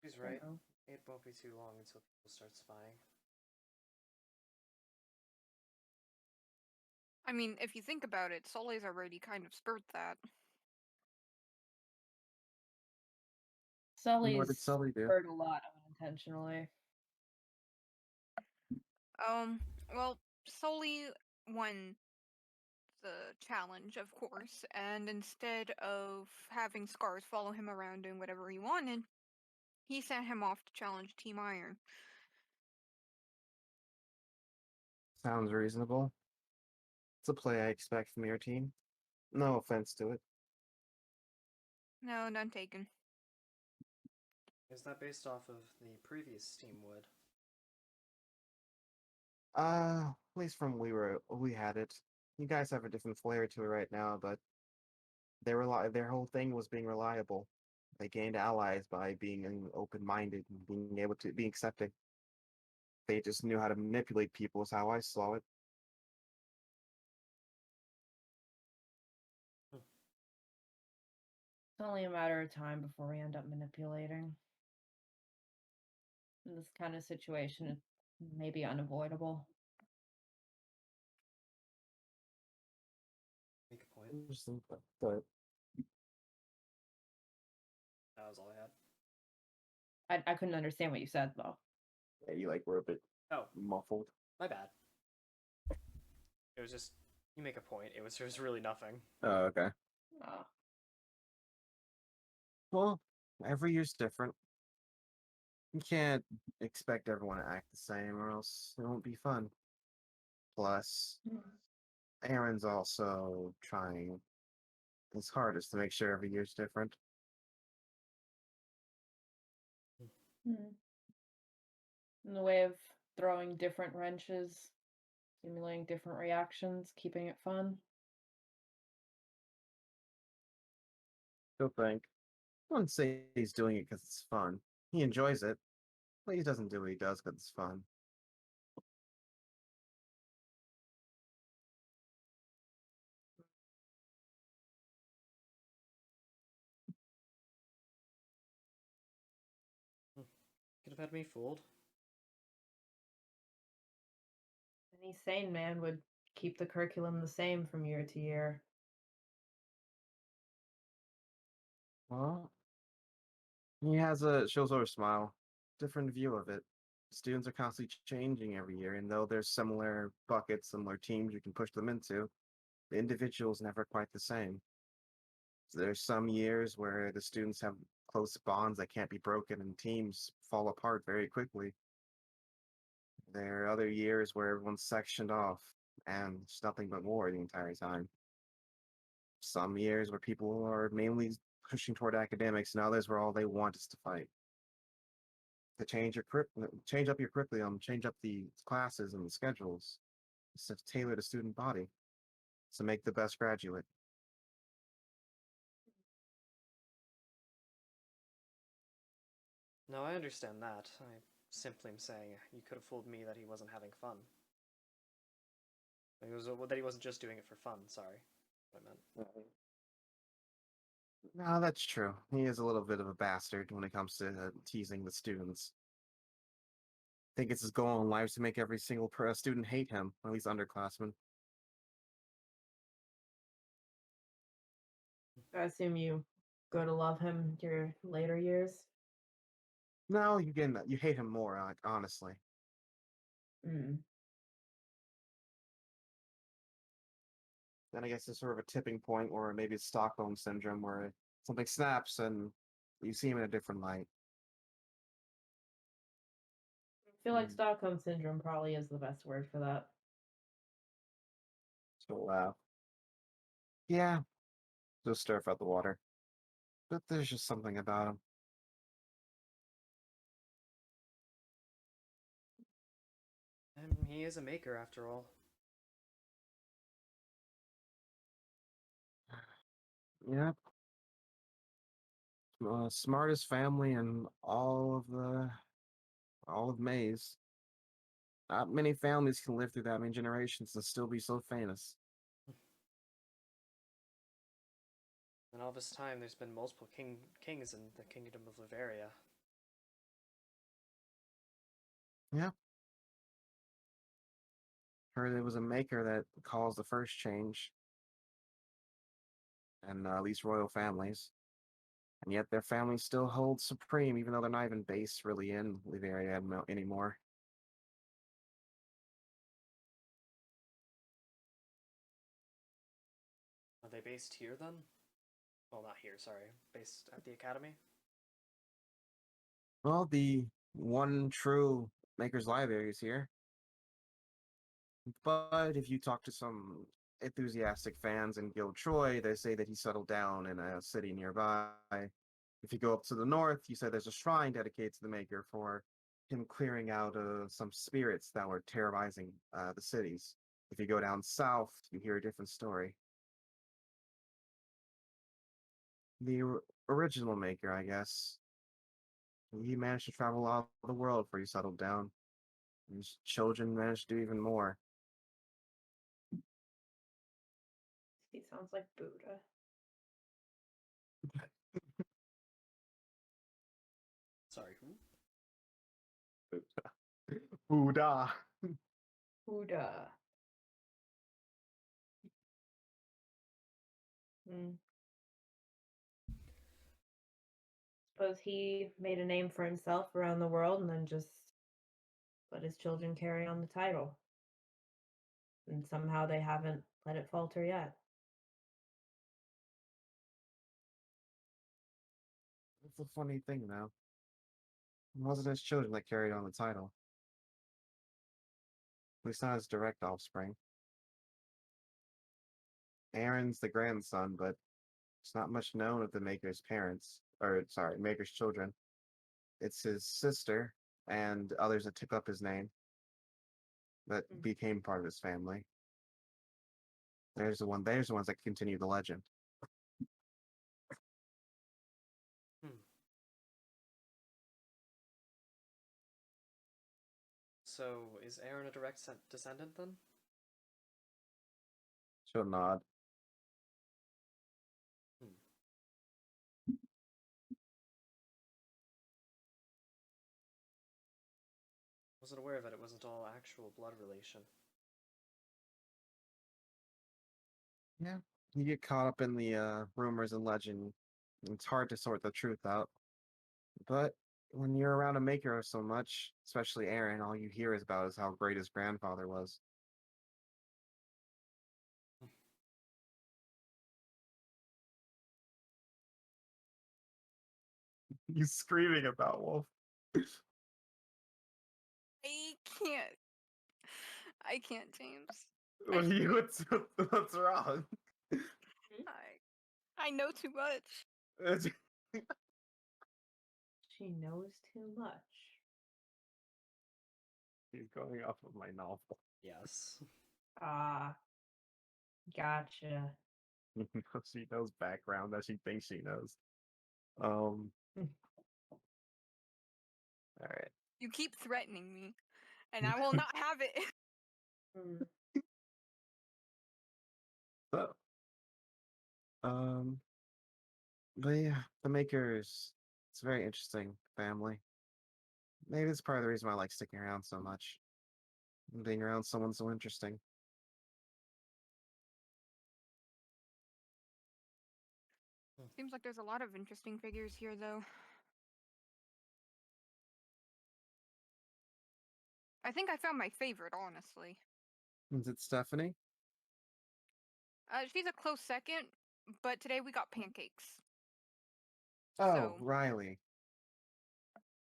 He's I right. know. It won't be too long until people start spying. I mean, if you think about it, Sully's already kind of spurred that. what did Sully's Sully do? hurt a lot unintentionally. Well, Sully won the challenge, of course, and instead of having Scars follow him around doing whatever he wanted, he sent him off to challenge Team Iron. Sounds reasonable. It's a play I expect from your team. No offense to it. No, none taken. Is that based off of the previous Team Wood? At least from we had it. You guys have a different flair to it right now, but their whole thing was being reliable. They gained allies by being open-minded and being able to be accepting. They just knew how to manipulate people, is how I saw it. It's only a matter of time before we end up manipulating. In this kind of situation, it may be unavoidable. Make a point. Interesting, but That was all I had. I couldn't understand what you said, though. yeah, you were a bit Oh, muffled. my bad. It was just you make a point. It was really nothing. Oh, okay. Oh. Well, every year's different. You can't expect everyone to act the same, or else it won't be fun. Plus, Aaron's also trying his hardest to make sure every year's different. In the way of throwing different wrenches, simulating different reactions, keeping it fun. Still think. I wouldn't say he's doing it because it's fun. He enjoys it, but he doesn't do what he does because it's fun. Could have had me fooled. Any sane man would keep the curriculum the same from year to year. Well, he has a shows over smile, different view of it. Students are constantly changing every year, and though there's similar buckets, similar teams you can push them into, the individual's never quite the same. So there's some years where the students have close bonds that can't be broken, and teams fall apart very quickly. There are other years where everyone's sectioned off, and it's nothing but war the entire time. Some years where people are mainly pushing toward academics, and others where all they want is to fight. To change up your curriculum, change up the classes and the schedules, to tailor the student body, to make the best graduate. No, I understand that. I simply am saying you could have fooled me that he wasn't having fun. That he wasn't just doing it for fun. Sorry, what I meant. No, that's true. He is a little bit of a bastard when it comes to teasing the students. I think it's his goal in life to make every single student hate him, at least underclassmen. I assume you go to love him your later years. No, you hate him more, like, honestly. Mm. Then I guess there's sort of a tipping point, or maybe it's Stockholm syndrome, where something snaps and you see him in a different light. I feel like Mm. Stockholm syndrome probably is the best word for that. So, yeah, just stir out the water. But there's just something about him. And he is a maker, after all. Yep. Smartest family in all of Maze. Not many families can live through that many generations and still be so famous. And all this time, there's been multiple kings in the Kingdom of Liveria. Yeah. Heard it was a maker that caused the first change, and at least royal families. And yet their family still holds supreme, even though they're not even based really in Liveria anymore. Are they based here then? Well, not here, sorry. Based at the academy? Well, the one true Maker's Library is here. But if you talk to some enthusiastic fans in Guild Troy, they say that he settled down in a city nearby. If you go up to the north, you say there's a shrine dedicated to the Maker for him clearing out some spirits that were terrorizing the cities. If you go down south, you hear a different story. The original Maker, I guess, he managed to travel all the world before he settled down. His children managed to do even more. He sounds like Buddha. Sorry, who? Buddha. Buddha. Suppose he made a name for himself around the world and then just let his children carry on the title. And somehow they haven't let it falter yet. It's a funny thing, though. It wasn't his children that carried on the title. At least not his direct offspring. Aaron's the grandson, but it's not much known of the Maker's parents. Or, sorry, Maker's children. It's his sister and others that took up his name. that Mm. became part of his family. There's the one. There's the ones that continue the legend. So, is Aaron a direct descendant then? She'll nod. Wasn't aware that it wasn't all actual blood relation. Yeah, you get caught up in the rumors and legend. It's hard to sort the truth out. But when you're around a maker so much, especially Aaron, all you hear is about is how great his grandfather was. You screaming about Wolf. I can't. I can't, James. What do you? What's wrong? I know too much. She knows too much. He's going off of my novel. Yes. Ah, gotcha. She knows background that she thinks she knows. Mm. All right. You keep threatening me, and I will not have it. Mm. So, but yeah, the makers. It's a very interesting family. Maybe it's part of the reason why I like sticking around so much. Being around someone so interesting. Seems like there's a lot of interesting figures here, though. I think I found my favorite, honestly. Is it Stephanie? She's a close second, but today we got pancakes. Oh, So, Riley.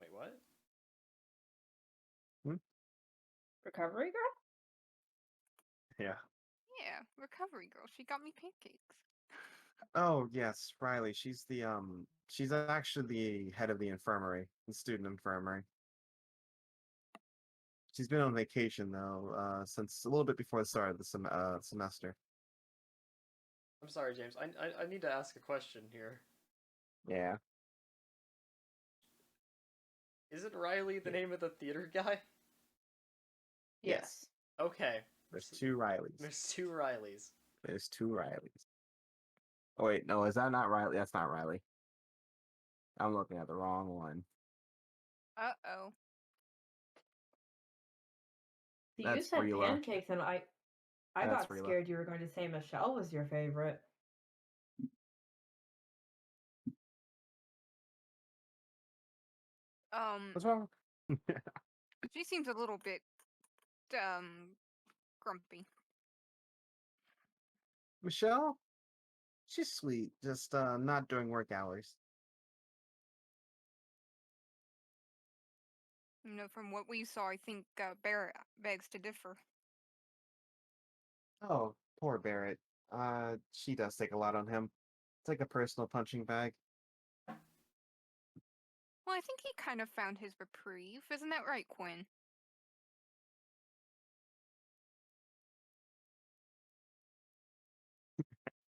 Wait, what? Recovery girl? Yeah. yeah, recovery girl. She got me pancakes. Oh, yes, Riley. She's actually the head of the infirmary, the student infirmary. She's been on vacation though, since a little bit before the start of the semester. I'm sorry, James. I need to ask a question here. Yeah. Isn't Riley the name of the theater guy? Yes. Okay. There's two Rileys. There's two Rileys. There's two Rileys. Oh wait, no, is that not Riley? That's not Riley. I'm looking at the wrong one. Uh-oh. So you That's said Rila. pancakes, and I That's got Rila. scared you were going to say Michelle was your favorite. What's wrong? She seems a little bit, grumpy. Michelle? She's sweet, just not doing work hours. You know, from what we saw, I think Barrett begs to differ. Oh, poor Barrett. She does take a lot on him. It's like a personal punching bag. Well, I think he kind of found his reprieve. Isn't that right, Quinn?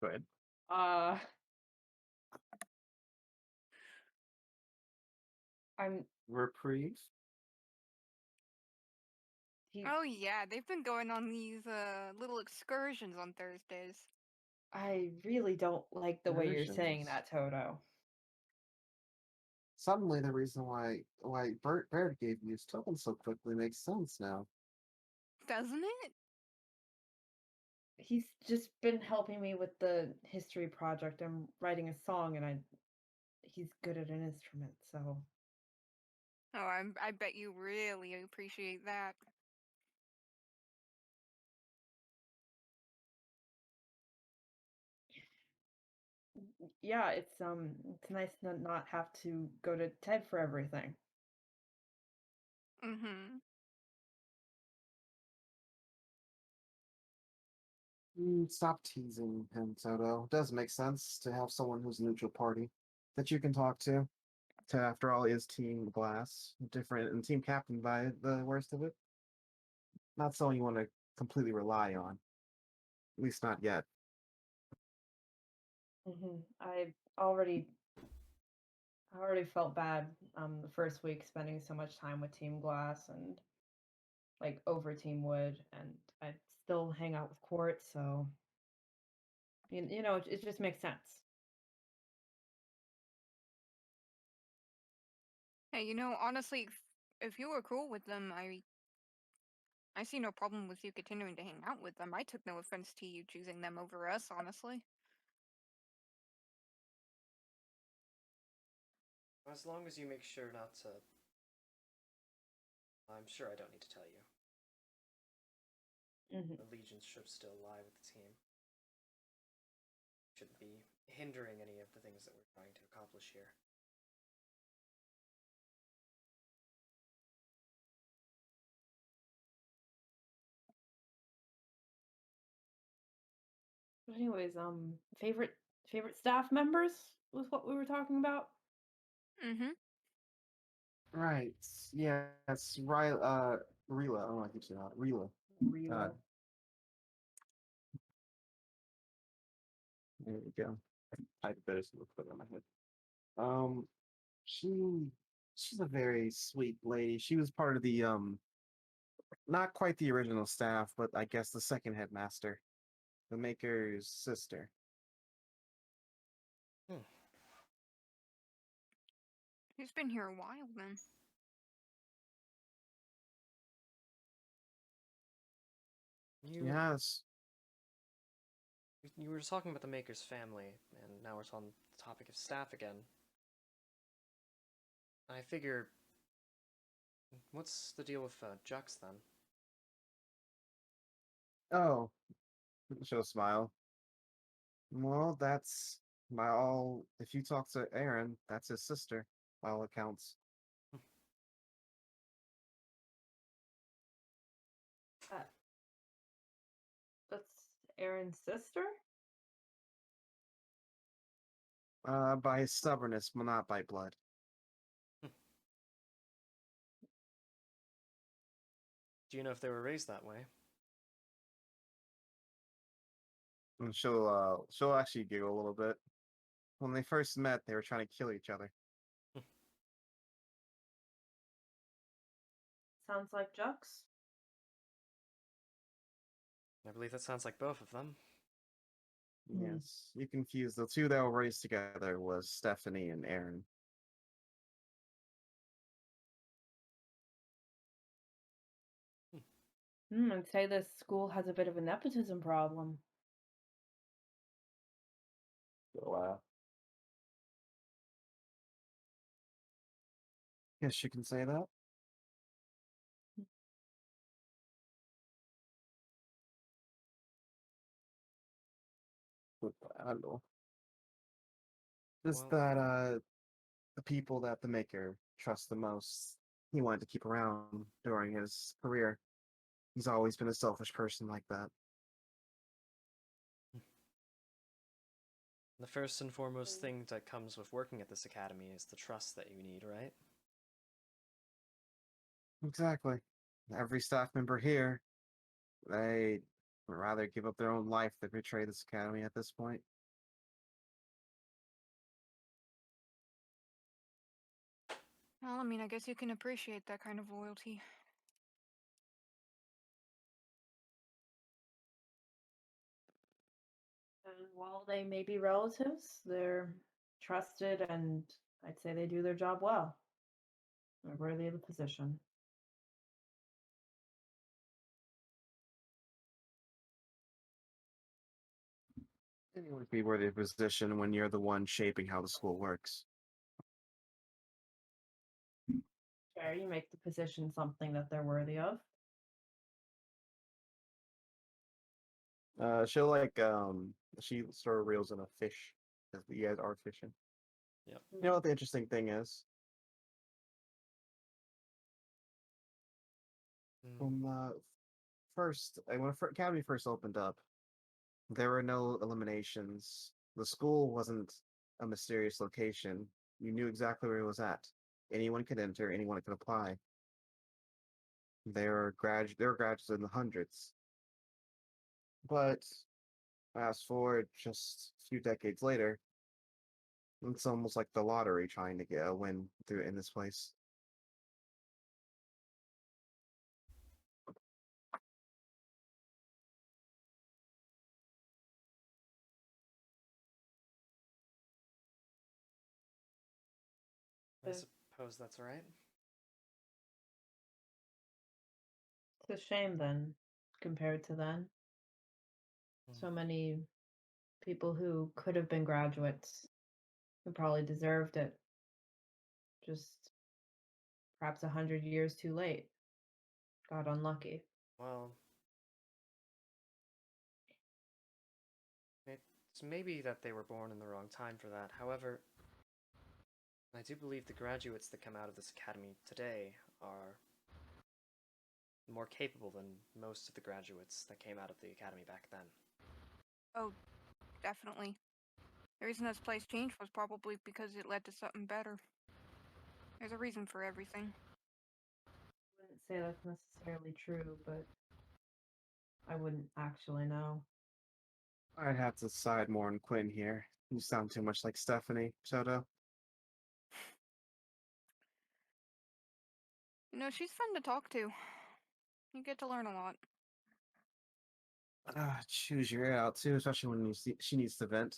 Good. I'm Reprieve? Oh yeah, they've been going on these little excursions on Thursdays. I really don't like the way you're saying Excursions. that, Toto. Suddenly, the reason why Barrett gave you his token so quickly makes sense now. Doesn't it? He's just been helping me with the history project. I'm writing a song, and he's good at an instrument, so Oh, I bet you really appreciate that. yeah, it's nice to not have to go to Ted for everything. Mm-hmm. Stop teasing him, Toto. It does make sense to have someone who's a neutral party that you can talk to. After all, is Team Glass different and team captained by the worst of it? not someone you want to completely rely on. At least not yet. I already felt bad the first week spending so much time with Team Glass and like over Team Wood, and I still hang out with Quartz, so it just makes sense. Hey, honestly, if you were cool with them, I see no problem with you continuing to hang out with them. I took no offense to you choosing them over us, honestly. As long as you make sure not to. I'm sure I don't need to tell you. Allegiance should still lie with the team. Shouldn't be hindering any of the things that we're trying to accomplish here. But anyways, favorite staff members was what we were talking about. Mm-hmm. Right. Yeah, it's Rila. Rila. I don't know how to say that. Rila. Real. There we go. Type it better so it'll put it on my head. Um, she she's a very sweet lady. She was part of the not quite the original staff, but I guess the second headmaster, the maker's sister. He's been here a while then. Yes. You were talking about the Maker's family, and now we're on the topic of staff again. I figure, what's the deal with Jux then? Oh, she'll smile. Well, that's by all. If you talk to Aaron, that's his sister, by all accounts. That's Aaron's sister. By his stubbornness, but not by blood. Do you know if they were raised that way? And she'll actually giggle a little bit. When they first met, they were trying to kill each other. Sounds like Jux. I believe that sounds like both of them. Yes, you confused. The two that were raised together was Stephanie and Aaron. I'd say this school has a bit of a nepotism problem. So, yes, you can say that. I don't know. Just Well- that the people that the maker trusts the most, he wanted to keep around during his career. He's always been a selfish person like that. The first and foremost thing that comes with working at this academy is the trust that you need, right? Exactly. Every staff member here, they would rather give up their own life than betray this academy at this point. Well, I guess you can appreciate that kind of loyalty. And while they may be relatives, they're trusted, and I'd say they do their job well. They're worthy of the position. Anyone would be worthy of position when you're the one shaping how the school works. Fair, you make the position something that they're worthy of. She'll she sort of reels in a fish as you guys are fishing. Yep. You know what the interesting thing is? When Academy first opened up, there were no eliminations. The school wasn't a mysterious location. You knew exactly where it was at. Anyone could enter, anyone could apply. There were graduates in the hundreds. But fast forward just a few decades later, it's almost like the lottery trying to get a win through in this place. I Yeah. suppose that's right. It's a shame then, compared to then. So many people who could have been graduates who probably deserved it. Just perhaps 100 years too late. Got unlucky. Well, it's maybe that they were born in the wrong time for that. However, I do believe the graduates that come out of this academy today are more capable than most of the graduates that came out of the academy back then. Oh, definitely. The reason this place changed was probably because it led to something better. There's a reason for everything. I wouldn't say that's necessarily true, but I wouldn't actually know. I'd have to side more on Quinn here. You sound too much like Stephanie, Soto. You know, she's fun to talk to. You get to learn a lot. Choose your ear out too, especially when she needs to vent.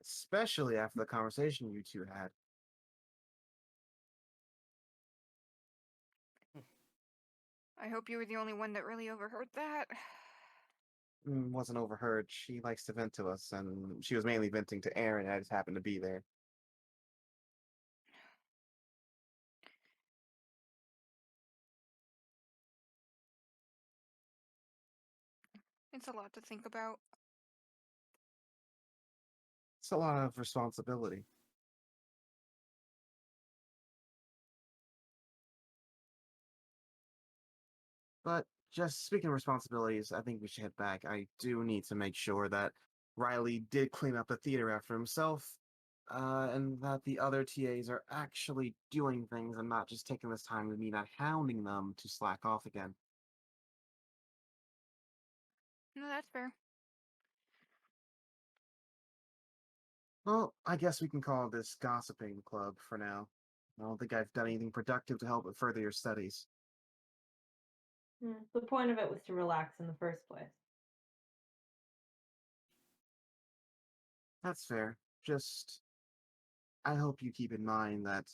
Especially after the conversation you two had. I hope you were the only one that really overheard that. Wasn't overheard. She likes to vent to us, and she was mainly venting to Aaron. I just happened to be there. It's a lot to think about. It's a lot of responsibility. But just speaking of responsibilities, I think we should head back. I do need to make sure that Riley did clean up the theater after himself, and that the other TAs are actually doing things and not just taking this time with me not hounding them to slack off again. No, that's fair. Well, I guess we can call this gossiping club for now. I don't think I've done anything productive to help further your studies. The point of it was to relax in the first place. That's fair. Just, I hope you keep in mind that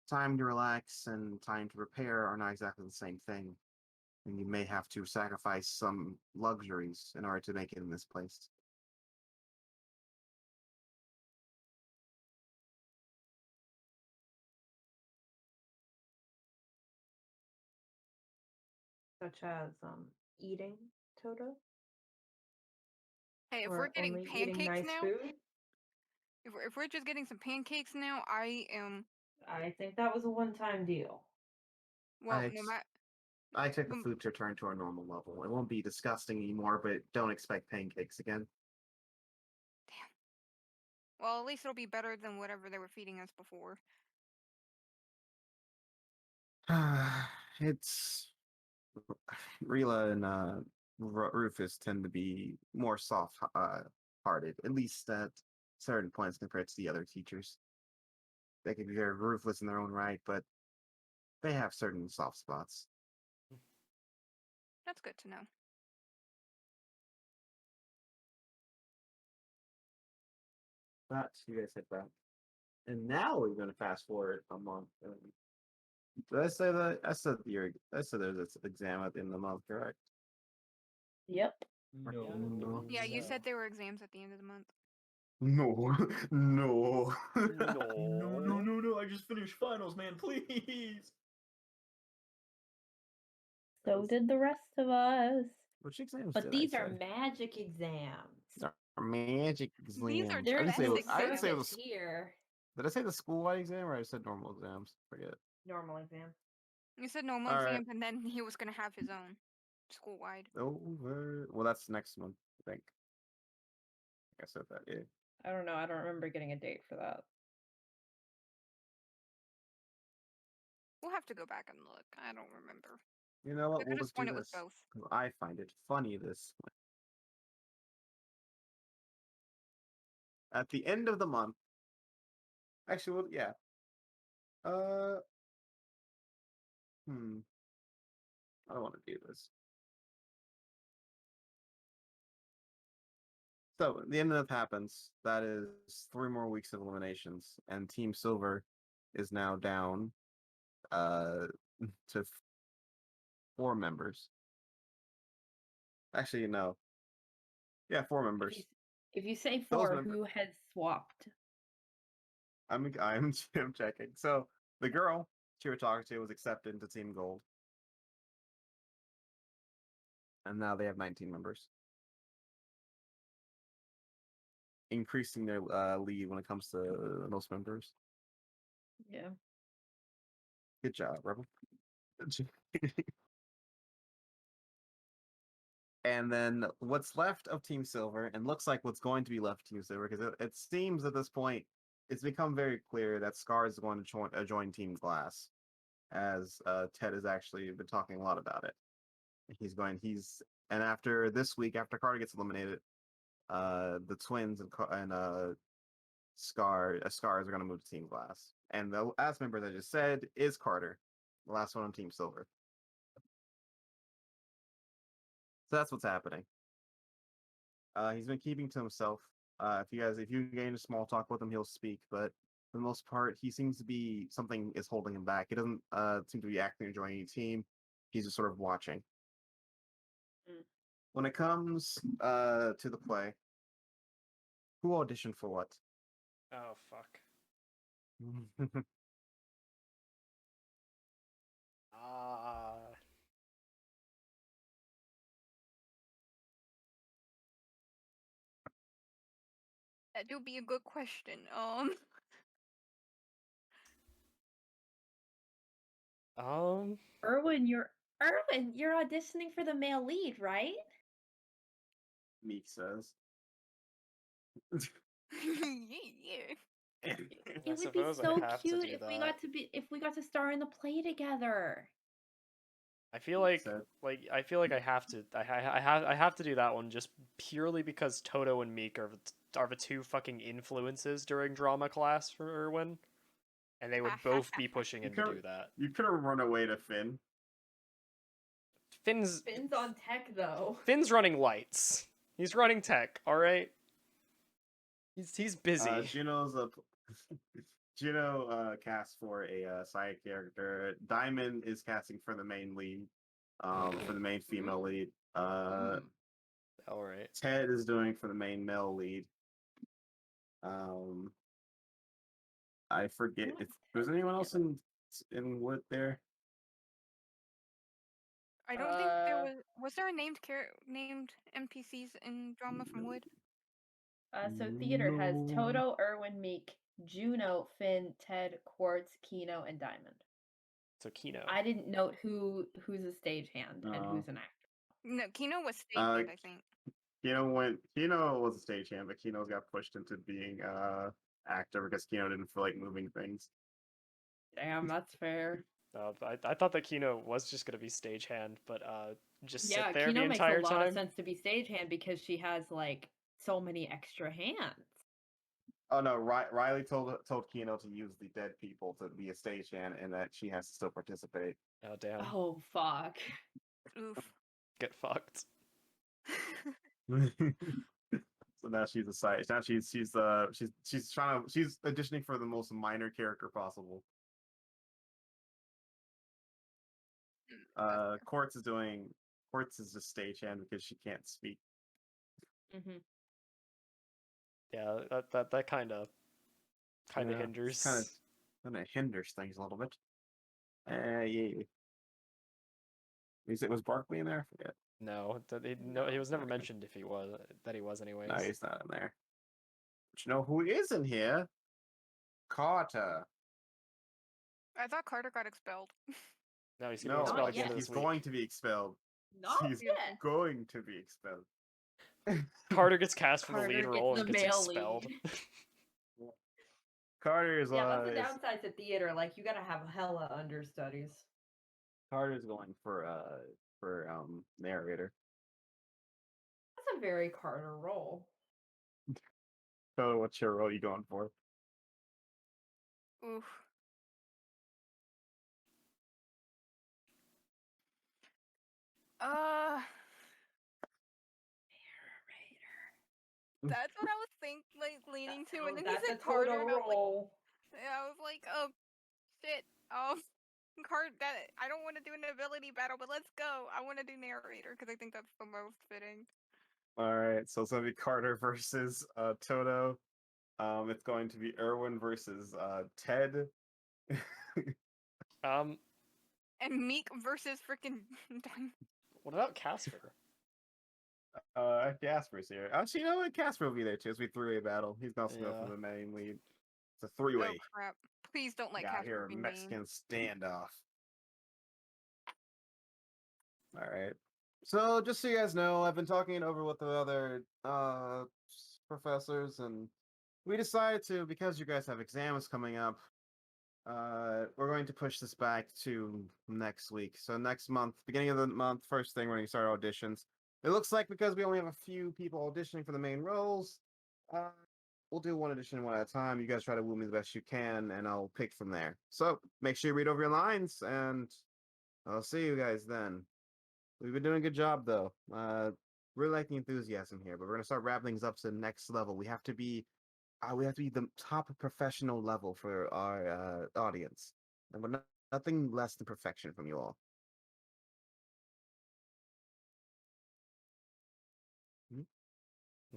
time to relax and time to prepare are not exactly the same thing. And you may have to sacrifice some luxuries in order to make it in this place. Such as eating, Toto? Hey, if Or we're getting only eating pancakes nice now, food? if we're just getting some pancakes now, I am. I think that was a one-time deal. Well, I, no ex- matter. I expect the food to return to our normal level. It won't be disgusting anymore, but don't expect pancakes again. Well, at least it'll be better than whatever they were feeding us before. It's Rila and Rufus tend to be more soft hearted, at least at certain points compared to the other teachers. They can be very ruthless in their own right, but they have certain soft spots. That's good to know. But you guys hit that. And now we're going to fast forward a month. Did I say that? I said there's this exam at the end of the month, correct? Yep. No. Yeah, you said there were exams at the end of the month. No, no. No. I just finished finals, man, please. So did the rest of us. Which exams But did these I are say? magic exams. These are magic exams. These are There I is didn't say it no was, I didn't say it service was. here. Did I say the school-wide exam or I said normal exams? Forget. Normal exam. You said normal All right. exams, and then he was gonna have his own school-wide. Over. Well, that's next month, I think. I said that. Yeah. I don't know. I don't remember getting a date for that. We'll have to go back and look. I don't remember. You know I what? could We'll have just do sworn it was this. both. 'Cause I find it funny this way. At the end of the month. Actually, well, yeah. Uh. I don't want to do this. So the end of the happens. That is 3 more weeks of eliminations, and Team Silver is now down to 4 members. Actually, no. Yeah, 4 members. If you say Those 4, members. who has swapped? I'm I'm checking. So the girl she were talking to was accepted into Team Gold, and now they have 19 members, increasing their lead when it comes to most members. Yeah. Good job, Rebel. And then what's left of Team Silver, and looks like what's going to be left of Team Silver, because it seems at this point it's become very clear that Scar is going to join Team Glass, as Ted has actually been talking a lot about it. And after this week, after Carter gets eliminated, the twins and Scars are going to move to Team Glass, and the last member that I just said is Carter, the last one on Team Silver. So that's what's happening. He's been keeping to himself. If you gain a small talk with him, he'll speak. But for the most part, he seems to be something is holding him back. He doesn't seem to be actively enjoying any team. He's just sort of watching. When it comes to the play, who auditioned for what? Oh fuck. That do be a good question. Erwin, you're auditioning for the male lead, right? Meek says. Yeah. It would be so cute if we got to star in the play together. I feel like I have to I have to do that one just purely because Toto and Meek are the two fucking influences during drama class for Erwin, and they would both be pushing him to do that. You could have run away to Finn. Finn's on tech though. Finn's running lights. He's running tech. All right. He's busy. Juno cast for a side character. Diamond is casting for the main lead, for the main female lead. All right. Ted is doing for the main male lead. I forget if there's anyone else in Wood there. I don't think there was there a named NPCs in drama from Wood? So theater has Toto, Erwin, Meek, Juno, Finn, Ted, Quartz, Kino, and Diamond. So Kino. I didn't note who's a stagehand and who's an actor. No, Kino was stagehand, I think. Kino was a stagehand, but Kino's got pushed into being actor because Kino didn't feel like moving things. Damn, that's fair. I thought that Kino was just gonna be stagehand, but just sit there Kino the entire makes a lot time. of sense to be stagehand because she has like so many extra hands. Oh no, Riley told Kino to use the dead people to be a stagehand, and that she has to still participate. Oh damn. Oh fuck. Oof. Get fucked. So now she's a side. Now she's auditioning for the most minor character possible. Quartz is just stagehand because she can't speak. Mm-hmm. Yeah, that kind of hinders. Kind of hinders things a little bit. Yeah. Was Barkley in there? I forget. No, he was never mentioned if he was anyways. No, he's not in there. But you know who is in here? Carter. I thought Carter got expelled. No, he's gonna be expelled at the end of this he's week. going to be expelled. He's going to be expelled. Carter gets cast for the lead role and gets male expelled. Carter is that's the downside to theater. Like you gotta have hella understudies. Carter's going for narrator. That's a very Carter role. So what's your role you going for? Oof. That's what I was leaning to, and then he That's said a Carter, Toto and role. I was like, oh shit, that I don't want to do an ability battle, but let's go. I want to do narrator because I think that's the most fitting. All right, so it's gonna be Carter versus Toto. It's going to be Erwin versus Ted. Um, And Meek versus freaking. what about Casper? Casper's here. Actually, you know what? Casper will be there too. It's a three-way battle. He's also going Yeah. for the main lead. It's a Oh three-way. crap! Please don't let Got Casper here be a main. Mexican standoff. All right. So just so you guys know, I've been talking it over with the other professors, and we decided to, because you guys have exams coming up, we're going to push this back to next week. So next month, beginning of the month, first thing, we're going to start auditions. It looks like because we only have a few people auditioning for the main roles, we'll do one audition one at a time. You guys try to woo me the best you can, and I'll pick from there. So make sure you read over your lines, and I'll see you guys then. We've been doing a good job, though. Really like the enthusiasm here, but we're gonna start wrapping things up to the next level. We have to be the top professional level for our audience, and we're nothing less than perfection from you all.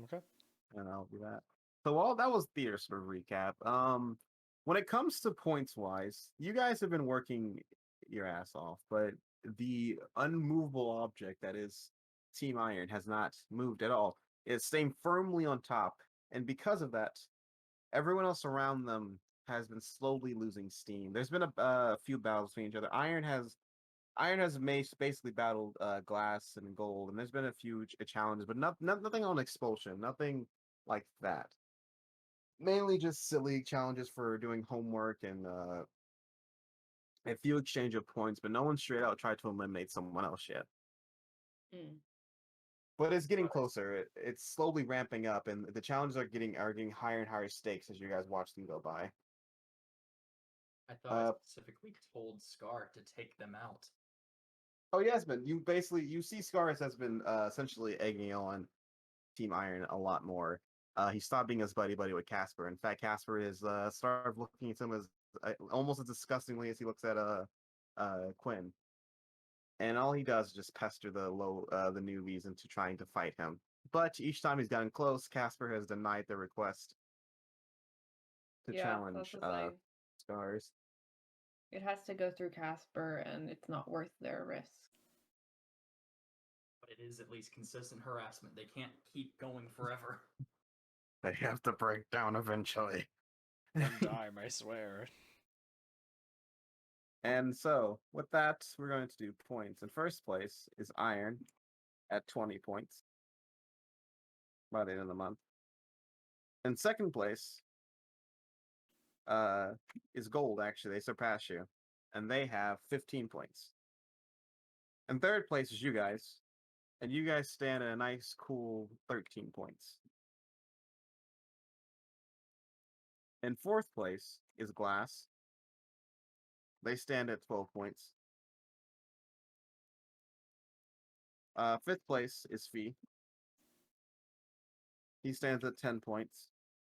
Okay. And I'll do that. So all that was theater sort of recap. When it comes to points wise, you guys have been working your ass off, but the unmovable object that is Team Iron has not moved at all. It's staying firmly on top, and because of that, everyone else around them has been slowly losing steam. There's been a few battles between each other. Iron has basically battled Glass and Gold, and there's been a few challenges, but nothing on expulsion, nothing like that. Mainly just silly challenges for doing homework and a few exchange of points, but no one straight out tried to eliminate someone else yet. Mm. But it's getting closer. It's slowly ramping up, and the challenges are getting higher and higher stakes as you guys watch them go by. I thought I specifically told Scar to take them out. Oh, Yasmin, you see Scaris has been essentially egging on Team Iron a lot more. He stopped being as buddy with Casper. In fact, Casper is started looking at him as almost as disgustingly as he looks at Quinn. And all he does is just pester the newbies into trying to fight him. But each time he's gotten close, Casper has denied their request to challenge that's the thing. Scars. It has to go through Casper, and it's not worth their risk. But it is at least consistent harassment. They can't keep going forever. They have to break down eventually. One time, I swear. And so, with that, we're going to do points. In first place is Iron at 20 points by the end of the month. In second place is Gold, actually. They surpass you. And they have 15 points. In third place is you guys. And you guys stand at a nice, cool 13 points. In fourth place is Glass. They stand at 12 points. Fifth place is Fee. He stands at 10 points.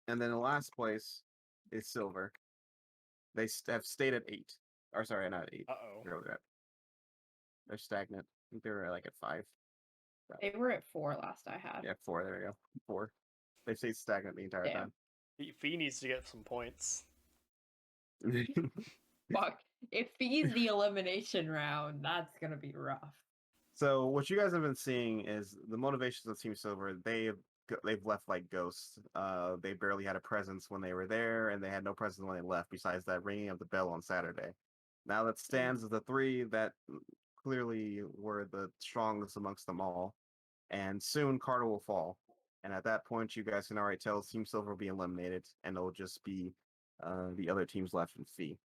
And then the last place is Silver. They have stayed at 8. Or sorry, not 8. Uh-oh. They're stagnant. I think they're like at 5. They were at 4 last I had. Yeah, 4. There we go. 4. They stayed stagnant the entire Damn. Fee needs to get some points. time. Fuck. If Fee's the elimination round, that's gonna be rough. So what you guys have been seeing is the motivations of Team Silver. They've left like ghosts. They barely had a presence when they were there, and they had no presence when they left. Besides that ringing of the bell on Saturday. Now that stands as the 3 that clearly were the strongest amongst them all. And soon Carter will fall. And at that point, you guys can already tell Team Silver will be eliminated, and it'll just be the other teams left in Fee.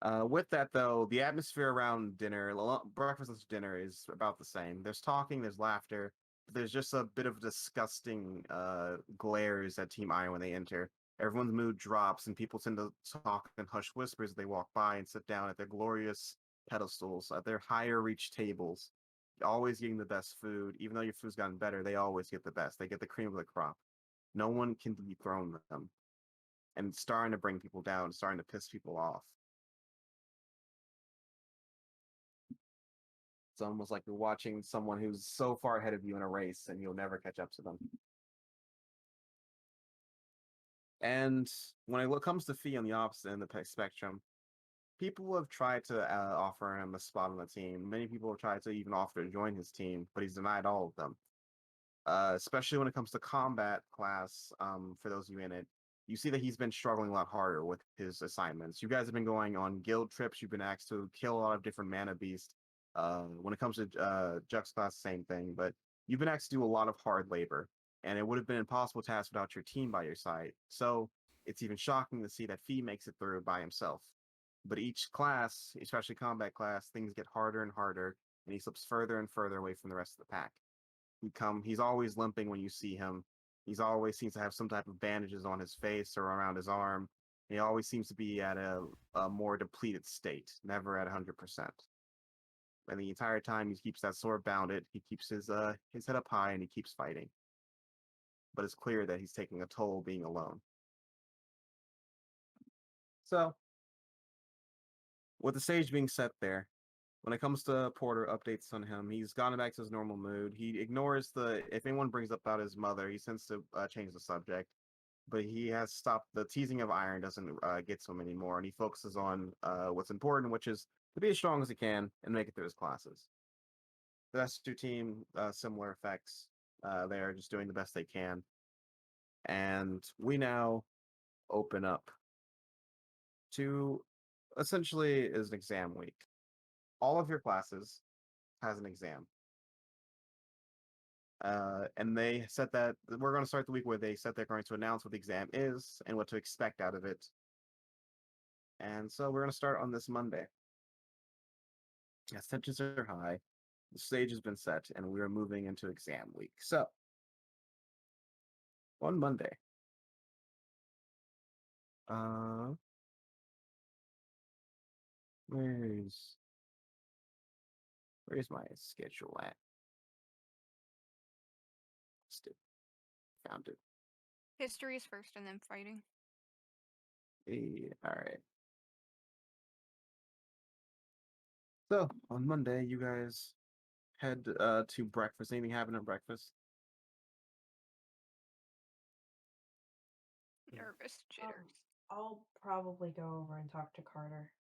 With that, though, the atmosphere around dinner, breakfast and dinner, is about the same. There's talking, there's laughter, but there's just a bit of disgusting glares at Team Iron when they enter. Everyone's mood drops, and people tend to talk in hushed whispers as they walk by and sit down at their glorious pedestals, at their higher reach tables, always getting the best food. Even though your food's gotten better, they always get the best. They get the cream of the crop. No one can dethrone them. And it's starting to bring people down, starting to piss people off. It's almost like you're watching someone who's so far ahead of you in a race and you'll never catch up to them. And when it comes to Fee on the opposite end of the spectrum, people have tried to offer him a spot on the team. Many people have tried to even offer to join his team, but he's denied all of them. Especially when it comes to combat class, for those of you in it, you see that he's been struggling a lot harder with his assignments. You guys have been going on guild trips. You've been asked to kill a lot of different mana beasts. When it comes to Jux class, same thing. But you've been asked to do a lot of hard labor, and it would have been an impossible task without your team by your side. So it's even shocking to see that Fee makes it through by himself. But each class, especially combat class, things get harder and harder, and he slips further and further away from the rest of the pack. He's always limping when you see him. He's always seems to have some type of bandages on his face or around his arm. He always seems to be at a more depleted state, never at 100%. And the entire time he keeps that sword bounded, he keeps his head up high and he keeps fighting. But it's clear that he's taking a toll being alone. So, with the stage being set there, when it comes to Porter updates on him, he's gone back to his normal mood. He ignores if anyone brings up about his mother, he tends to change the subject. But he has stopped the teasing of Iron doesn't get to him anymore, and he focuses on what's important, which is to be as strong as he can and make it through his classes. The rest of your team, similar effects. They're just doing the best they can. And we now open up to essentially is an exam week. All of your classes has an exam. And they said that we're going to start the week where they said they're going to announce what the exam is and what to expect out of it. And so we're going to start on this Monday. As tensions are high, the stage has been set, and we are moving into exam week. So, on Monday, where's my schedule at? Still found it. History is first and then fighting. All right. So on Monday, you guys head to breakfast. Anything happen at breakfast? Nervous jitters. I'll probably go over and talk to Carter.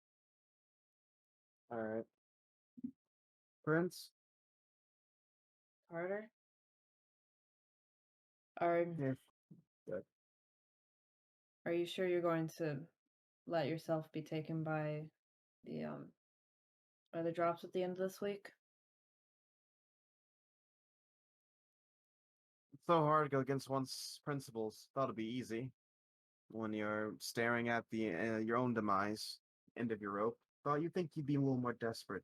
All right. Prince? Carter? Yeah. Good. Are you sure you're going to let yourself be taken by the drops at the end of this week? It's so hard to go against one's principles. Thought it'd be easy when you're staring at the your own demise, end of your rope. Thought you'd think you'd be a little more desperate.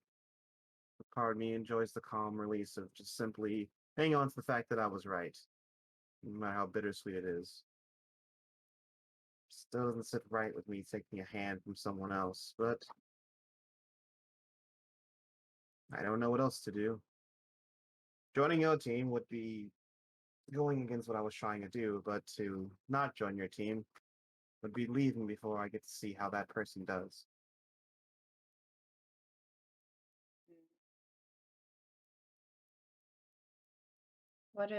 But part of me enjoys the calm release of just simply hanging on to the fact that I was right, no matter how bittersweet it is. Still doesn't sit right with me taking a hand from someone else, but I don't know what else to do. Joining your team would be going against what I was trying to do, but to not join your team would be leaving before I get to see how that person does. What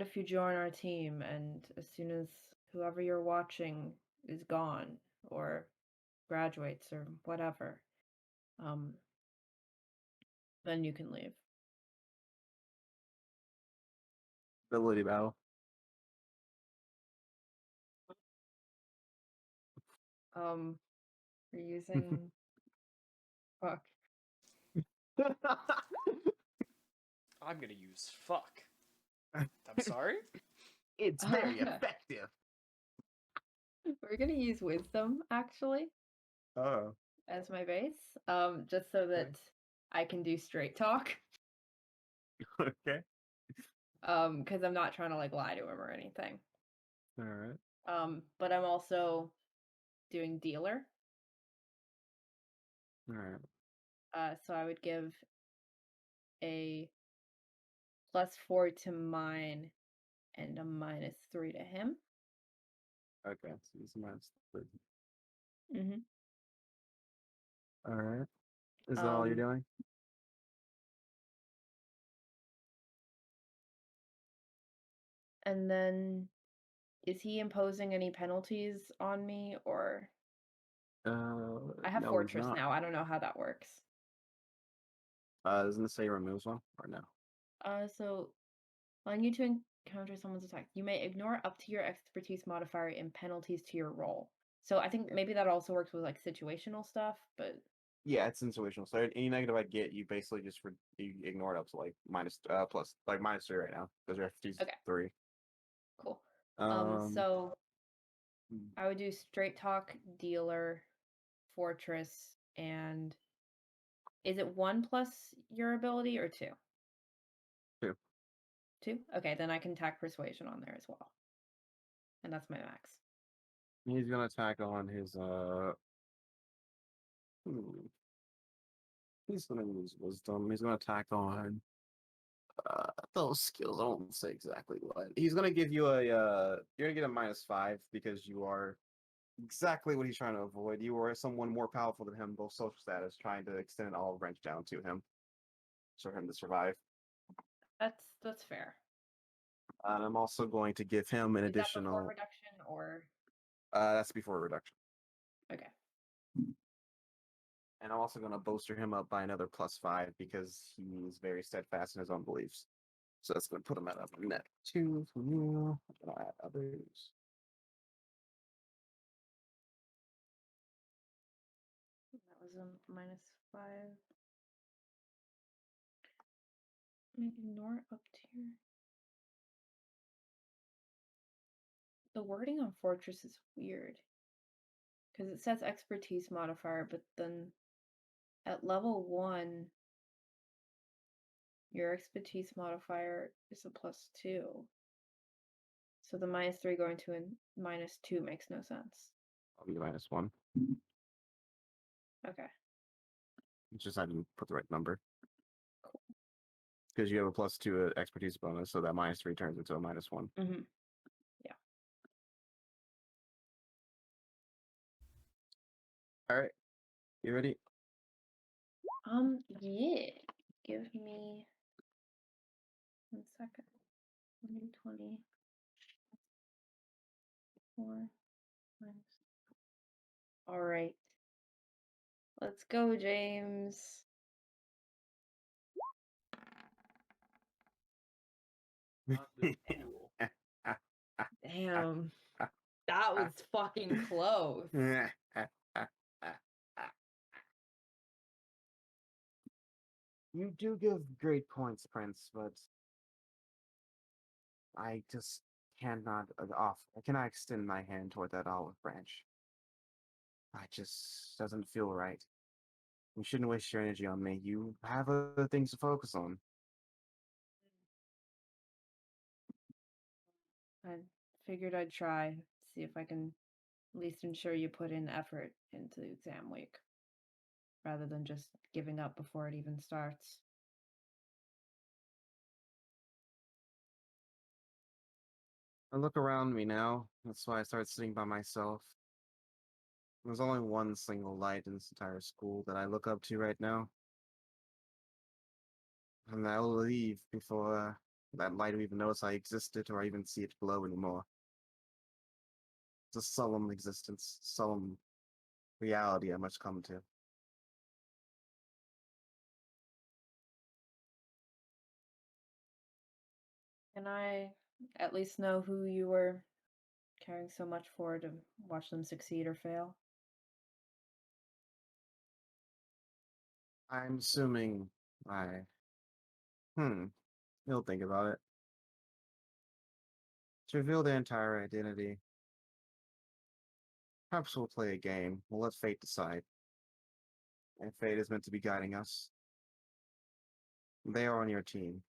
if you join our team and as soon as whoever you're watching is gone or graduates or whatever, then you can leave. Ability battle. You're using fuck. I'm gonna use fuck. I'm sorry? It's very effective. We're gonna use wisdom actually Oh, as my base, just so that I can do straight talk. okay. Because I'm not trying to like lie to him or anything. All right. But I'm also doing dealer. All right. So I would give a +4 to mine and a -3 to him. Okay. So he's -3. Mm-hmm. All right. Is that all you're doing? And then, is he imposing any penalties on me, or I have No, he's Fortress not. now. I don't know how that works. Doesn't it say removes one or no? So allowing you to encounter someone's attack, you may ignore up to your expertise modifier and penalties to your roll. So I think maybe that also works with like situational stuff, but Yeah, it's situational. So any negative I get, you basically just you ignore it up to like plus like -3 right now because your FT's okay, 3. cool. Um, So hmm. I would do straight talk, dealer, fortress, and is it 1 plus your ability or 2? 2. 2? Okay, then I can tack persuasion on there as well. And that's my max. He's gonna attack on his he's gonna use wisdom. He's gonna attack on those skills. I won't say exactly what. He's gonna give you a you're gonna get a -5 because you are exactly what he's trying to avoid. You are someone more powerful than him, both social status, trying to extend an olive branch down to him for him to survive. That's fair. And I'm also going to give him an Is that before additional. reduction or That's before reduction. okay? And I'm also going to bolster him up by another +5 because he's very steadfast in his own beliefs. So that's going to put him at a net 2 from you. I'm going to add others. That was a -5. Ignore up tier. The wording on Fortress is weird because it says expertise modifier, but then at level 1, your expertise modifier is a +2. So the -3 going to a -2 makes no sense. I'll be -1. Okay. Just I didn't put the right number. Because you have a +2 expertise bonus, so that -3 turns into a -1. Mm-hmm. Yeah. All right. You ready? Yeah. Give me 1 second. 120. 4 minus. All right. Let's go, James. Damn. That was fucking close. You do give great points, Prince, but I just cannot I cannot extend my hand toward that olive branch. I just doesn't feel right. You shouldn't waste your energy on me. You have other things to focus on. I figured I'd try, see if I can at least ensure you put in effort into exam week rather than just giving up before it even starts. I look around me now. That's why I started sitting by myself. There's only one single light in this entire school that I look up to right now. And I will leave before that light will even notice I existed or I even see it glow anymore. It's a solemn existence, solemn reality I must come to. Can I at least know who you were caring so much for to watch them succeed or fail? I'm assuming I. You'll think about it. To reveal their entire identity. Perhaps we'll play a game. We'll let fate decide. And fate is meant to be guiding us. They are on your team.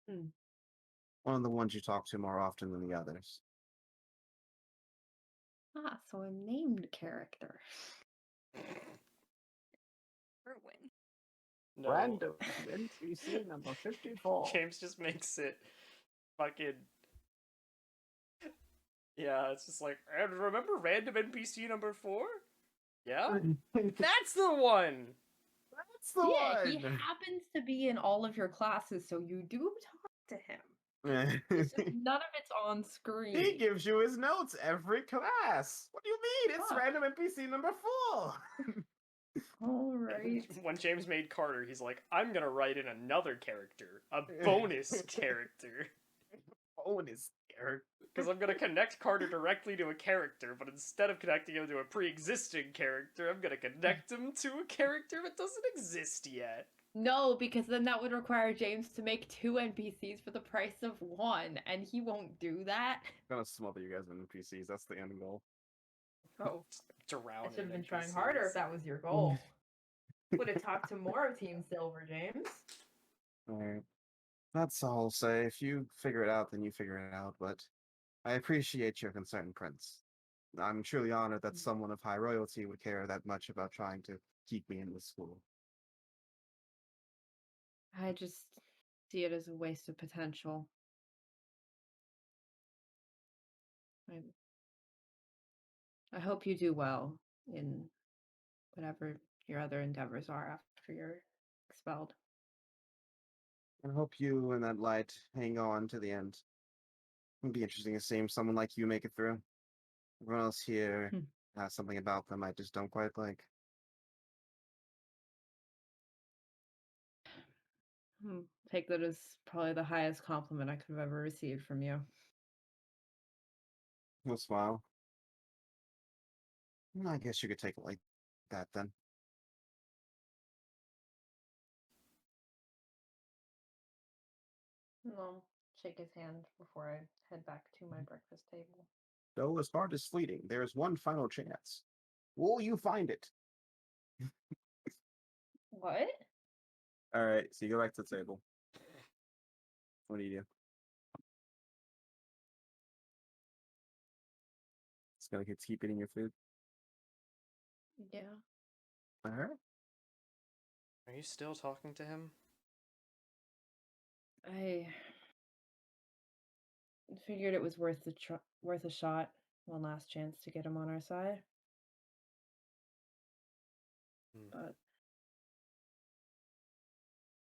Hmm. One of the ones you talk to more often than the others. Ah, so a named character. Erwin. No. Random NPC number 54. James just makes it fucking. Yeah, it's just like, and remember random NPC number 4? Yeah? That's the one! That's the Yeah, he one! happens to be in all of your classes, so you do talk to him. It's just none of it's on screen. He gives you his notes every class. What do you mean? It's Huh. random NPC number 4. All right. When James made Carter, he's like, I'm gonna write in another character. A bonus character. Bonus character. Because I'm gonna connect Carter directly to a character, but instead of connecting him to a pre-existing character, I'm gonna connect him to a character that doesn't exist yet. No, because then that would require James to make 2 NPCs for the price of 1, and he won't do that. I'm gonna smother you guys with NPCs. That's the end goal. Oh, Drown I should have in been trying NPCs. harder if that was your goal. Would have talked to more of Team Silver, James. Alright. That's all I'll say. If you figure it out, then you figure it out, but I appreciate your concern, Prince. I'm truly honored that someone of high royalty would care that much about trying to keep me in this school. I just see it as a waste of potential. I hope you do well in whatever your other endeavors are after you're expelled. I hope you and that light hang on to the end. It'd be interesting to see someone like you make it through. Everyone else here has something about them I just don't quite like. Take that as probably the highest compliment I could have ever received from you. He'll smile. I guess you could take it like that then. I'll shake his hand before I head back to my breakfast table. Though his heart is fleeting, there is one final chance. Will you find it? What? Alright, so you go back to the table. What do you do? It's gonna keep eating your food. Yeah. Alright. Are you still talking to him? I figured it was worth a shot. One last chance to get him on our side. But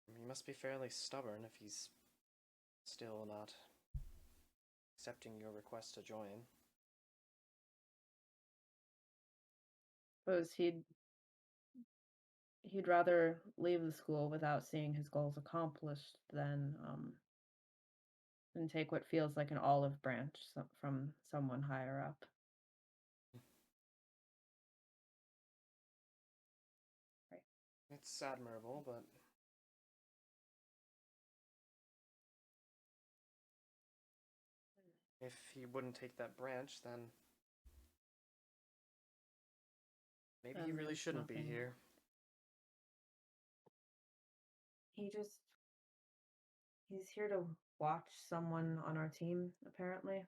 He must be fairly stubborn if he's still not accepting your request to join. suppose he'd rather leave the school without seeing his goals accomplished than take what feels like an olive branch from someone higher up. Right. It's admirable, but if he wouldn't take that branch, then maybe he Then really there's shouldn't be nothing. here. He's here to watch someone on our team, apparently.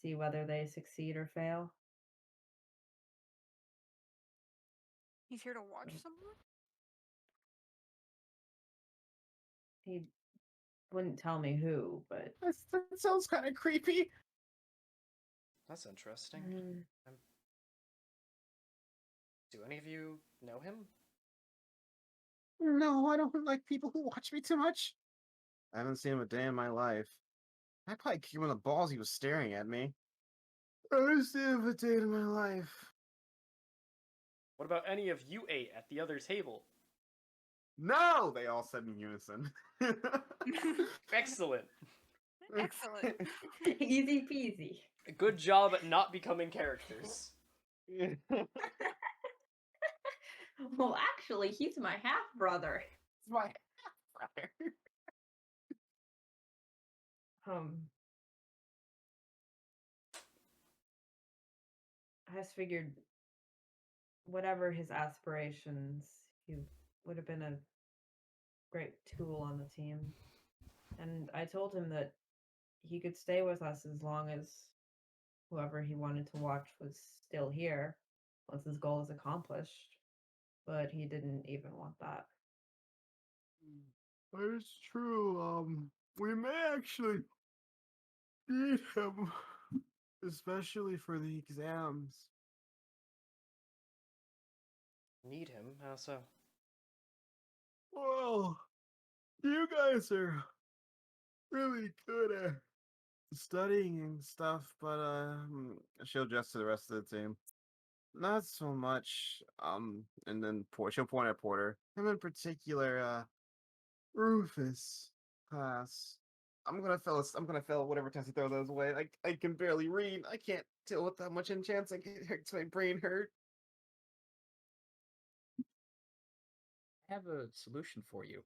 See whether they succeed or fail. He's here to watch someone? He wouldn't tell me who, but That sounds kind of creepy. That's interesting. mm, Do any of you know him? No, I don't like people who watch me too much. I haven't seen him a day in my life. I probably kicked him in the balls. He was staring at me. I haven't seen him a day in my life. What about any of you 8 at the other table? No, they all said in unison. Excellent. Excellent. easy peasy. Good job at not becoming characters. Well, actually, he's my half brother. It's my brother. I just figured whatever his aspirations, he would have been a great tool on the team. And I told him that he could stay with us as long as whoever he wanted to watch was still here once his goal is accomplished. But he didn't even want that. It's true. We may actually need him, especially for the exams. Need him? How so? Well, you guys are really good at studying and stuff, but she'll adjust to the rest of the team. Not so much. And then she'll point at Porter. Him in particular, Rufus class. I'm gonna fail whatever test he throws those away. I can barely read. I can't deal with that much enchants. It hurts my brain hurt. I have a solution for you.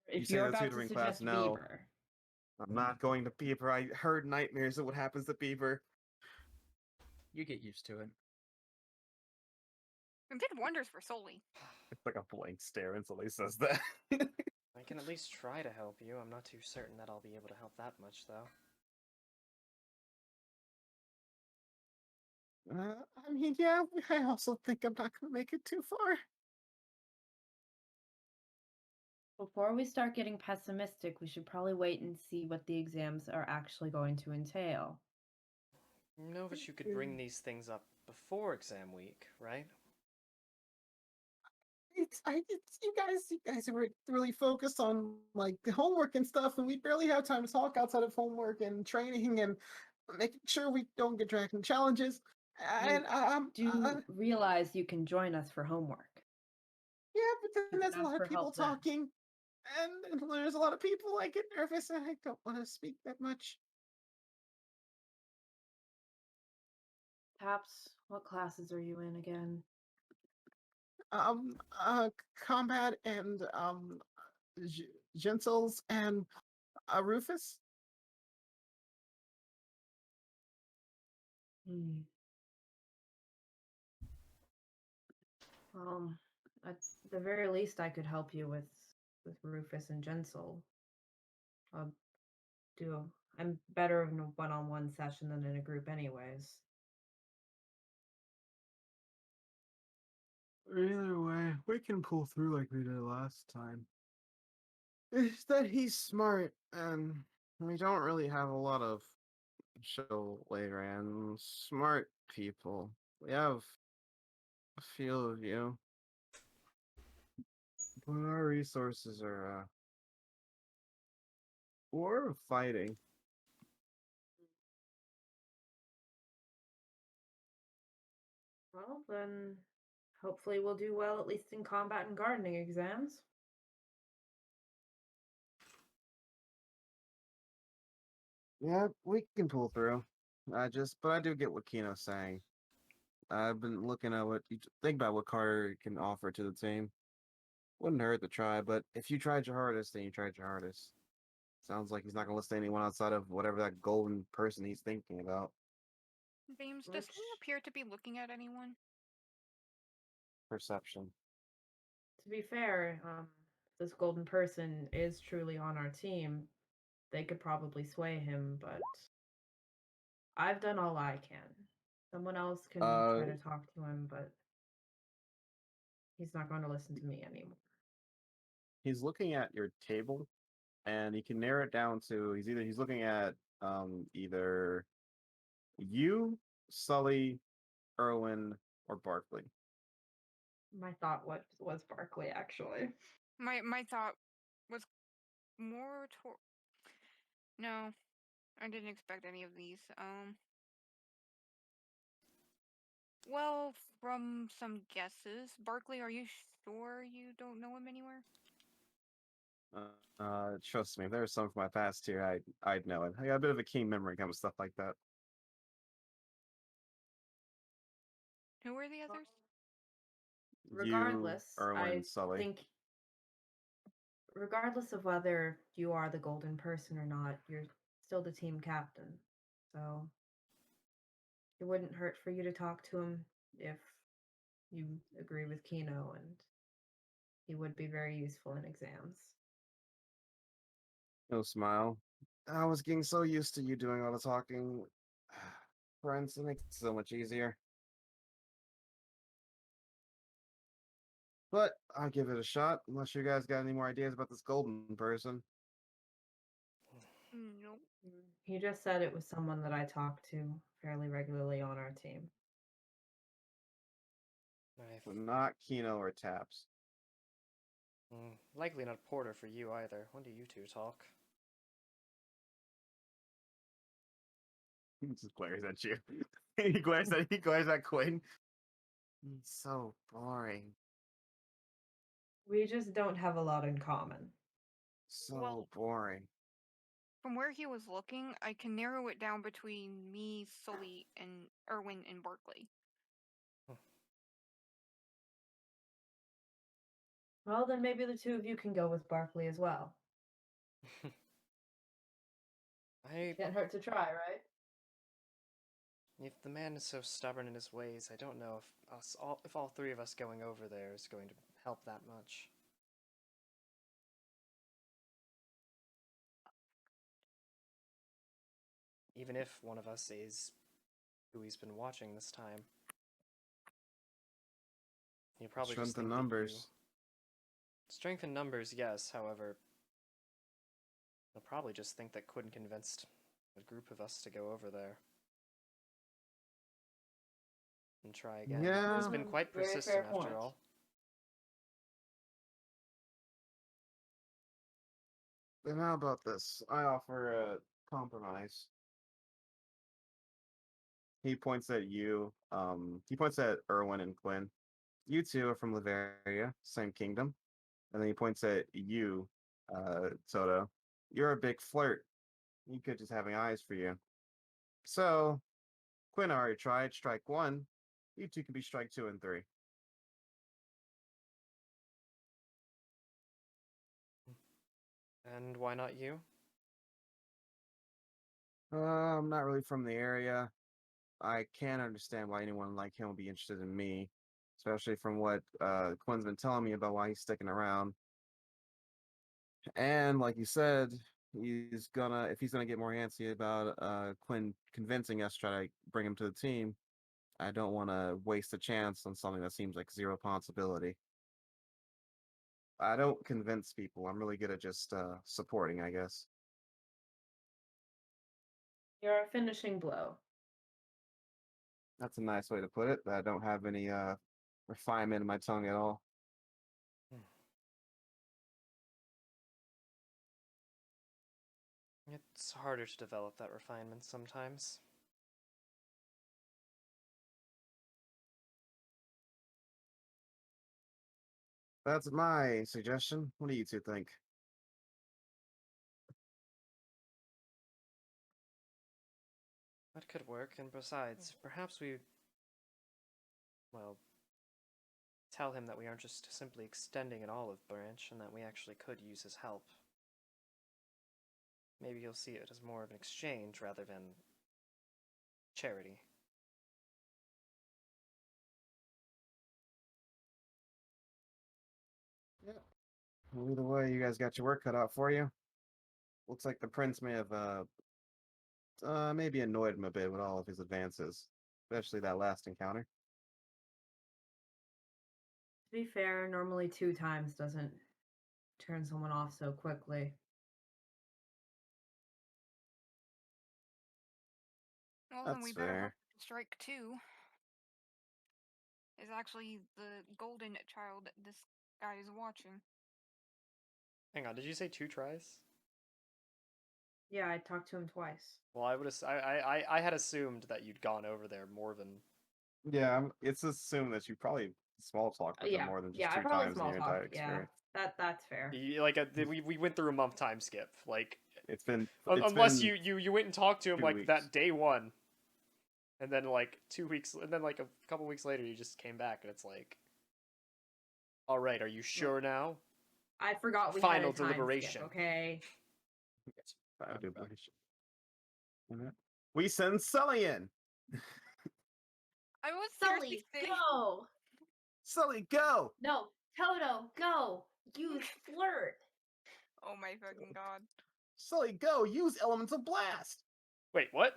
If say you're the about to tutoring class, suggest no. Bieber, I'm not going to Beaver. I heard nightmares of what happens to Beaver. You get used to it. It did wonders for Sully. It's like a blank stare until he says that. I can at least try to help you. I'm not too certain that I'll be able to help that much, though. I mean, yeah, I also think I'm not going to make it too far. before we start getting pessimistic, we should probably wait and see what the exams are actually going to entail. No, but you could bring these things up before exam week, right? You guys were really focused on like the homework and stuff, and we barely have time to talk outside of homework and training and making sure we don't get dragged in challenges. And realize you can join us for homework. Yeah, but then there's a Ask lot for of people help then. talking, and there's a lot of people. I get nervous, and I don't want to speak that much. Taps, what classes are you in again? Combat and Gentles and Rufus. At the very least, I could help you with Rufus and Jensel. I'm better in a one-on-one session than in a group, anyways. Either way, we can pull through like we did last time. It's that he's smart, and we don't really have a lot of show later and smart people. We have a few of you, but our resources are we're fighting. Well, then, hopefully we'll do well, at least in combat and gardening exams. Yeah, we can pull through. But I do get what Kino's saying. I've been looking at what you think about what Carter can offer to the team. Wouldn't hurt to try, but if you tried your hardest, then you tried your hardest. Sounds like he's not gonna listen to anyone outside of whatever that golden person he's thinking about. James, does he appear to be looking at anyone? Perception. To be fair, this golden person is truly on our team. They could probably sway him, but I've done all I can. Someone else can try to talk to him, but he's not going to listen to me anymore. He's looking at your table, and he can narrow it down to he's looking at either you, Sully, Erwin, or Barkley. My thought was Barkley, actually. My thought was more toward. No, I didn't expect any of these. Well, from some guesses, Barkley, are you sure you don't know him anywhere? Trust me, if there was some from my past here, I'd know it. I got a bit of a keen memory kind of stuff like that. Who were the others? Regardless, you, Erwin, I Sully. think regardless of whether you are the golden person or not, you're still the team captain. So it wouldn't hurt for you to talk to him if you agree with Kino, and he would be very useful in exams. No smile. I was getting so used to you doing all the talking. Friends, it makes it so much easier. But I'll give it a shot, unless you guys got any more ideas about this golden person. Nope. He just said it was someone that I talk to fairly regularly on our team. But not Kino or Taps. Likely not Porter for you either. When do you two talk? He just glares at you. He glares at Quinn. He's so boring. We just don't have a lot in common. So Well- boring. From where he was looking, I can narrow it down between me, Sully, and Erwin and Barkley. Well, then maybe the two of you can go with Barkley as well. Can't hurt to try, right? If the man is so stubborn in his ways, I don't know if all three of us going over there is going to help that much. Even if one of us is who he's been watching this time. He'll probably just Strength in think that numbers. Strength in numbers, yes, however, he'll probably just think that Quinn convinced a group of us to go over there. And try again. Yeah. He's been quite Very persistent fair after point. all. Then how about this? I offer a compromise. He points at you. He points at Erwin and Quinn. You two are from Liveria, same kingdom. And then he points at you, Toto. You're a big flirt. You could just having eyes for you. So, Quinn already tried strike one. You two can be strike 2 and 3. And why not you? I'm not really from the area. I can't understand why anyone like him would be interested in me, especially from what Quinn's been telling me about why he's sticking around. And like you said, if he's gonna get more antsy about Quinn convincing us to try to bring him to the team, I don't want to waste a chance on something that seems like zero possibility. I don't convince people. I'm really good at just supporting, I guess. You're a finishing blow. That's a nice way to put it. I don't have any refinement in my tongue at all. It's harder to develop that refinement sometimes. That's my suggestion. What do you two think? That could work, and besides, perhaps well, tell him that we aren't just simply extending an olive branch and that we actually could use his help. Maybe he'll see it as more of an exchange rather than charity. Yeah. Well, either way, you guys got your work cut out for you. Looks like the prince may have maybe annoyed him a bit with all of his advances, especially that last encounter. To be fair, normally 2 times doesn't turn someone off so quickly. Well, then That's we better fair. hope that strike 2 is actually the golden child that this guy is watching. Hang on, did you say 2 tries? Yeah, I talked to him twice. Well, I had assumed that you'd gone over there more than. Yeah, it's assumed that you probably small talk with him more than just I 2 probably times in small your talk. entire Yeah, experience. that's fair. We went through a month time skip. Like, It's been unless been you went and talked to him 2 like weeks. that day 1, and then like 2 weeks, and then like a couple weeks later you just came back, and it's like, all right, are you sure now? I forgot we Final had a time skip, deliberation. okay? Final deliberation. We send Sully in. I was Sully, seriously saying. go! Sully, go! No, Toto, go! Use flirt! Oh my fucking god. Sully, go! Use elemental blast. Wait, what?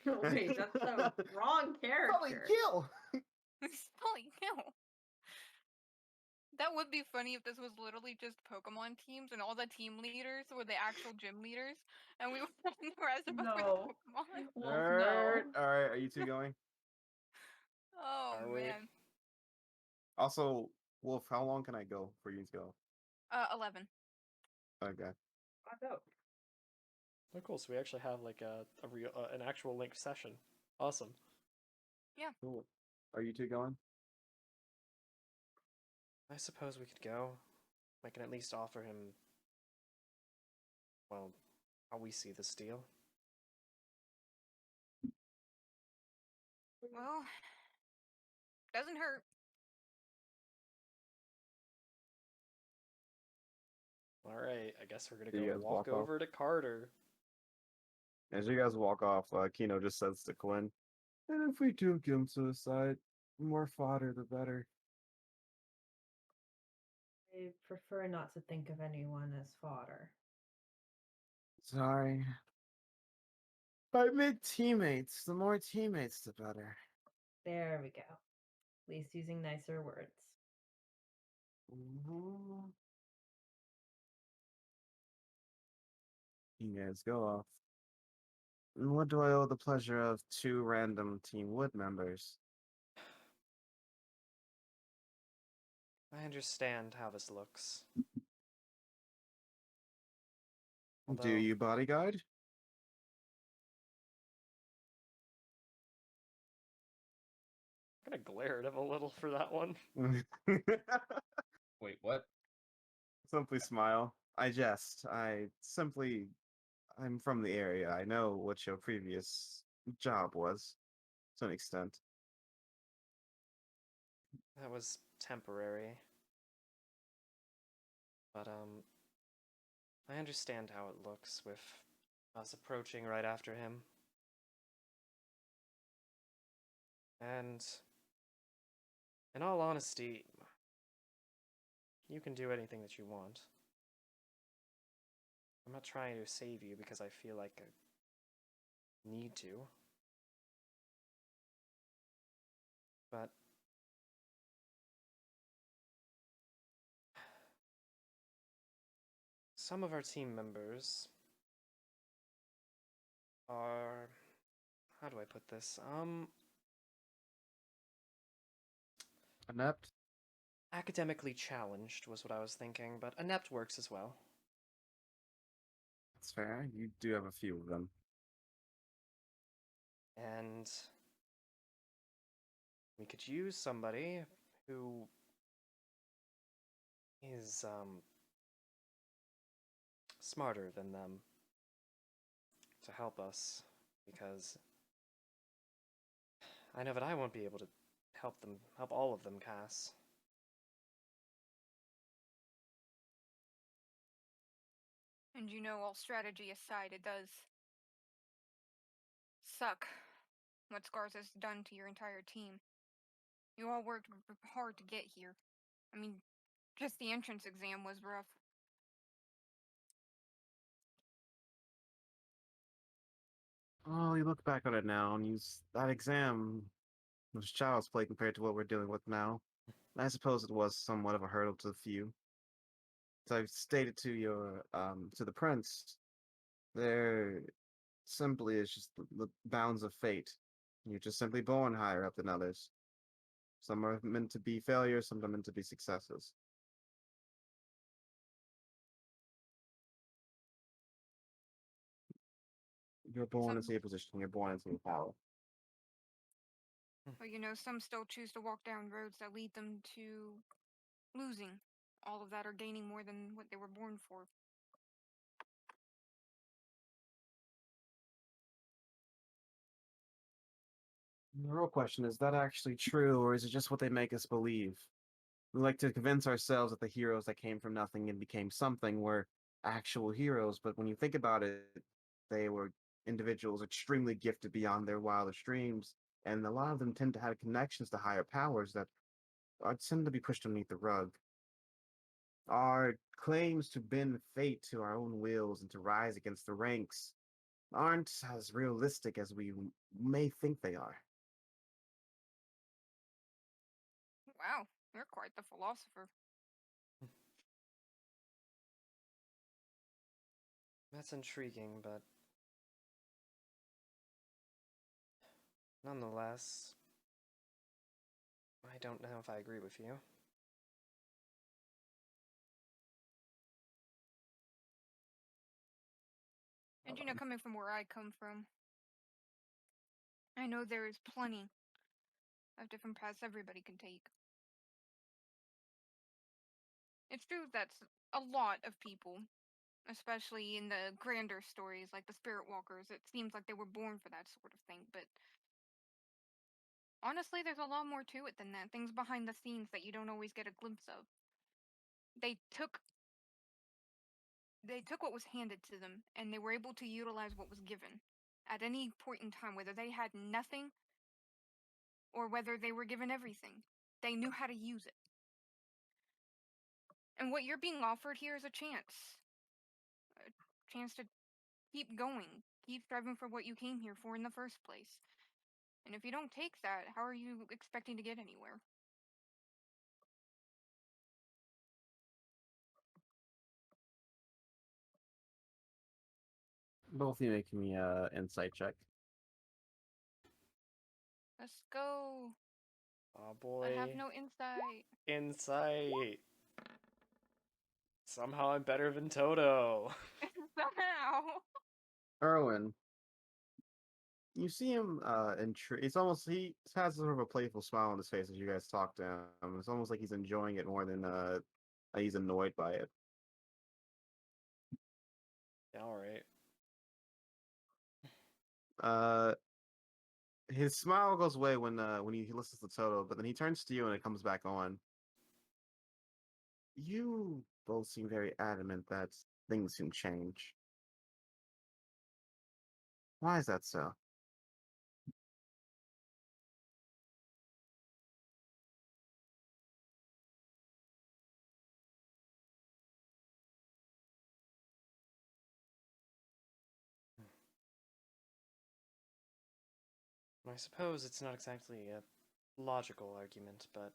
Wait, that's the wrong Sully, character. kill. Sully, no. That would be funny if this was literally just Pokemon teams and all the team leaders were the actual gym leaders, and we were the rest of us were the No. Pokemon. Wolf, Alright, no. alright, are you two going? Oh Are we? man. Also, Wolf, how long can I go for you to go? 11. Okay. I go. Oh, cool. So we actually have like a real, an actual linked session. Awesome. Cool. Are you two going? I suppose we could go. I can at least offer him, well, how we see this deal. Well, doesn't hurt. All right, I guess we're gonna Do you go guys walk walk off? over to Carter. As you guys walk off, Kino just says to Quinn, and if we do give him suicide, the more fodder, the better. I prefer not to think of anyone as fodder. Sorry. By mid-teammates, the more teammates, the better. There we go. At least using nicer words. Mhm. You guys go off. And what do I owe the pleasure of 2 random Team Wood members? I understand how this looks. Do Although- you, bodyguard? I'm gonna glare at him a little for that one. Wait, what? Simply smile. I jest. I'm from the area. I know what your previous job was, to an extent. That was temporary. But, I understand how it looks with us approaching right after him. And, in all honesty, you can do anything that you want. I'm not trying to save you because I feel like I need to. But some of our team members are, how do I put this? Inept? Academically challenged was what I was thinking, but inept works as well. That's fair. You do have a few of them. And we could use somebody who is smarter than them to help us, because I know that I won't be able to help all of them, Cass. And you know, all strategy aside, it does suck what Scars has done to your entire team. You all worked hard to get here. I mean, just the entrance exam was rough. Oh, you look back on it now, and that exam was child's play compared to what we're dealing with now. I suppose it was somewhat of a hurdle to the few. As I've stated to the prince, there simply is just the bounds of fate. You're just simply born higher up than others. Some are meant to be failures, some are meant to be successes. You're born into your position, you're born into your power. But you know, some still choose to walk down roads that lead them to losing all of that or gaining more than what they were born for. The real question is that actually true, or is it just what they make us believe? We like to convince ourselves that the heroes that came from nothing and became something were actual heroes, but when you think about it, they were individuals extremely gifted beyond their wildest dreams, and a lot of them tend to have connections to higher powers that tend to be pushed underneath the rug. Our claims to bend fate to our own wills and to rise against the ranks aren't as realistic as we may think they are. Wow, you're quite the philosopher. That's intriguing, but nonetheless, I don't know if I agree with you. And coming from where I come from, I know there is plenty of different paths everybody can take. It's true that's a lot of people, especially in the grander stories like the Spirit Walkers. It seems like they were born for that sort of thing, but honestly, there's a lot more to it than that. Things behind the scenes that you don't always get a glimpse of. They took what was handed to them and they were able to utilize what was given at any point in time, whether they had nothing or whether they were given everything. They knew how to use it. And what you're being offered here is a chance to keep going, keep striving for what you came here for in the first place. And if you don't take that, how are you expecting to get anywhere? Both of you making me insight check. Let's go. Oh boy. I have no insight. Insight. Somehow I'm better than Toto. Somehow. Erwin, you see him it's almost he has sort of a playful smile on his face as you guys talk to him. It's almost like he's enjoying it more than he's annoyed by it. Yeah, alright. His smile goes away when he listens to Toto, but then he turns to you and it comes back on. You both seem very adamant that things can change. Why is that so? I suppose it's not exactly a logical argument, but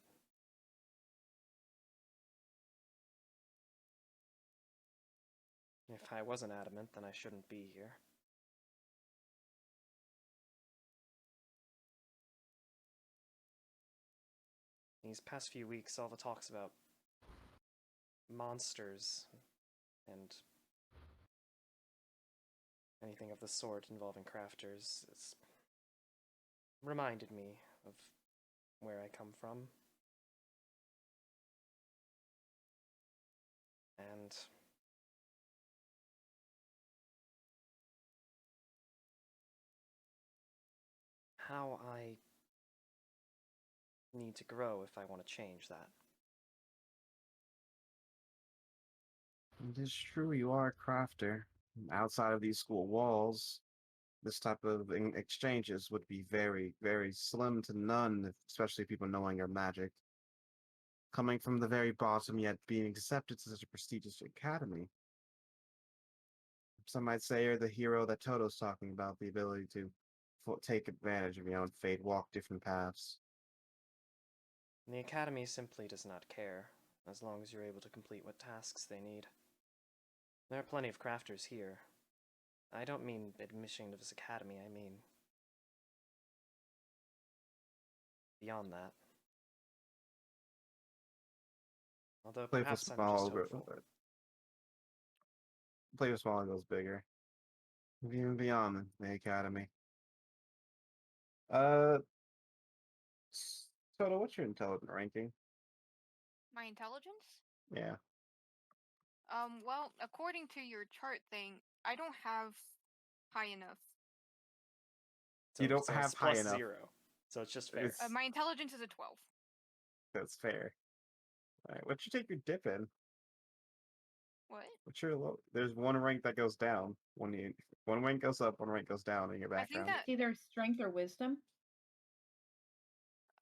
if I wasn't adamant, then I shouldn't be here. These past few weeks, all the talks about monsters and anything of the sort involving crafters has reminded me of where I come from. And how I need to grow if I want to change that. It is true, you are a crafter. Outside of these school walls, this type of exchanges would be very, very slim to none, especially people knowing your magic. Coming from the very bottom, yet being accepted to such a prestigious academy. Some might say you're the hero that Toto's talking about, the ability to take advantage of your own fate, walk different paths. The Academy simply does not care, as long as you're able to complete what tasks they need. There are plenty of crafters here. I don't mean admission to this academy, I mean beyond that. Although Playful perhaps I'm small, just hopeful. Playful small goes bigger. Even beyond the academy. Uh, Toto, what's your intelligence ranking? My intelligence? Yeah. Well, according to your chart thing, I don't have high enough. So, You don't so have it's high plus enough. 0. So it's just fair. It's- My intelligence is a 12. That's fair. All right, what you take your dip in? What? What's your low? There's one rank that goes down. One rank goes up, one rank goes down in your I think background. that It's either strength or wisdom.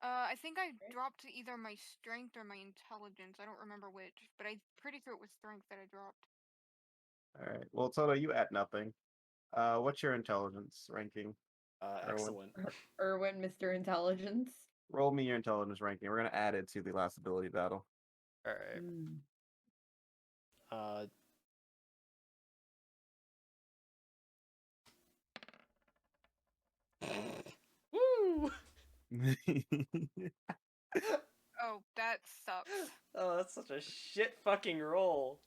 I think I Right? dropped either my strength or my intelligence. I don't remember which, but I'm pretty sure it was strength that I dropped. All right. Well, Toto, you add nothing. What's your intelligence ranking? Erwin? Excellent. Erwin, Mr. Intelligence. Roll me your intelligence ranking. We're gonna add it to the last ability battle. All right. Mm. Uh, woo! Oh, that sucks. Oh, that's such a shit fucking roll.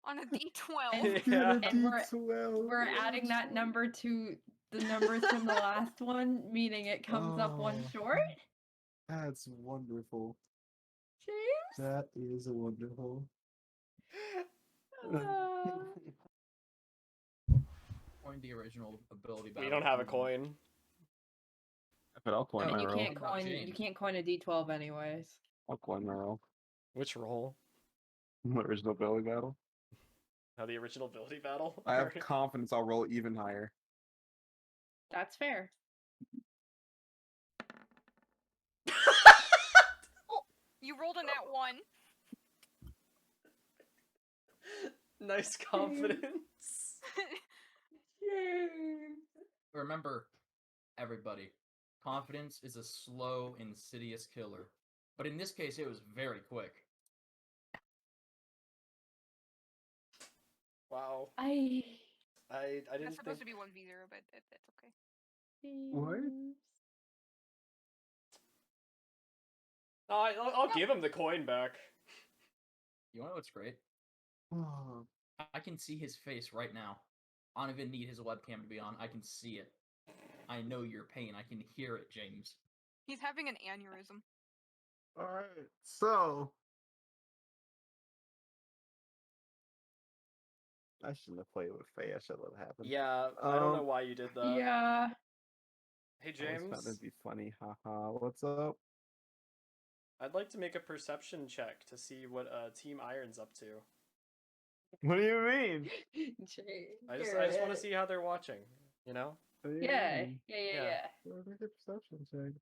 On a D12. And- Yeah. And we're we're adding that number to the numbers from the last one, meaning it comes up one Oh. short. That's wonderful. James? That is wonderful. Coin the original ability battle. We don't have a coin. But I'll coin No, my you roll. can't About coin. You James. can't coin a D12 anyways. I'll coin my roll. Which roll? Original ability battle. Oh, the original ability battle? I have confidence I'll roll even higher. That's fair. You rolled a nat 1. Nice confidence. Remember, everybody, confidence is a slow, insidious killer. But in this case, it was very quick. Wow. I I That's didn't supposed think... to be 1v0, but that's okay. What? Oh, I'll give him the coin back. You know what's great? Oh, I can see his face right now. I don't even need his webcam to be on. I can see it. I know your pain. I can hear it, James. He's having an aneurysm. Alright, so I shouldn't have played with Faye. I should let it happen. Yeah, I don't know why you did that. yeah. Hey, I always found James. it'd be funny. Haha. What's up? I'd like to make a perception check to see what Team Iron's up to. What do you mean? I just want to see how they're watching, you know? What do you Yeah, mean? yeah. Well, make a perception check.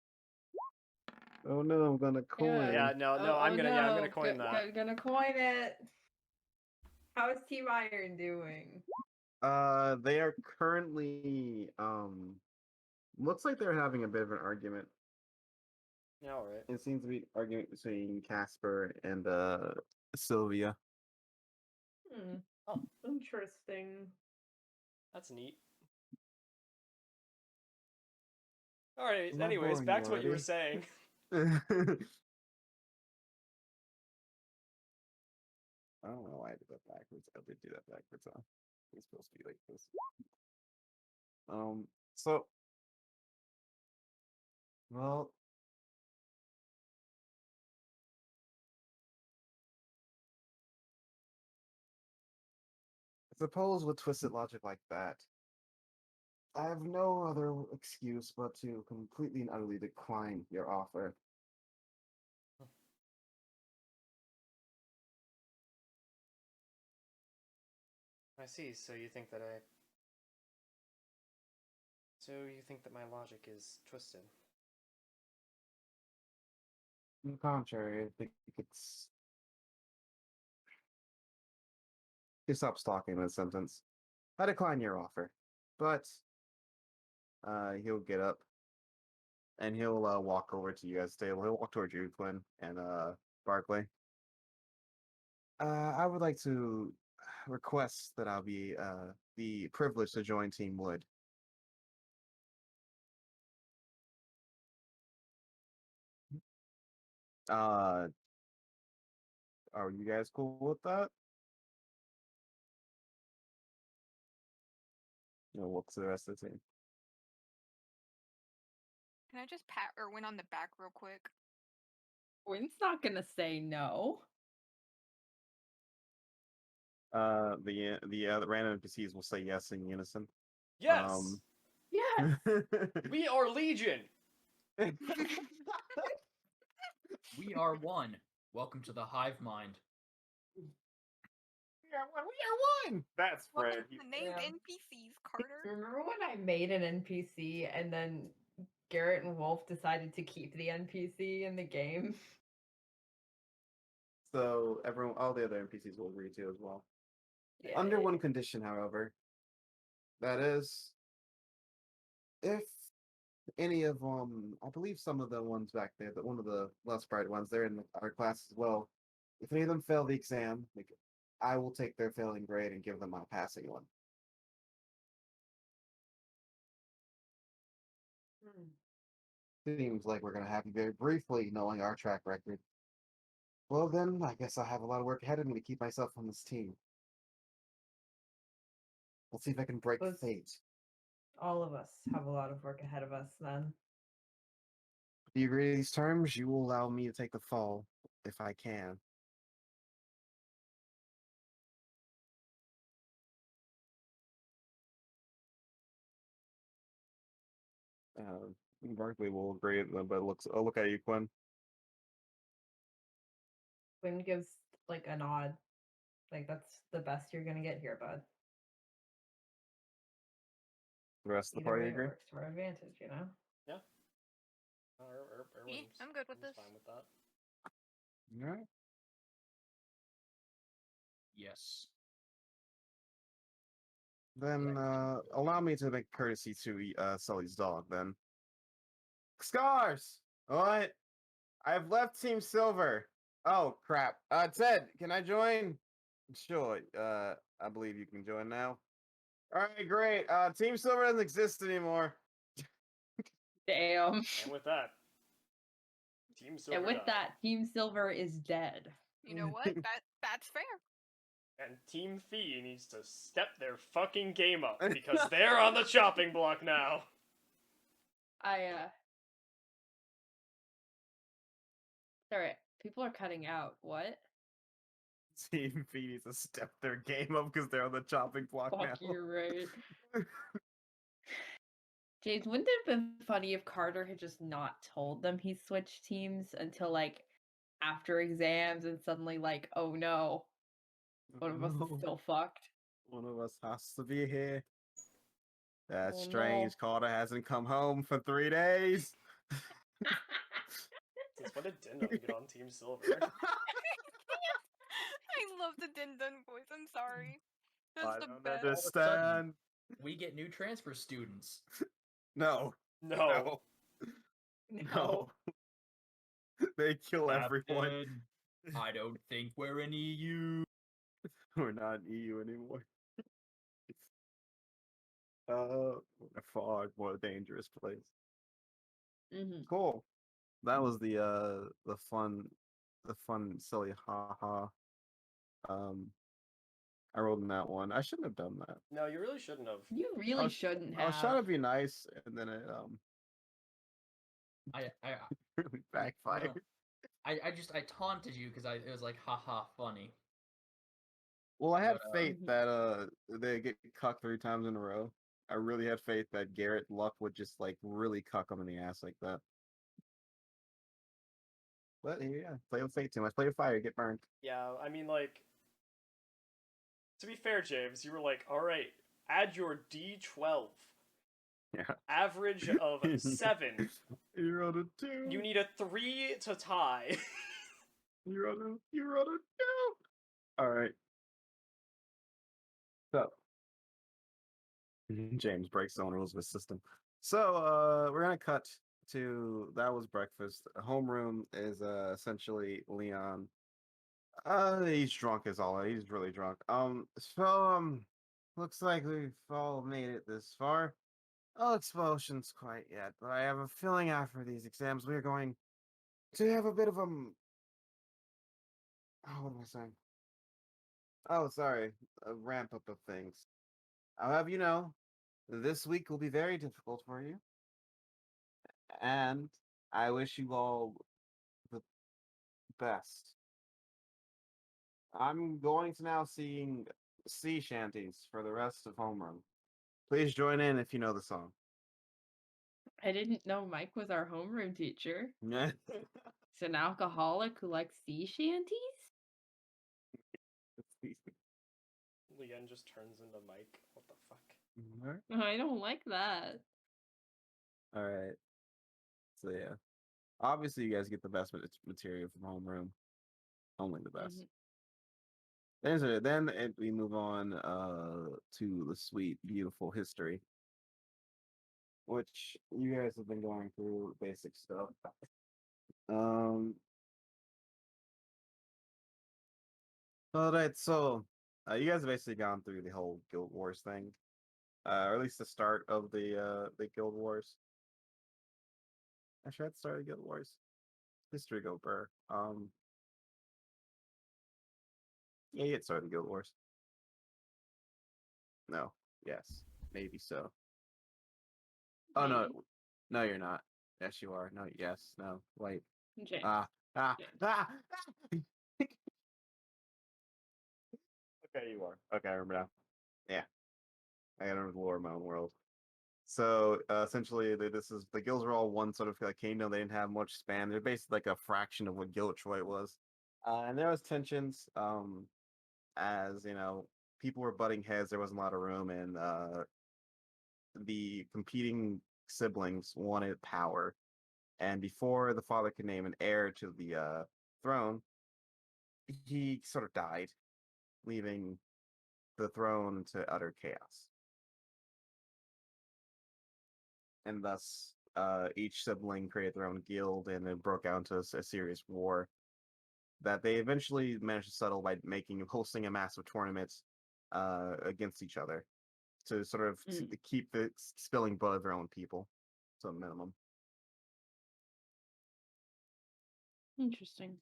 Oh no, I'm gonna coin. Yeah, no, I'm gonna coin that. Gonna coin it. How is Team Iron doing? They are currently looks like they're having a bit of an argument. Yeah, all right. It seems to be an argument between Casper and Sylvia. Oh. Interesting. That's neat. All right. Am I Anyways, boring back you to what you were already? saying. I don't know why I did that backwards. I did do that backwards. Huh? It's supposed to be like this. So, well, I suppose with twisted logic like that, I have no other excuse but to completely and utterly decline your offer. I see. So you think that my logic is twisted? On the contrary, I think it's. You stop stalking in a sentence. I decline your offer, but he'll get up and he'll walk over to you guys' table. He'll walk towards you, Quinn, and Barclay. I would like to request that I'll be the privilege to join Team Wood. Are you guys cool with that? Look to the rest of the team. Can I just pat Erwin on the back real quick? Wynn's not gonna say no. The random NPCs will say yes in unison. Yes. Yes. We are Legion. We are one. Welcome to the hive mind. We are one. That's Welcome Fred. to the named Yeah. NPCs, Carter. Remember when I made an NPC and then Garrett and Wolf decided to keep the NPC in the game? So everyone, all the other NPCs will agree to as well. Yeah. Under one condition, however, that is, if any of I believe some of the ones back there, but one of the less bright ones, they're in our class as well. If any of them fail the exam, I will take their failing grade and give them my passing one. Seems like we're gonna have you very briefly, knowing our track record. Well then, I guess I have a lot of work ahead of me to keep myself on this team. Let's see if I can break Let's- fate. All of us have a lot of work ahead of us then. Do you agree to these terms? You will allow me to take the fall, if I can. Barkley will agree, but I'll look at you, Quinn. Quinn gives like a nod. Like that's the best you're gonna get here, bud. The rest of the Either party way, it agree? works to our advantage, you know? Yeah. Yeah, I'm good with this. Fine with that. Alright. Yes. Then allow me to make courtesy to Sully's dog then. Scars! What? I've left Team Silver. Oh crap. Ted, can I join? Sure. I believe you can join now. Alright, great. Team Silver doesn't exist anymore. Damn. And with that, Team Silver And with died. that, Team Silver is dead. You know what? That's fair. And Team Fee needs to step their fucking game up because they're on the chopping block now. Sorry, people are cutting out. What? Team Fee needs to step their game up because they're on the chopping block now. Fuck, you're right. James, wouldn't it have been funny if Carter had just not told them he switched teams until like after exams and suddenly like, oh no, one of us is still fucked. One of us has to be here. That's Oh, no. strange. Carter hasn't come home for 3 days. Since when did Dindon get on Team Silver? I love the Din Dun voice. I'm sorry. That's I the don't best. understand. We get new transfer students. No. No. No. They kill everyone. Captain, I don't think we're in EU. We're not in EU anymore. A far more dangerous place. Mm-hmm. Cool. That was the fun silly haha. I rolled in that one. I shouldn't have done that. No, you really shouldn't have. You really was- shouldn't I was have. trying to be nice, and then it I really backfired. I taunted you because it was like haha funny. Well, I had But, faith that they get cucked 3 times in a row. I really had faith that Garrett Luck would just like really cuck him in the ass like that. But yeah, play with fate too much. Play with fire, get burned. Yeah, I mean, like, to be fair, James, you were like, all right, add your D12. Yeah. Average of 7. You rolled a 2. You need a 3 to tie. You rolled a 2. All right. So James breaks the own rules of his system. So we're gonna cut to that was breakfast. Homeroom is essentially Leon. He's drunk as all. He's really drunk. Looks like we've all made it this far. No expulsions quite yet, but I have a feeling after these exams we're going to have a bit of a. Oh, what am I saying? Oh, sorry, a ramp up of things. I'll have you know, this week will be very difficult for you, and I wish you all the best. I'm going to now sing sea shanties for the rest of homeroom. Please join in if you know the song. I didn't know Mike was our homeroom teacher. It's an alcoholic who likes sea shanties? Leon just turns into Mike. What the fuck? I don't like that. All right. So yeah, obviously you guys get the best material from homeroom. Only the best. Mhm. We move on to the sweet, beautiful history, which you guys have been going through basic stuff. Um. All right, so you guys have basically gone through the whole Guild Wars thing, or at least the start of the Guild Wars. Actually, at the start of Guild Wars, history go burr. Yeah, it started Guild Wars. No, yes, maybe so. Oh no, Maybe. no, you're not. Yes, you are. No, yes, no, wait. James. Ah, ah, James. ah. Okay, you are. Okay, I remember now. Yeah, I gotta remember the lore of my own world. So essentially, this is the guilds are all one sort of like kingdom. They didn't have much span. They're basically like a fraction of what Guild Troy was, and there was tensions. As you know, people were butting heads. There wasn't a lot of room, and the competing siblings wanted power. And before the father could name an heir to the throne, he sort of died, leaving the throne to utter chaos. And thus, each sibling created their own guild, and it broke out into a serious war that they eventually managed to settle by hosting a massive tournament against each other to sort of keep the spilling blood of their own people to a minimum. Interesting.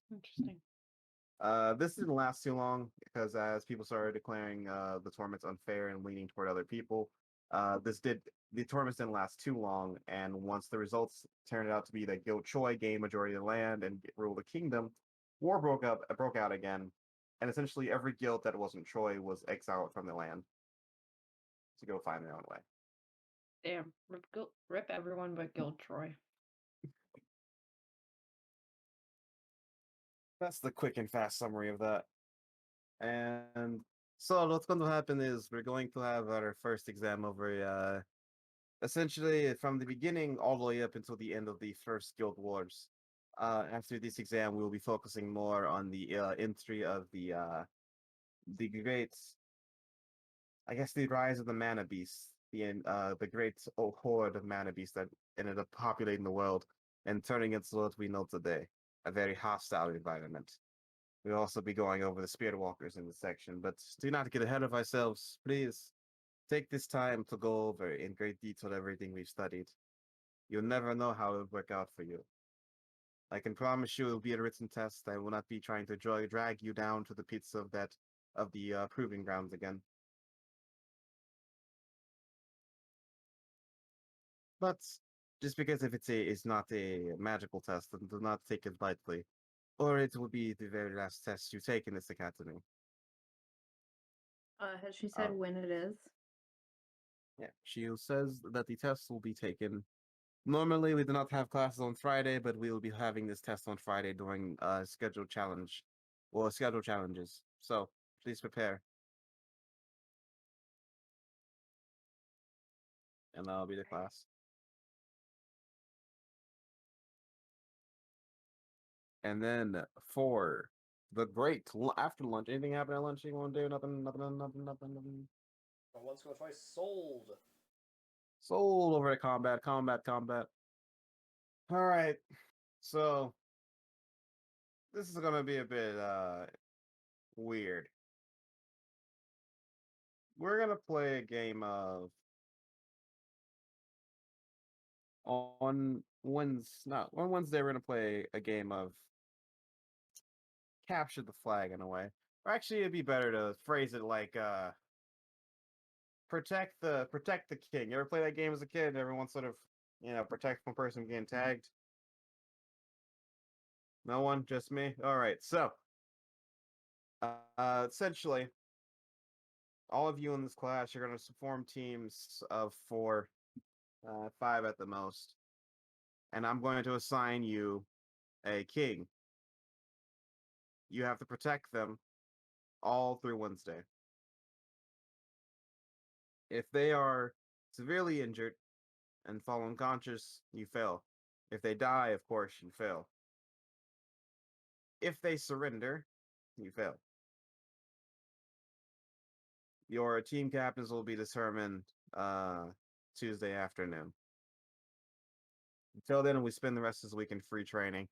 This didn't last too long because as people started declaring the tournaments unfair and leaning toward other people, the tournaments didn't last too long. And once the results turned out to be that Gil Choi gained majority of the land and ruled the kingdom, war broke out again, and essentially every guild that wasn't Troy was exiled from the land to go find their own way. Damn. Rip everyone but Guild Troy. That's the quick and fast summary of that. And so what's going to happen is we're going to have our first exam over essentially from the beginning all the way up until the end of the first Guild Wars. After this exam, we'll be focusing more on the entry of the great, I guess, the rise of the mana beasts, the great horde of mana beasts that ended up populating the world and turning into what we know today, a very hostile environment. We'll also be going over the Spirit Walkers in this section, but do not get ahead of ourselves, please. Take this time to go over in great detail everything we've studied. You'll never know how it will work out for you. I can promise you it will be a written test. I will not be trying to drag you down to the pits of the proving grounds again. But just because if it's not a magical test, then do not take it lightly, or it will be the very last test you take in this academy. Has she said when it is? Yeah, she says that the test will be taken. Normally, we do not have classes on Friday, but we will be having this test on Friday during scheduled scheduled challenges. So please prepare. And that'll be the class. And then for the great after lunch, anything happen at lunch you want to do? Nothing. Well, let's go twice. Sold. Soul over to combat. All right. So this is gonna be a bit weird. We're gonna play a game of on Wednesday we're gonna play a game of capture the flag in a way. Or actually it'd be better to phrase it like protect the king. You ever play that game as a kid? Everyone sort of, protect one person getting tagged. No one, just me. All right. So, essentially, all of you in this class, you're going to form teams of 4, 5 at the most, and I'm going to assign you a king. You have to protect them all through Wednesday. If they are severely injured and fall unconscious, you fail. If they die, of course, you fail. If they surrender, you fail. Your team captains will be determined Tuesday afternoon. Until then, we spend the rest of this week in free training.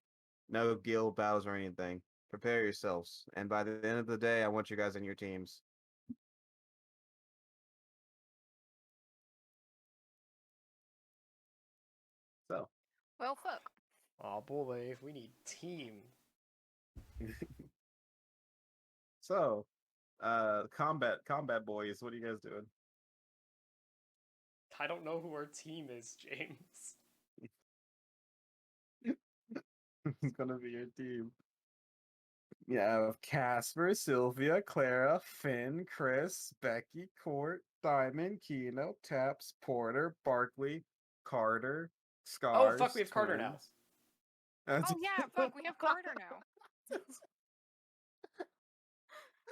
No guild battles or anything. Prepare yourselves. And by the end of the day, I want you guys in your teams. So. Well, fuck. Oh boy, we need team. So, combat boys, what are you guys doing? I don't know who our team is, James. It's gonna be your team. You have Casper, Sylvia, Clara, Finn, Chris, Becky, Court, Diamond, Keno, Taps, Porter, Barkley, Carter, Scars. Oh fuck, we have Carter now. Twins. Oh yeah, fuck, we have Carter now.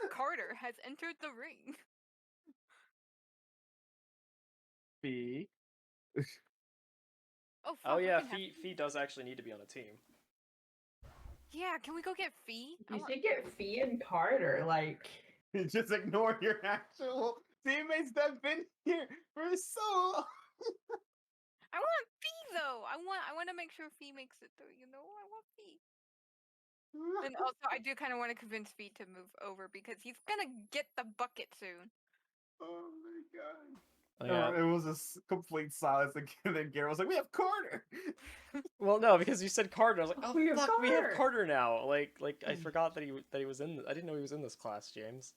Carter has entered the ring. Fee. Oh fuck. Oh we yeah, can have Fee does actually need to be on a team. Yeah, can we go get Fee? You should get Fee and Carter, like. You just ignore your actual teammates that've been here for so long. I want Fee though. I want to make sure Fee makes it through. You know, I want Fee. And also, I do kind of want to convince Fee to move over because he's gonna get the bucket soon. Oh my god. Oh, yeah. It was a complete silence again. Then Garrett was like, "We have Carter." Well, no, because you said Carter. I was like, oh We have fuck, we have Carter. Carter now. Like I forgot that he was in. I didn't know he was in this class, James.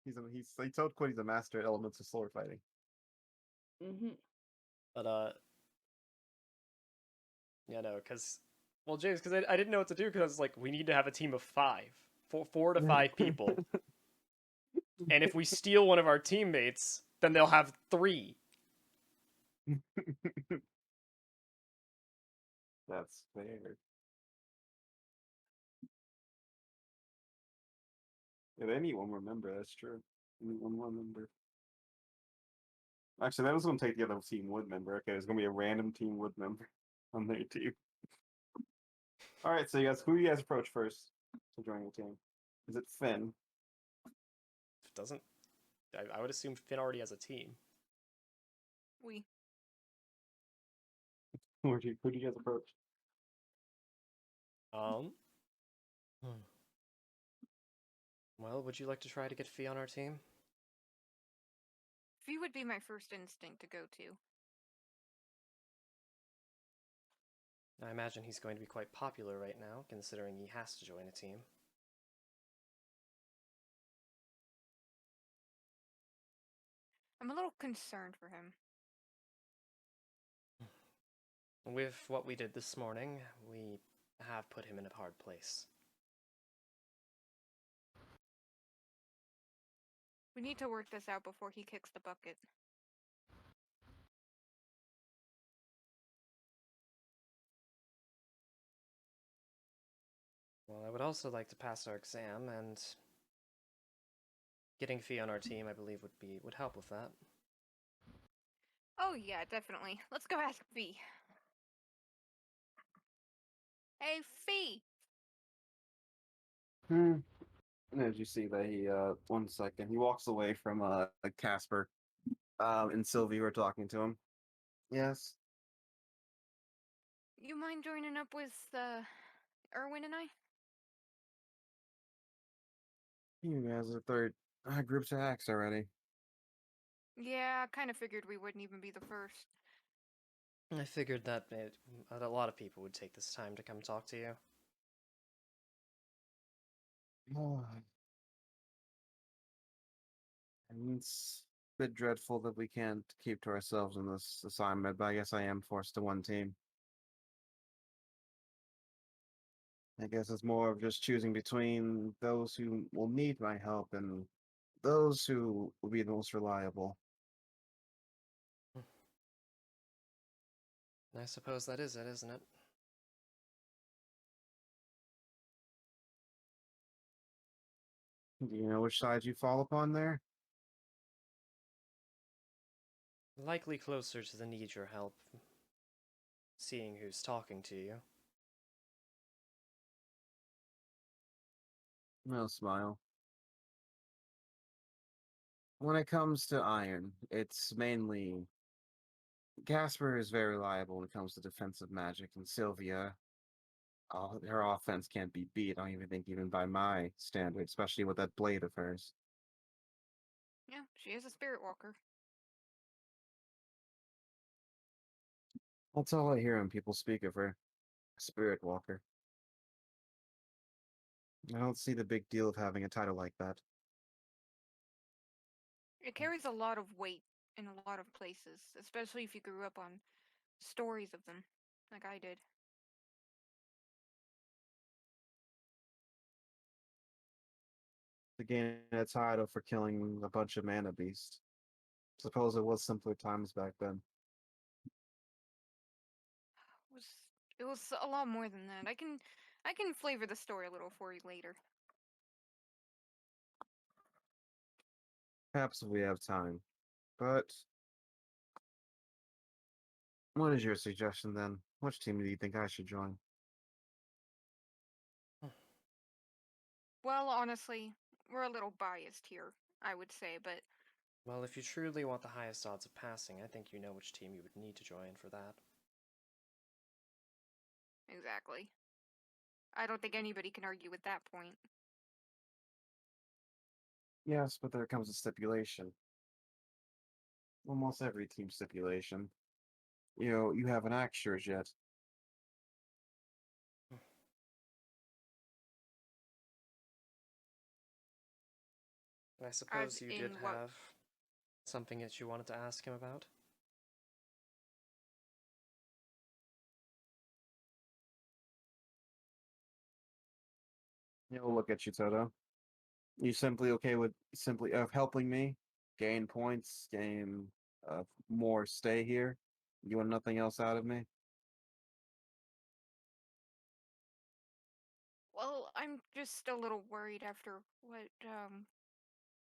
He told Quinn he's a master at elements of sword fighting. But yeah, no, because well, James, because I didn't know what to do because I was like, we need to have a team of 4 to 5 people, and if we steal one of our teammates, then they'll have 3. That's fair. Yeah, they need one more member. That's true. They need one more member. Actually, that was going to take the other team wood member. Okay, there's going to be a random team wood member on their team. All right, so you guys, who do you guys approach first to join your team? Is it Finn? If it doesn't, I would assume Finn already has a team. We. Who do you guys approach? Well, would you like to try to get Fee on our team? Fee would be my first instinct to go to. I imagine he's going to be quite popular right now, considering he has to join a team. I'm a little concerned for him. With what we did this morning, we have put him in a hard place. We need to work this out before he kicks the bucket. Well, I would also like to pass our exam, and getting Fee on our team, I believe, would help with that. Oh yeah, definitely. Let's go ask Fee. Hey, Fee! And as you see that he, 1 second, he walks away from Casper, and Sylvie were talking to him. Yes. You mind joining up with, Erwin and I? You guys are third group to axe already. Yeah, I kind of figured we wouldn't even be the first. I figured that a lot of people would take this time to come talk to you. And it's a bit dreadful that we can't keep to ourselves in this assignment, but I guess I am forced to one team. I guess it's more of just choosing between those who will need my help and those who will be the most reliable. I suppose that is it, isn't it? Do you know which side you fall upon there? Likely closer to the need your help, seeing who's talking to you. No smile. When it comes to iron, it's mainly Casper is very reliable when it comes to defensive magic, and Sylvia, oh, her offense can't be beat. I don't even think even by my standard, especially with that blade of hers. Yeah, she is a spirit walker. That's all I hear when people speak of her. Spirit Walker. I don't see the big deal of having a title like that. It carries a lot of weight in a lot of places, especially if you grew up on stories of them, like I did. To gain a title for killing a bunch of mana beasts. Suppose it was simpler times back then. Was it was a lot more than that. I can flavor the story a little for you later. Perhaps if we have time. But what is your suggestion then? Which team do you think I should join? Well, honestly, we're a little biased here, I would say, but Well, if you truly want the highest odds of passing, I think you know which team you would need to join for that. exactly. I don't think anybody can argue with that point. Yes, but there comes a stipulation. Almost every team stipulation. You know, you haven't asked yours yet. I As suppose you did in what? have something that you wanted to ask him about? You know, look at you, Toto. You simply okay with simply helping me gain points, gain more stay here? You want nothing else out of me? Well, I'm just a little worried after what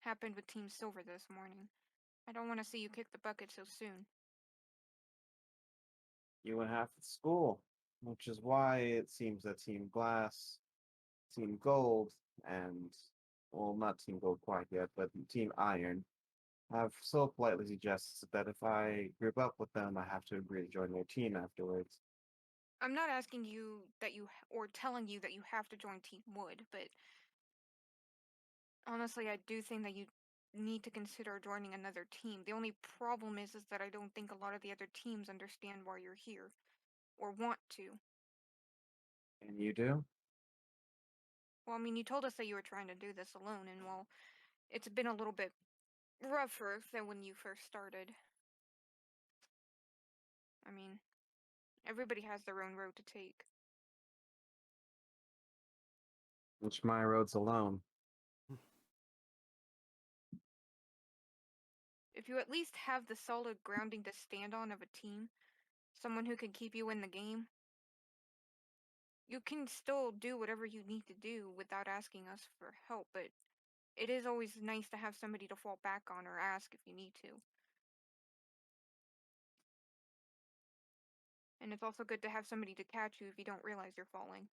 happened with Team Silver this morning. I don't want to see you kick the bucket so soon. You went half at school, which is why it seems that Team Glass, Team Gold, and well, not Team Gold quite yet, but Team Iron have so politely suggested that if I group up with them, I have to agree to join their team afterwards. I'm not asking you that or telling you that you have to join Team Wood, but honestly, I do think that you need to consider joining another team. The only problem is that I don't think a lot of the other teams understand why you're here or want to. And you do? Well, I mean, you told us that you were trying to do this alone, and well, it's been a little bit rougher than when you first started. I mean, everybody has their own road to take. Which my road's alone. If you at least have the solid grounding to stand on of a team, someone who can keep you in the game, you can still do whatever you need to do without asking us for help, but it is always nice to have somebody to fall back on or ask if you need to. And it's also good to have somebody to catch you if you don't realize you're falling.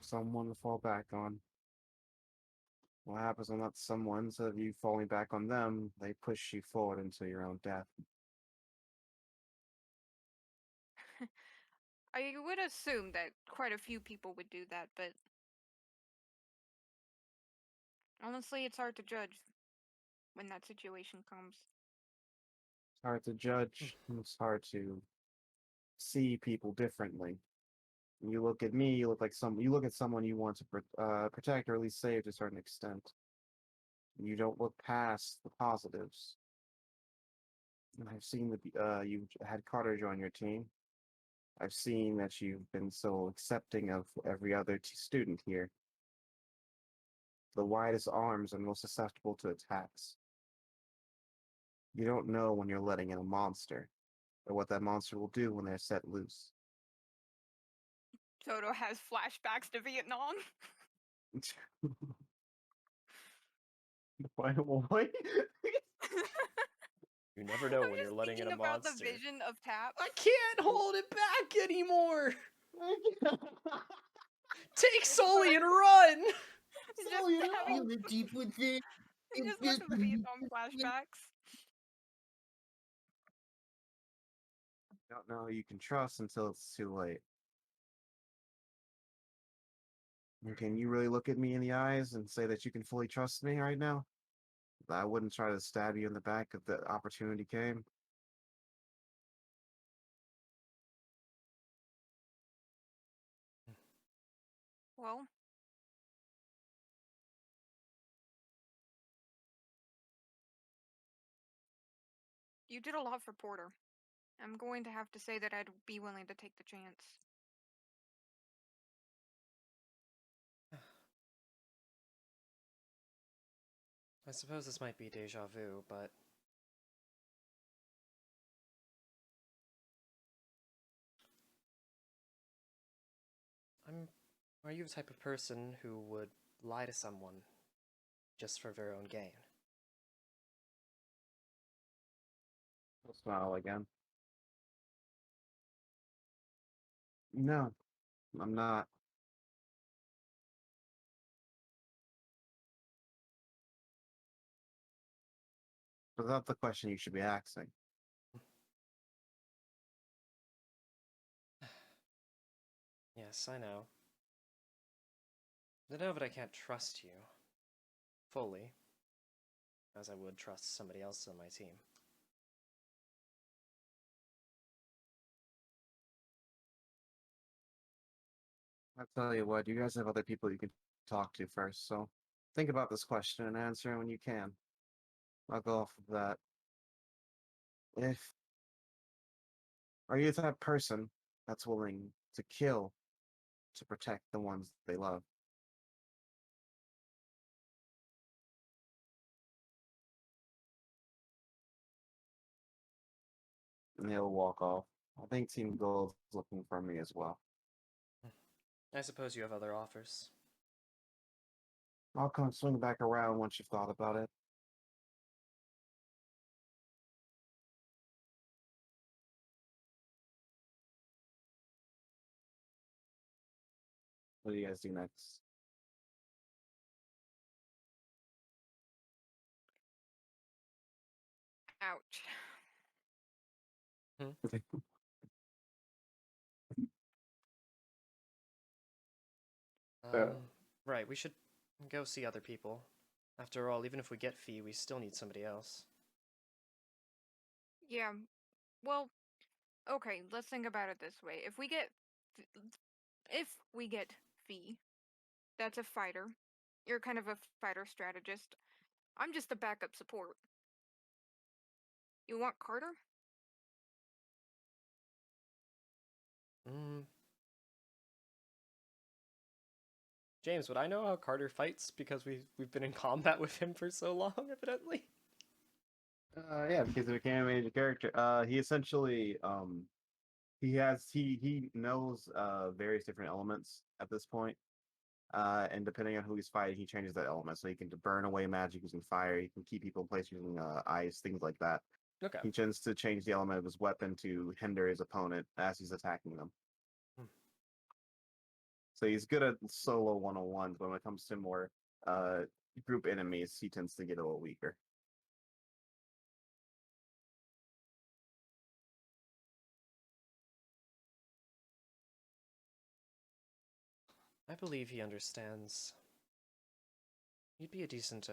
Someone to fall back on. What happens when that someone, instead of you falling back on them, they push you forward into your own death? I would assume that quite a few people would do that, but honestly, it's hard to judge when that situation comes. It's hard to judge. It's hard to see people differently. You look at me, you look like you look at someone you want to protect or at least save to a certain extent. You don't look past the positives. And I've seen that you've had Carter join your team. I've seen that you've been so accepting of every other student here. The widest arms and most susceptible to attacks. You don't know when you're letting in a monster, or what that monster will do when they're set loose. Toto has flashbacks to Vietnam. Why? You never know I'm when you're just letting in a thinking about monster. the vision of Tap. I can't hold it back anymore. Take Sully and run. Just having deep within. just watching the Vietnam flashbacks. Don't know who you can trust until it's too late. And can you really look at me in the eyes and say that you can fully trust me right now? That I wouldn't try to stab you in the back if the opportunity came. Well, you did a lot for Porter. I'm going to have to say that I'd be willing to take the chance. I suppose this might be deja vu, but are you the type of person who would lie to someone just for their own gain? I'll smile again. No, I'm not. But that's the question you should be asking. Yes, I know. I know that I can't trust you fully, as I would trust somebody else on my team. I'll tell you what, you guys have other people you can talk to first, so think about this question and answer it when you can. I'll go off of that. Are you the type of person that's willing to kill to protect the ones they love? And he'll walk off. I think Team Gold's looking for me as well. I suppose you have other offers. I'll come swing back around once you've thought about it. What do you guys do next? Ouch. Right, we should go see other people. After all, even if we get Fee, we still need somebody else. Yeah. Well, okay, let's think about it this way. If we get Fee, that's a fighter. You're kind of a fighter strategist. I'm just a backup support. You want Carter? James, would I know how Carter fights because we've been in combat with him for so long, evidently? Yeah, because he became a major character. He essentially he knows various different elements at this point. And depending on who he's fighting, he changes that element. So he can burn away magic using fire. He can keep people in place using ice, things like that. Okay. He tends to change the element of his weapon to hinder his opponent as he's attacking them. So he's good at solo one-on-ones, but when it comes to more group enemies, he tends to get a little weaker. I believe he understands. He'd be a decent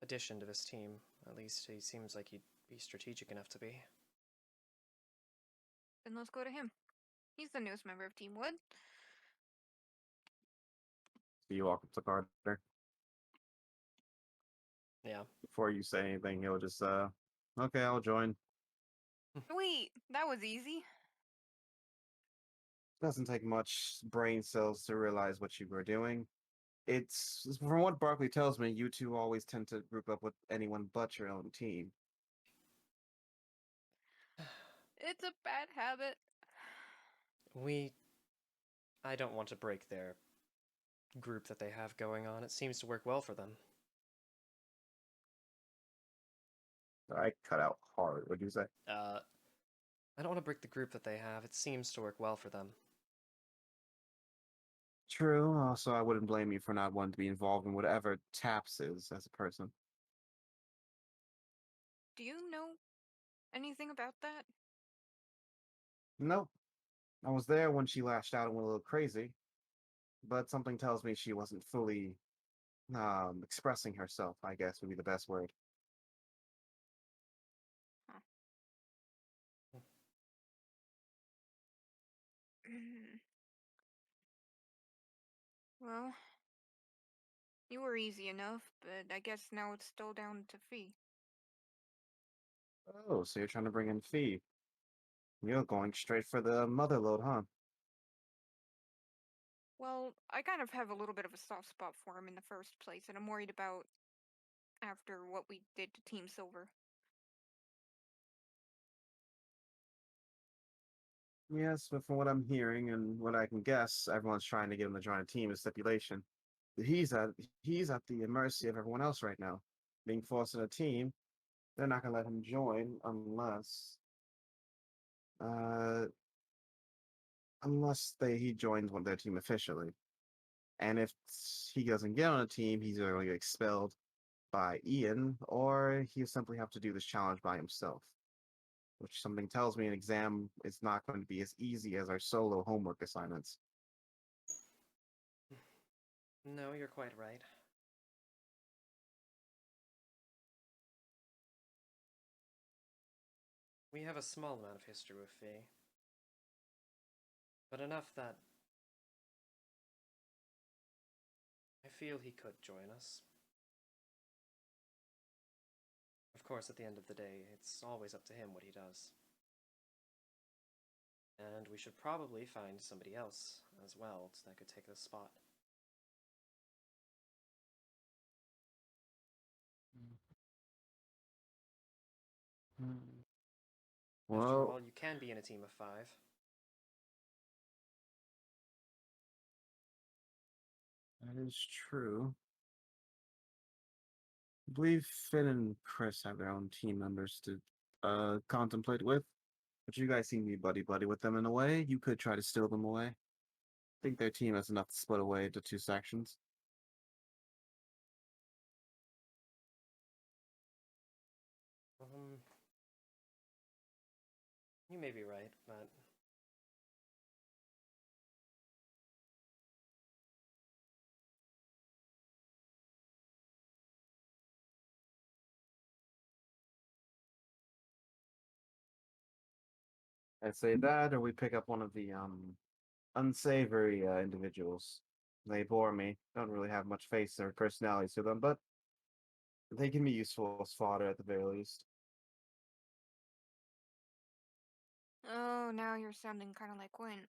addition to this team. At least he seems like he'd be strategic enough to be. Then let's go to him. He's the newest member of Team Wood. So you walk up to Carter. Yeah. Before you say anything, he'll just okay, I'll join. Sweet, that was easy. Doesn't take much brain cells to realize what you were doing. It's from what Barkley tells me, you two always tend to group up with anyone but your own team. It's a bad habit. We I don't want to break their group that they have going on. It seems to work well for them. I cut out hard. What'd you say? I don't want to break the group that they have. It seems to work well for them. True. Also, I wouldn't blame you for not wanting to be involved in whatever Taps is as a person. Do you know anything about that? Nope. I was there when she lashed out and went a little crazy, but something tells me she wasn't fully expressing herself, I guess would be the best word. Huh. Well, you were easy enough, but I guess now it's still down to Fee. Oh, so you're trying to bring in Fee. You're going straight for the mother load, huh? Well, I kind of have a little bit of a soft spot for him in the first place, and I'm worried about after what we did to Team Silver. Yes, but from what I'm hearing and what I can guess, everyone's trying to get him to join a team as stipulation. He's at he's at the mercy of everyone else right now. Being forced in a team, they're not gonna let him join uh unless he joins one of their team officially. And if he doesn't get on a team, he's either going to get expelled by Ian, or he'll simply have to do this challenge by himself. Which something tells me an exam is not going to be as easy as our solo homework assignments. No, you're quite right. We have a small amount of history with Fee, but enough that I feel he could join us. Of course, at the end of the day, it's always up to him what he does. And we should probably find somebody else as well that could take this spot. After Well, all, you can be in a team of 5. that is true. I believe Finn and Chris have their own team members to contemplate with. But you guys seem to be buddy-buddy with them in a way. You could try to steal them away. I think their team has enough to split away into 2 sections. You may be right, but I'd say that, or we pick up one of the unsavory individuals. They bore me. Don't really have much face or personalities to them, but they can be useful as fodder at the very least. Oh, now you're sounding kind of like Quinn.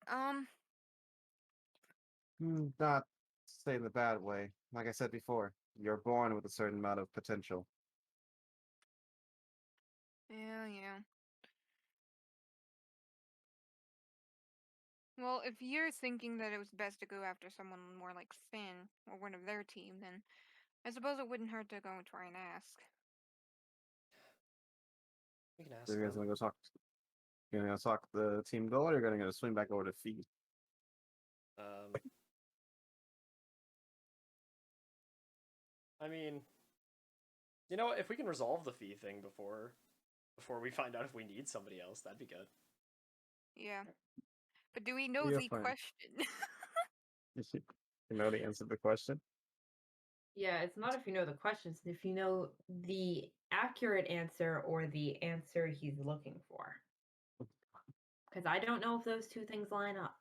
Not say in the bad way. Like I said before, you're born with a certain amount of potential. Yeah. Well, if you're thinking that it was best to go after someone more like Finn or one of their team, then I suppose it wouldn't hurt to go and try and ask. we can ask So you guys them. gonna go talk? You're gonna go talk to the team goal, or you're gonna go swing back over to Fee? I mean, you know what? If we can resolve the Fee thing before we find out if we need somebody else, that'd be good. Yeah. But do we know Yeah, the fine. question? You know the answer to the question. Yeah, it's not if you know the questions, it's if you know the accurate answer or the answer he's looking for. Because I don't know if those two things line up.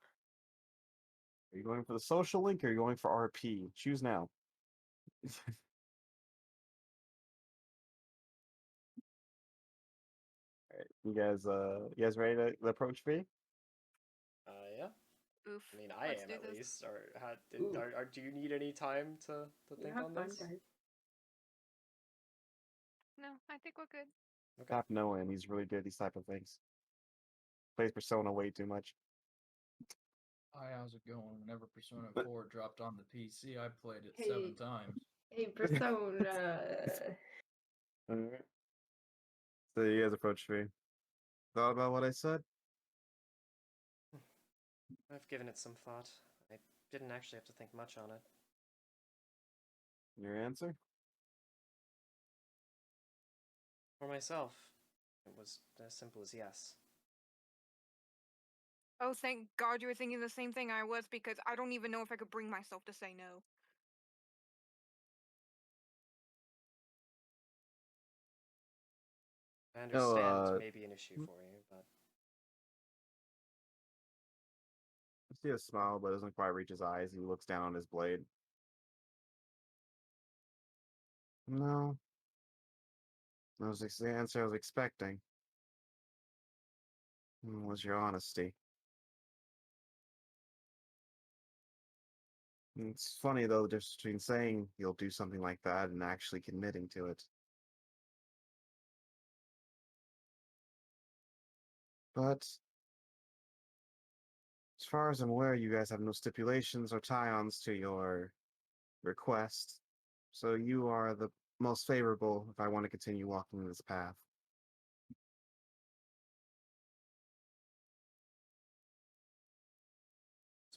Are you going for the social link, or are you going for RP? Choose now. Alright, you guys ready to approach Fee? Yeah. Oof. I mean, I Let's am do at this. least. Or, Ooh. do you need any time to You think have on fun, this? guys. No, I think we're good. Okay. Stop knowing he's really good at these type of things. Plays Persona way too much. Hi, how's it going? Whenever Persona But- 4 dropped on the PC, I played it Hey. 7 times. Hey, Persona. Alright. So you guys approach me. Thought about what I said? I've given it some thought. I didn't actually have to think much on it. Your answer? For myself, it was as simple as yes. Oh, thank God you were thinking the same thing I was, because I don't even know if I could bring myself to say no. I understand uh, it may be an issue for you, but I see a smile, but it doesn't quite reach his eyes. He looks down on his blade. No. That was the answer I was expecting. Was your honesty. It's funny, though, the difference between saying you'll do something like that and actually committing to it. But as far as I'm aware, you guys have no stipulations or tie-ons to your request, so you are the most favorable if I want to continue walking this path.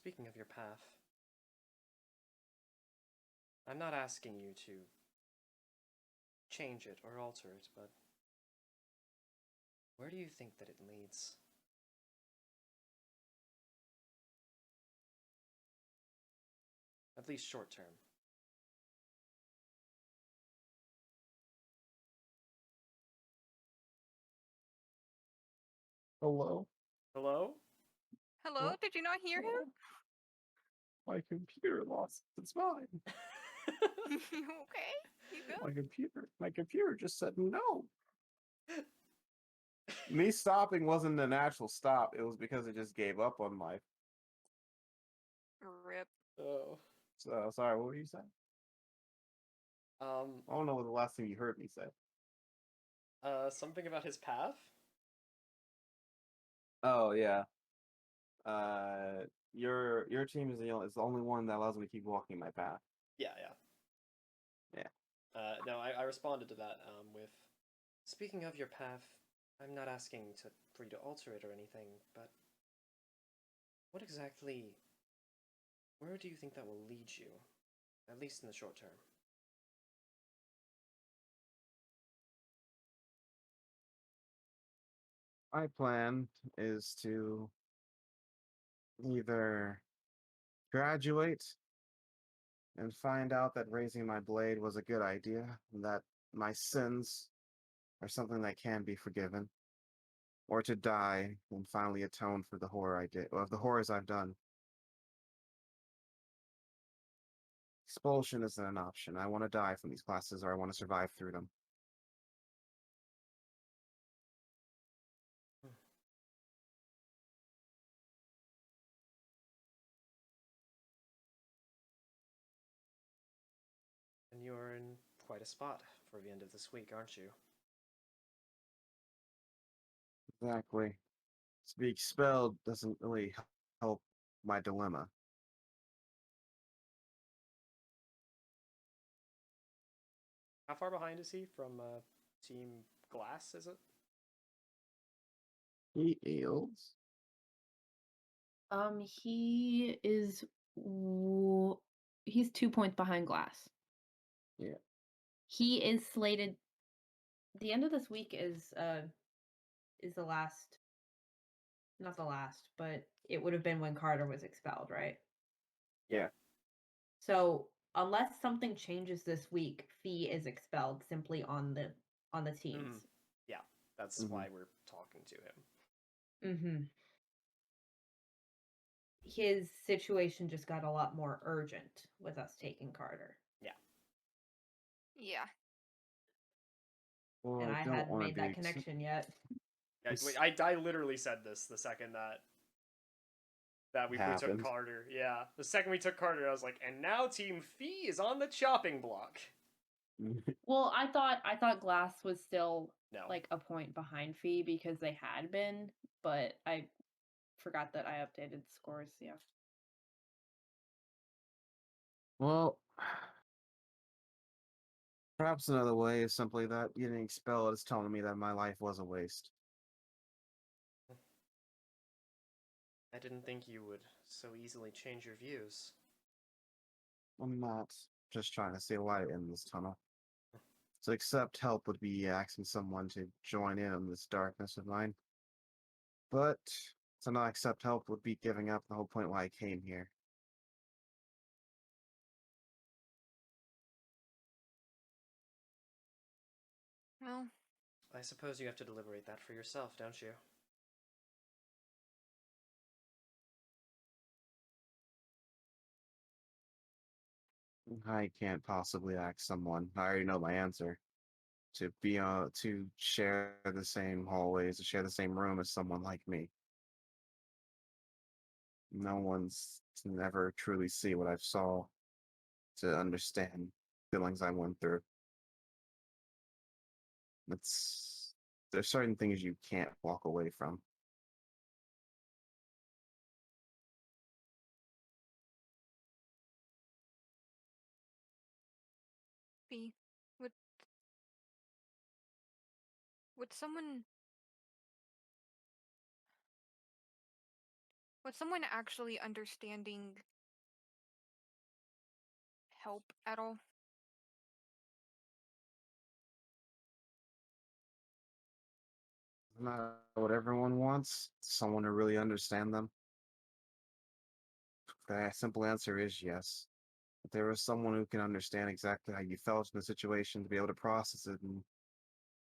speaking of your path, I'm not asking you to change it or alter it, but where do you think that it leads? At least short term. Hello? Hello? Hello? Did you not hear him? My computer lost its mind. You okay? You good? My computer just said no. Me stopping wasn't an actual stop. It was because it just gave up on life. Rip. Oh. So sorry, what were you saying? Um, I don't know what the last thing you heard me say. something about his path? Oh yeah. Your team is the only one that allows me to keep walking my path. Yeah. Yeah. No, I responded to that with, speaking of your path, I'm not asking for you to alter it or anything, but what exactly, where do you think that will lead you, at least in the short term? My plan is to either graduate and find out that raising my blade was a good idea, and that my sins are something that can be forgiven, or to die and finally atone for the horror I did, of the horrors I've done. Expulsion isn't an option. I want to die from these classes, or I want to survive through them. And you're in quite a spot for the end of this week, aren't you? Exactly. To be expelled doesn't really help my dilemma. How far behind is he from Team Glass, is it? He is. He is. He's 2 points behind Glass. Yeah. He is slated. The end of this week is the last. Not the last, but it would have been when Carter was expelled, right? Yeah. So unless something changes this week, Fee is expelled simply on the teams. Yeah, that's why we're talking to him. Mm-hmm. His situation just got a lot more urgent with us taking Carter. Yeah. Well, And I don't hadn't want to made be that connection yet. Wait, I literally said this the second that we took Happened. Carter. Yeah, the second we took Carter, I was like, and now Team Fee is on the chopping block. Well, I thought Glass was still No. like a point behind Fee because they had been, but I forgot that I updated scores. Yeah. Well, perhaps another way is simply that getting expelled is telling me that my life was a waste. I didn't think you would so easily change your views. I'm not just trying to see a light in this tunnel. To accept help would be asking someone to join in on this darkness of mine. But to not accept help would be giving up the whole point why I came here. Well, I suppose you have to deliberate that for yourself, don't you? I can't possibly ask someone. I already know my answer. To be to share the same hallways, to share the same room as someone like me. No one's to never truly see what I've saw to understand feelings I went through. It's there's certain things you can't walk away from. B, would would someone would someone actually understanding help at all? Not what everyone wants. Someone to really understand them. The simple answer is yes. If there was someone who can understand exactly how you felt in the situation, to be able to process it and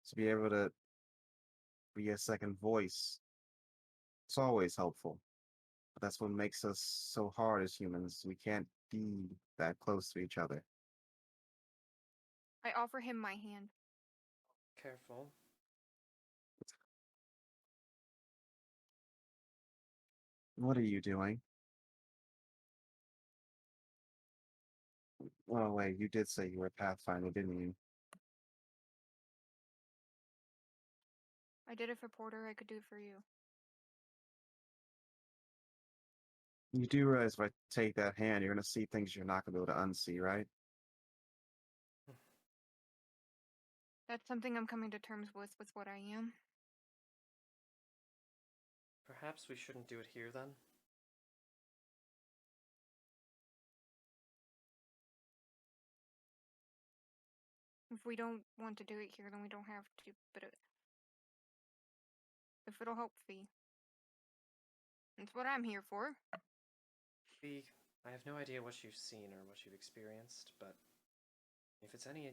to be able to be a second voice, it's always helpful. But that's what makes us so hard as humans. We can't be that close to each other. I offer him my hand. Careful. What are you doing? Oh, wait, you did say you were a Pathfinder, didn't you? I did it for Porter, I could do it for you. You do realize if I take that hand, you're going to see things you're not going to be able to unsee, right? That's something I'm coming to terms with what I am. Perhaps we shouldn't do it here then? If we don't want to do it here, then we don't have to, but if it'll help Fee. That's what I'm here for. B, I have no idea what you've seen or what you've experienced, but if it's anything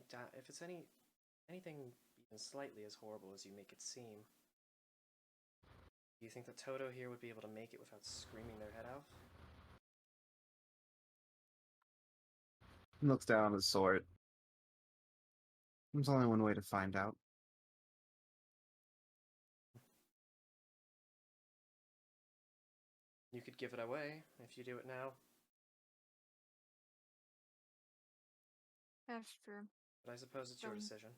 even slightly as horrible as you make it seem, do you think that Toto here would be able to make it without screaming their head off? He looks down at his sword. There's only one way to find out. You could give it away if you do it now, That's true. but I suppose it's your decision.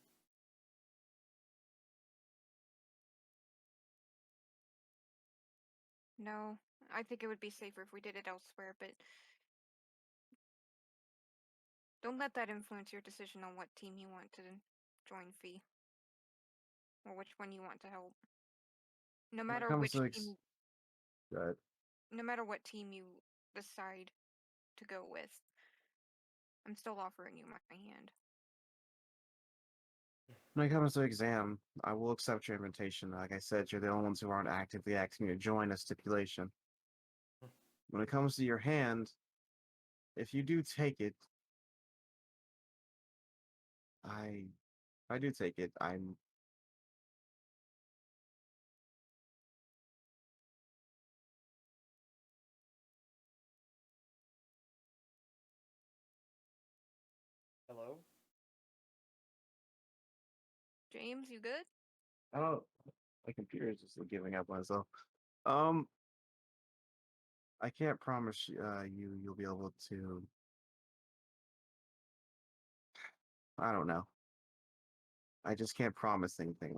No, I think it would be safer if we did it elsewhere, but don't let that influence your decision on what team you want to join Fee. Or which one you want to help. No When it matter comes which to team Good. no matter what team you decide to go with, I'm still offering you my hand. When it comes to exam, I will accept your invitation. Like I said, you're the only ones who aren't actively asking me to join a stipulation. When it comes to your hand, if you do take it, I do take it. I'm Hello? James, you good? oh, my computer is just giving up on itself. Um, I can't promise you'll be able to. I don't know. I just can't promise anything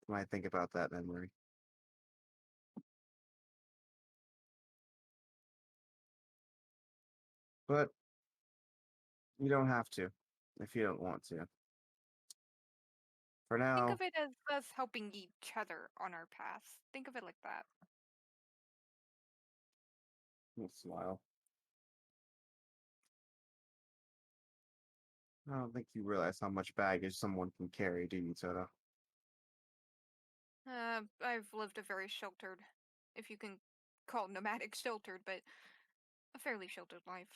when I think about that memory. But You don't have to, if you don't want to. For Think now, of it as us helping each other on our paths. Think of it like that. we'll smile. I don't think you realize how much baggage someone can carry, do you, Toto? I've lived a very sheltered, if you can call nomadic sheltered, but a fairly sheltered life.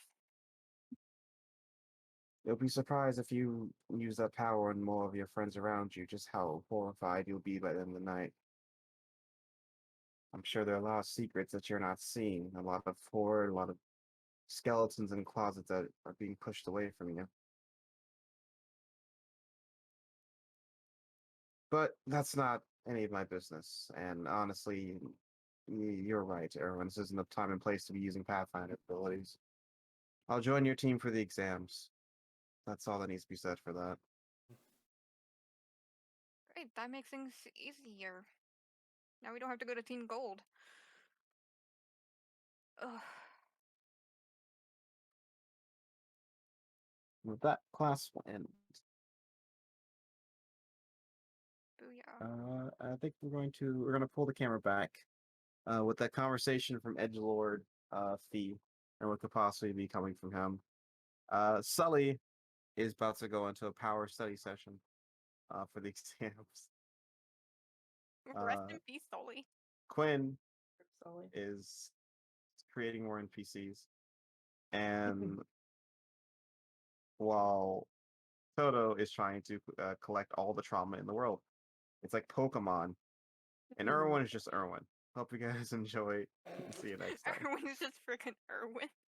You'll be surprised if you use that power on more of your friends around you, just how horrified you'll be by the end of the night. I'm sure there are a lot of secrets that you're not seeing, a lot of horror, a lot of skeletons in closets that are being pushed away from you. But that's not any of my business, and honestly, you're right, Erwin. This isn't the time and place to be using Pathfinder abilities. I'll join your team for the exams. That's all that needs to be said for that. Great, that makes things easier. Now we don't have to go to Team Gold. Ugh. With that, class will end. Booyah. I think we're gonna pull the camera back with that conversation from Edgelord Fee and what could possibly be coming from him. Sully is about to go into a power study session for the exams. Rest in peace, Sully. Quinn Sully. is creating more NPCs, and while Toto is trying to collect all the trauma in the world. It's like Pokemon, and Erwin is just Erwin. Hope you guys enjoy. See you next time. Erwin is just freaking Erwin.